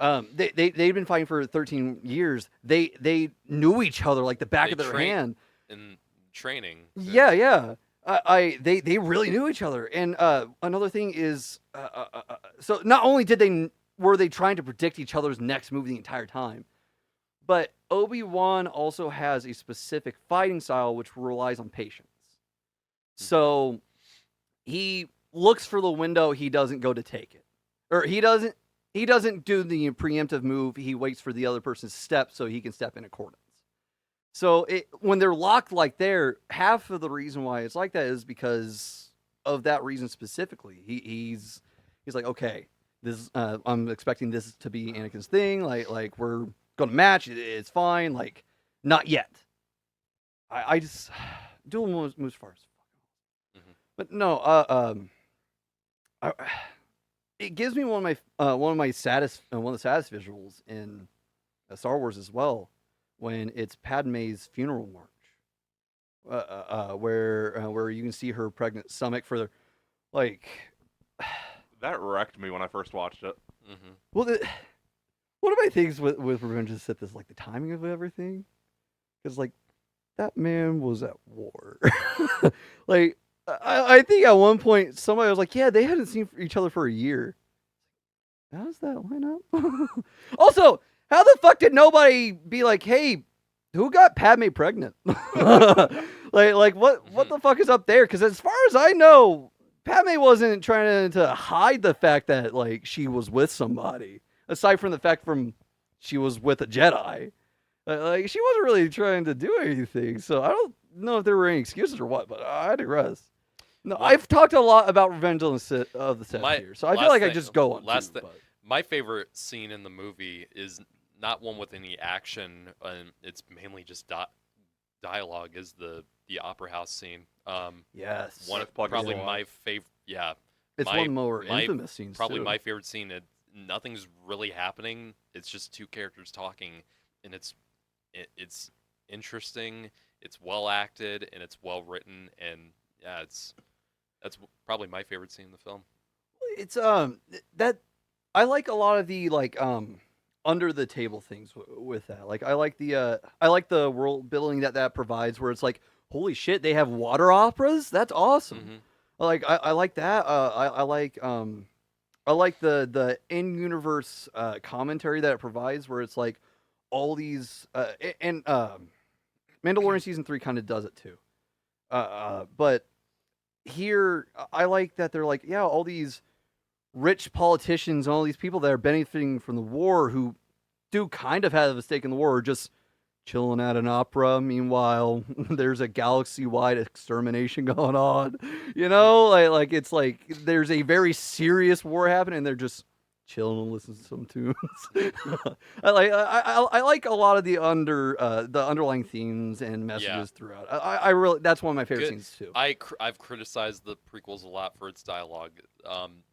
They'd been fighting for 13 years. They knew each other like the back of their hand. In training. Yeah. They really knew each other. And another thing is, so not only were they trying to predict each other's next move the entire time, but Obi-Wan also has a specific fighting style which relies on patience. So he looks for the window, he doesn't go to take it. Or he doesn't do the preemptive move, he waits for the other person's step so he can step in accordance. So when they're locked like there, half of the reason why it's like that is because of that reason specifically. He's like, okay, this I'm expecting this to be Anakin's thing, like we're gonna match, it's fine, like not yet. I just dual moves first. But no, it gives me one of the saddest visuals in Star Wars as well, when it's Padme's funeral march, where you can see her pregnant stomach for like. That wrecked me when I first watched it. Mm-hmm. Well, one of my things with Revenge of the Sith is like the timing of everything, because like that man was at war, like. I think at one point somebody was like, yeah, they hadn't seen each other for a year. How does that line up? Also, how the fuck did nobody be like, hey, who got Padme pregnant? like what the fuck is up there? Because as far as I know, Padme wasn't trying to hide the fact that like she was with somebody, aside from the fact she was with a Jedi. Like she wasn't really trying to do anything. So I don't know if there were any excuses or what, but I digress. No, I've talked a lot about Revenge of the Sith here, so I feel like I just go on. My favorite scene in the movie is not one with any action, and it's mainly just dialogue. Is the the opera house scene. Yes. One of With Plug probably Away. my favorite. Yeah, It's my- one of the more my- infamous scenes probably too. my favorite scene. Nothing's really happening. It's just two characters talking, and it's interesting. It's well acted and it's well written, and yeah, that's probably my favorite scene in the film. It's that I like a lot of the like under the table things with that. Like I like the world building that provides, where it's like, holy shit, they have water operas. That's awesome. Mhm. Like I like that. I like the in universe commentary that it provides, where it's like all these and Mandalorian season 3 kind of does it too. But here I like that they're like, yeah, all these rich politicians and all these people that are benefiting from the war, who do kind of have a stake in the war, are just chilling at an opera. Meanwhile, there's a galaxy-wide extermination going on. You know, like it's like there's a very serious war happening, and they're just chilling and listening to some tunes. I like a lot of the underlying themes and messages throughout. I really, that's one of my favorite Good. scenes too. I've criticized the prequels a lot for its dialogue.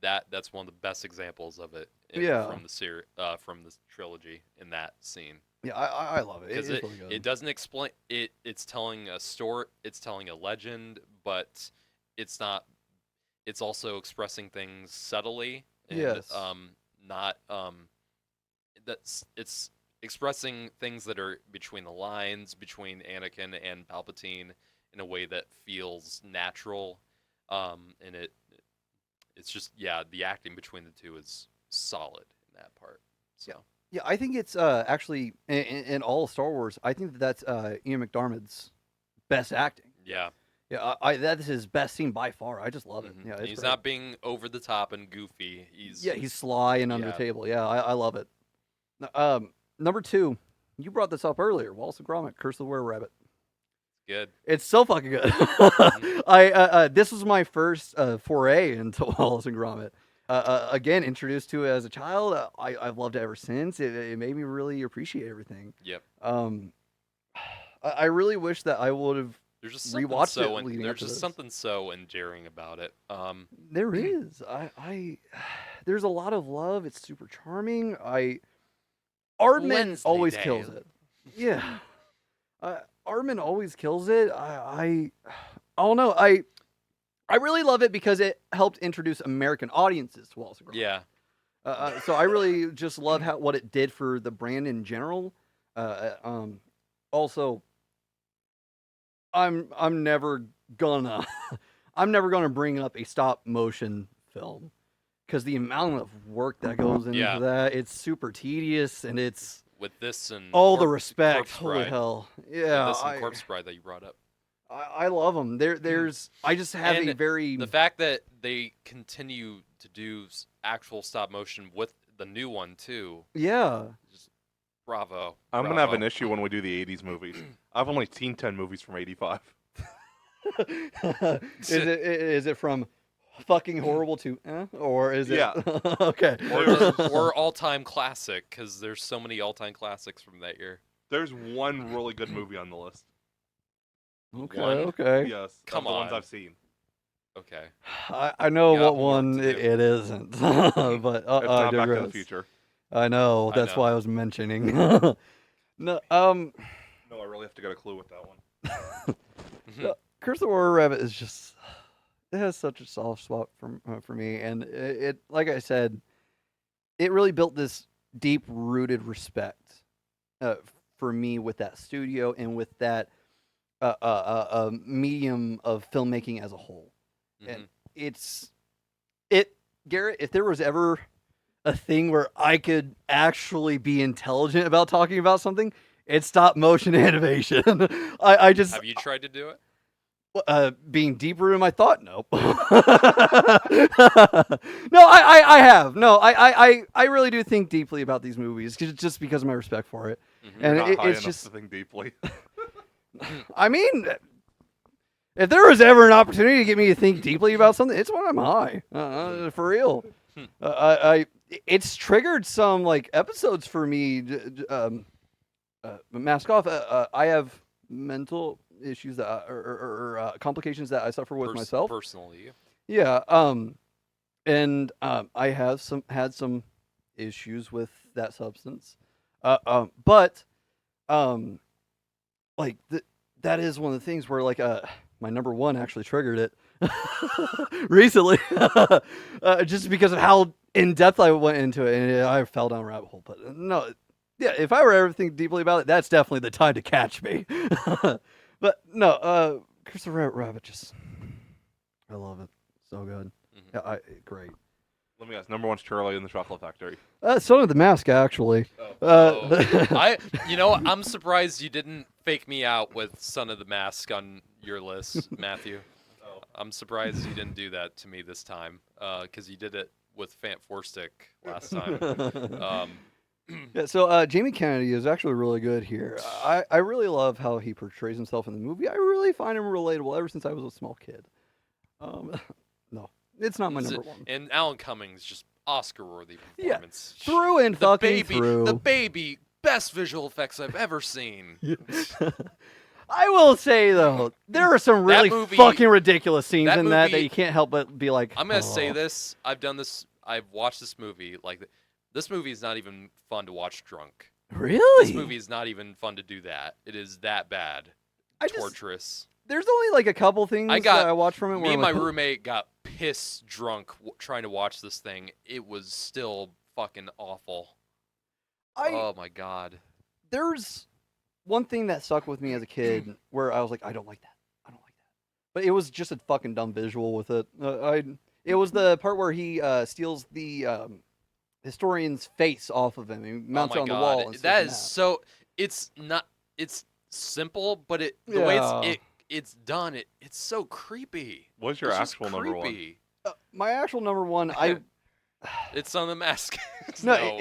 That's one of the best examples of it. From the trilogy in that scene. Yeah, I love it. Because It's really good. it doesn't explain it. It's telling a story. It's telling a legend, but it's not. It's also expressing things subtly. And, Yes. It's expressing things that are between the lines between Anakin and Palpatine in a way that feels natural. And it's just the acting between the two is solid in that part. So. Yeah, I think it's actually in all of Star Wars. I think that's Ian McDiarmid's best acting. Yeah. Yeah, that's his best scene by far. I just love it. Mhm. Yeah, And it's he's great. not being over the top and goofy. He's sly and under the Yeah. table. Yeah, I love it. Number 2, you brought this up earlier. Wallace and Gromit, Curse of the Were-Rabbit. good. It's so fucking good. This was my first foray into Wallace and Gromit. Again, introduced to it as a child. I've loved it ever since. It made me really appreciate everything. Yep. I really wish that I would have There's just something rewatched it leading there's up to just this. something so endearing about it. There is. There's a lot of love. It's super charming. Aardman Wednesday always Day. kills it. Yeah. Aardman always kills it. I don't know. I really love it because it helped introduce American audiences to Wallace and Gromit. Yeah. So I really just love what it did for the brand in general. Also, I'm never gonna bring up a stop motion film, because the amount of work that goes into Yeah. that, it's super tedious, and it's With this and all the Corp- respect. Corpse Holy Bride. hell, With yeah! this and Corpse Bride that you brought up. I love them. There's I just have a And very The fact that they continue to do actual stop motion with the new one too. yeah. Just bravo. I'm gonna have bravo. an issue when we do the '80s movies. I've only seen 10 movies from '85. Is it from fucking horrible to or is it? Yeah. Okay. or all-time classic, because there's so many all-time classics from that year. There's one really good movie on the list. Okay. One? Okay. Yes, of Come the ones on. I've seen. Okay. I know Got what more one to it do. isn't, but It's not Back to the digress. Future. I know. I That's know. why I was mentioning. No. No, I really have to get a clue with that one. Curse of the Warrior Rabbit is just, it has such a soft spot for me, and it like I said, it really built this deep rooted respect for me with that studio and with that medium of filmmaking as a whole. Mhm. Garrett, if there was ever a thing where I could actually be intelligent about talking about something, it's stop motion animation. I just Have you tried to do it? being deeper in my thought, nope. No, I have. No, I really do think deeply about these movies, just because of my respect for it. Mhm. And Not high it's enough just, to think deeply. I mean, if there was ever an opportunity to get me to think deeply about something, it's when I'm high. For real. It's triggered some like episodes for me. Mask off. I have mental issues that or complications that I suffer with myself. Personally. Yeah. And I have had some issues with that substance. But like that is one of the things where like my number one actually triggered it recently, just because of how in depth I went into it, and I fell down a rabbit hole. But no, yeah, if I were ever thinking deeply about it, that's definitely the time to catch me. But no, Christopher Rabbit, just I love it, so good. Mm-hmm. Yeah, great. Let me guess. Number one's Charlie in the Chocolate Factory. Son of the Mask, actually. I'm surprised you didn't fake me out with Son of the Mask on your list, Matthew. Oh. I'm surprised you didn't do that to me this time, because you did it with Fant Forstick last time. Yeah, so Jamie Kennedy is actually really good here. I really love how he portrays himself in the movie. I really find him relatable ever since I was a small kid. No, it's not my number one. And Alan Cummings, just Oscar-worthy performance. Through and fucking through. The baby, best visual effects I've ever seen. I will say though, there are some really fucking ridiculous scenes in that you can't help but be like. I'm gonna say this. I've watched this movie. Like, this movie is not even fun to watch drunk. Really? This movie is not even fun to do that. It is that bad. Torturous. There's only like a couple things that I watched from it. Me and my roommate got piss drunk trying to watch this thing. It was still fucking awful. Oh my god. There's one thing that stuck with me as a kid where I was like, I don't like that. But it was just a fucking dumb visual with it. It was the part where he steals the historian's face off of him and mounts it on the wall. That is so. It's not. It's simple, but the way it's done, it's so creepy. What's your actual number one? My actual number one, it's on the mask. No.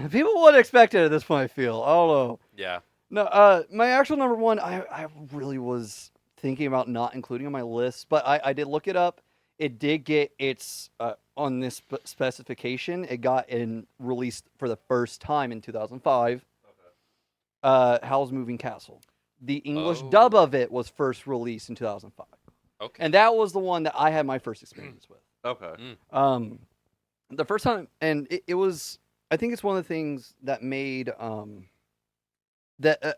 People wouldn't expect it at this point, I feel. I don't know. Yeah. No, my actual number one, I really was thinking about not including on my list, but I did look it up. It did get its, on this specification, it got released for the first time in 2005. Okay. Howl's Moving Castle. The English dub of it was first released in 2005. Okay. And that was the one that I had my first experience with. Okay. The first time, and it was, I think it's one of the things that made, that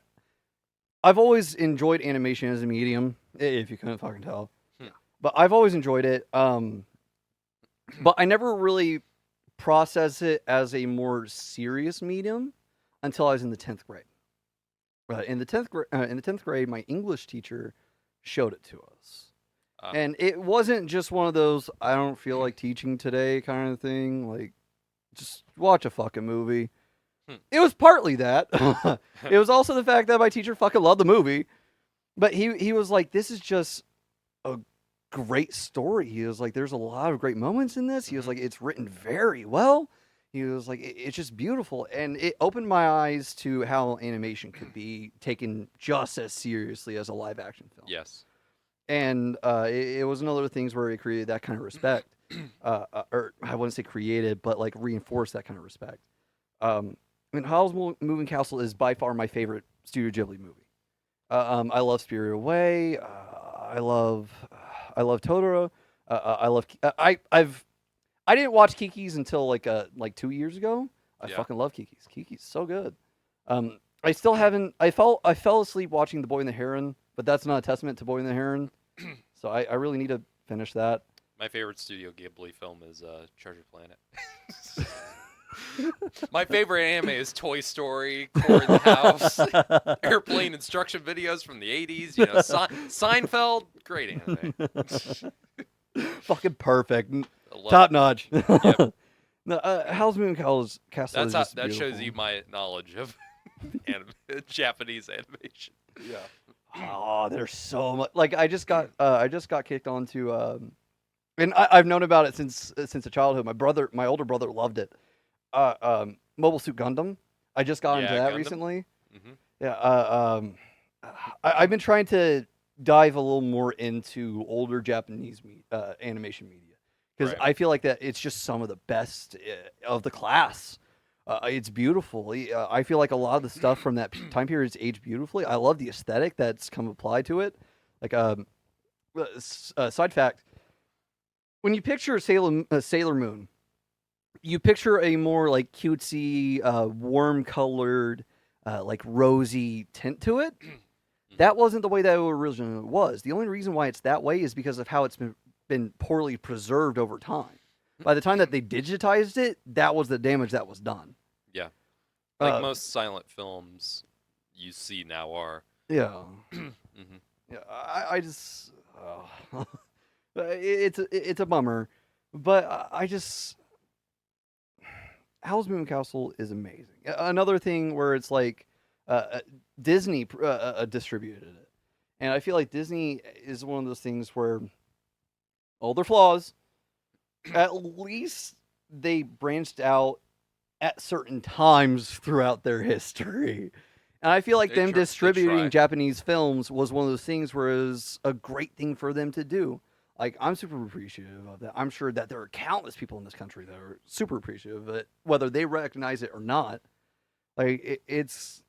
I've always enjoyed animation as a medium, if you couldn't fucking tell. But I've always enjoyed it. But I never really processed it as a more serious medium until I was in the 10th grade. In the 10th grade, my English teacher showed it to us. And it wasn't just one of those, I don't feel like teaching today kind of thing. Like, just watch a fucking movie. It was partly that. It was also the fact that my teacher fucking loved the movie. But he was like, this is just a great story. He was like, there's a lot of great moments in this. He was like, it's written very well. He was like, it's just beautiful. And it opened my eyes to how animation could be taken just as seriously as a live action film. Yes. And it was another things where it created that kind of respect. Or I wouldn't say created, but like reinforced that kind of respect. I mean, Howl's Moving Castle is by far my favorite Studio Ghibli movie. I love Spirited Away. I love Totoro. I didn't watch Kiki's until like 2 years ago. I fucking love Kiki's. Kiki's so good. I still haven't. I fell asleep watching The Boy and the Heron, but that's not a testament to Boy and the Heron. So I really need to finish that. My favorite Studio Ghibli film is Treasure Planet. My favorite anime is Toy Story, Core in the House, airplane instruction videos from the 80s, Seinfeld, great anime. Fucking perfect. Top notch. Yep. No, Howl's Moving Castle is just that beautiful. shows you my knowledge of Japanese animation. Yeah. Oh, there's so much. Like I just got kicked onto, and I've known about it since a childhood. My older brother loved it. Mobile Suit Gundam. I just got into that Gundam. recently. Mm-hmm. Yeah. I've been trying to dive a little more into older Japanese animation media because I feel like that it's just some of the best of the class. It's beautiful. I feel like a lot of the stuff from that time period is aged beautifully. I love the aesthetic that's come applied to it. Like, side fact: when you picture Sailor Moon, you picture a more like cutesy, warm-colored, like rosy tint to it. That wasn't the way that it originally was. The only reason why it's that way is because of how it's been poorly preserved over time. By the time that they digitized it, that was the damage that was done. Yeah. Like most silent films you see now are. Yeah. hmm Yeah. I just. It's a bummer, but I just. Howl's Moving Castle is amazing. Another thing where it's like Disney distributed it, and I feel like Disney is one of those things where all their flaws, at least they branched out at certain times throughout their history. And I feel like them distributing Japanese films was one of those things where it was a great thing for them to do. Like, I'm super appreciative of that. I'm sure that there are countless people in this country that are super appreciative of it, whether they recognize it or not. Like, it's,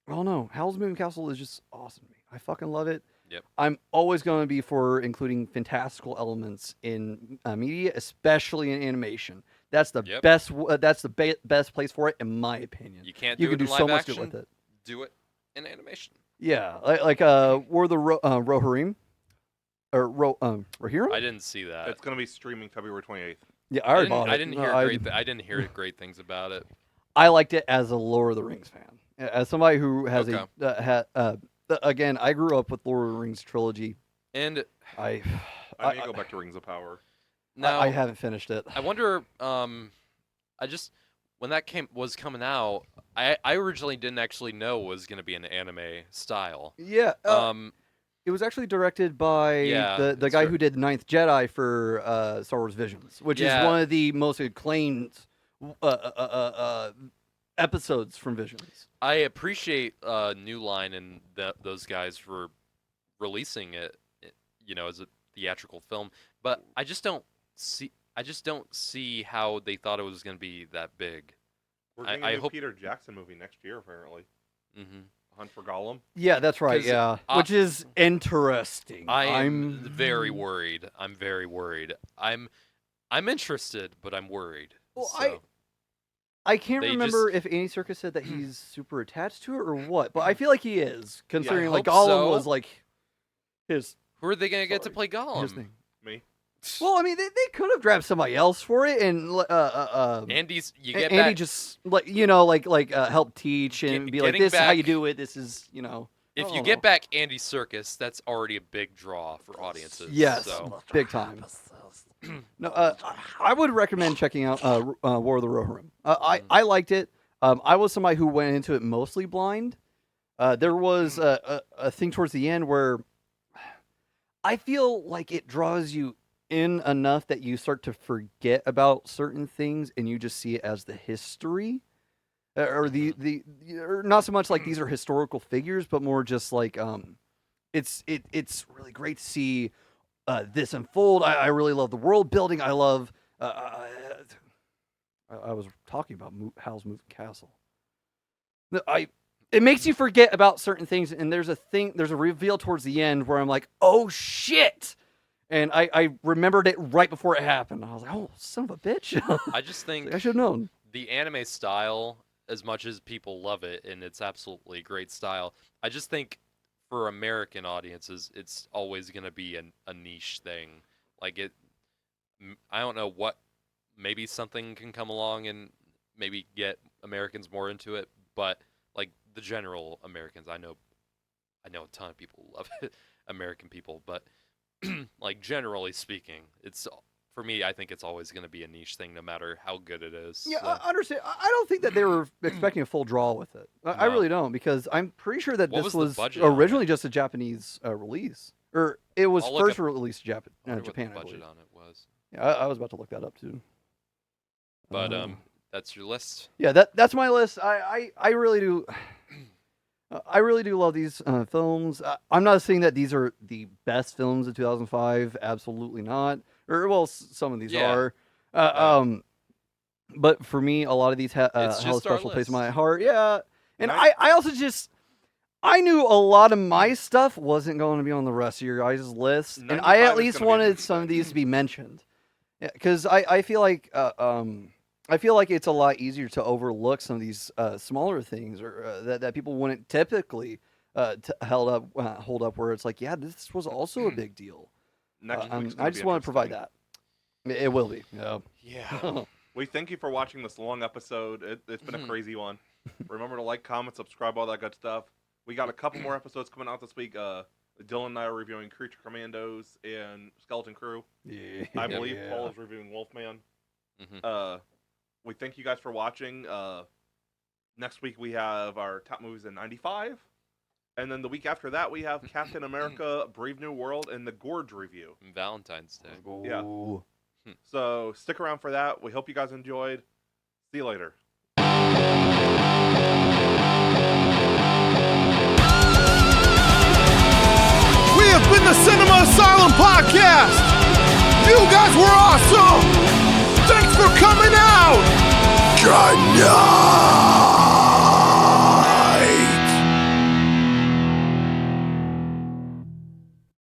I don't know. Howl's Moving Castle is just awesome to me. I fucking love it. Yep. I'm always going to be for including fantastical elements in media, especially in animation. That's the best. That's the best place for it, in my opinion. You can't You do can it do in so live much action. good with it. Do it in animation. Yeah, like War of the Rohirrim, or Rohirrim. I didn't see that. It's going to be streaming February 28th. Yeah, I already bought it. I didn't hear I didn't hear great things about it. I liked it as a Lord of the Rings fan. As somebody who has Okay. again, I grew up with Lord of the Rings trilogy. And I need to go back to Rings of Power. now I haven't finished it. I wonder. I just when that was coming out, I originally didn't actually know it was going to be an anime style. Yeah. It was actually directed by the guy who did Ninth Jedi for Star Wars Visions, which is one of the most acclaimed episodes from Visions. I appreciate New Line and those guys for releasing it, as a theatrical film, but I just don't see how they thought it was going to be that big. We're getting a new Peter Jackson movie next year, apparently. Mm-hmm. Hunt for Gollum. Yeah, that's right. Yeah, which is interesting. I'm very worried. I'm very worried. I'm interested, but I'm worried. Well, so. I can't remember if Andy Serkis said that he's super attached to it or what, but I feel like he is, considering like Gollum was like his. Who are they gonna get to play Gollum? His thing. Me. Well, I mean, they could have grabbed somebody else for it, and Andy just help teach and be like, "This is how you do it. This is If you get back Andy Serkis, that's already a big draw for audiences. Yes, so. big time. No, I would recommend checking out War of the Rohirrim. I liked it. I was somebody who went into it mostly blind. There was a thing towards the end where I feel like it draws you in enough that you start to forget about certain things and you just see it as the history, or or not so much like these are historical figures, but more just like it's really great to see this unfold. I really love the world building. I love. I was talking about Howl's Moving Castle. It makes you forget about certain things, and there's a reveal towards the end where I'm like, oh shit. And I remembered it right before it happened. I was like, oh, son of a bitch. I just think I should have known. The anime style, as much as people love it, and it's absolutely great style, I just think for American audiences, it's always going to be a niche thing. Like I don't know what, maybe something can come along and maybe get Americans more into it, but like the general Americans, I know a ton of people love it, American people, but like generally speaking, it's for me. I think it's always going to be a niche thing, no matter how good it is. Yeah, so. I understand. I don't think that they were expecting a full draw with it. I really don't, because I'm pretty sure that this was originally just a Japanese release, or it was first released in Japan. What the budget on it was. Yeah, I was about to look that up too. But that's your list. Yeah, that's my list. I really do. I really do love these films. I'm not saying that these are the best films of 2005. Absolutely not. Or well, some of these are. but for me, a lot of these held a It's just our special place in list. my heart. Yeah, and Nice. I also just I knew a lot of my stuff wasn't going to be on the rest of your guys' list, and I 95 at is least gonna be wanted interesting. some of these to be mentioned. Yeah, because I feel like it's a lot easier to overlook some of these smaller things or that people wouldn't typically hold up. Where it's like, yeah, this was also a big deal. Next week's gonna I be just want to provide interesting. that. It will be. Yeah. Yeah. We thank you for watching this long episode. It's been a crazy one. Remember to like, comment, subscribe, all that good stuff. We got a couple more episodes coming out this week. Dyllan and I are reviewing Creature Commandos and Skeleton Crew. Yeah. I believe Paul is reviewing Wolfman. We thank you guys for watching. Next week we have our top movies in '95. And then the week after that we have Captain America, Brave New World, and the Gorge review. Valentine's Day. Yeah. So stick around for that. We hope you guys enjoyed. See you later. We have been the Cinema Asylum Podcast. You guys were awesome. Thanks for coming out. Good night.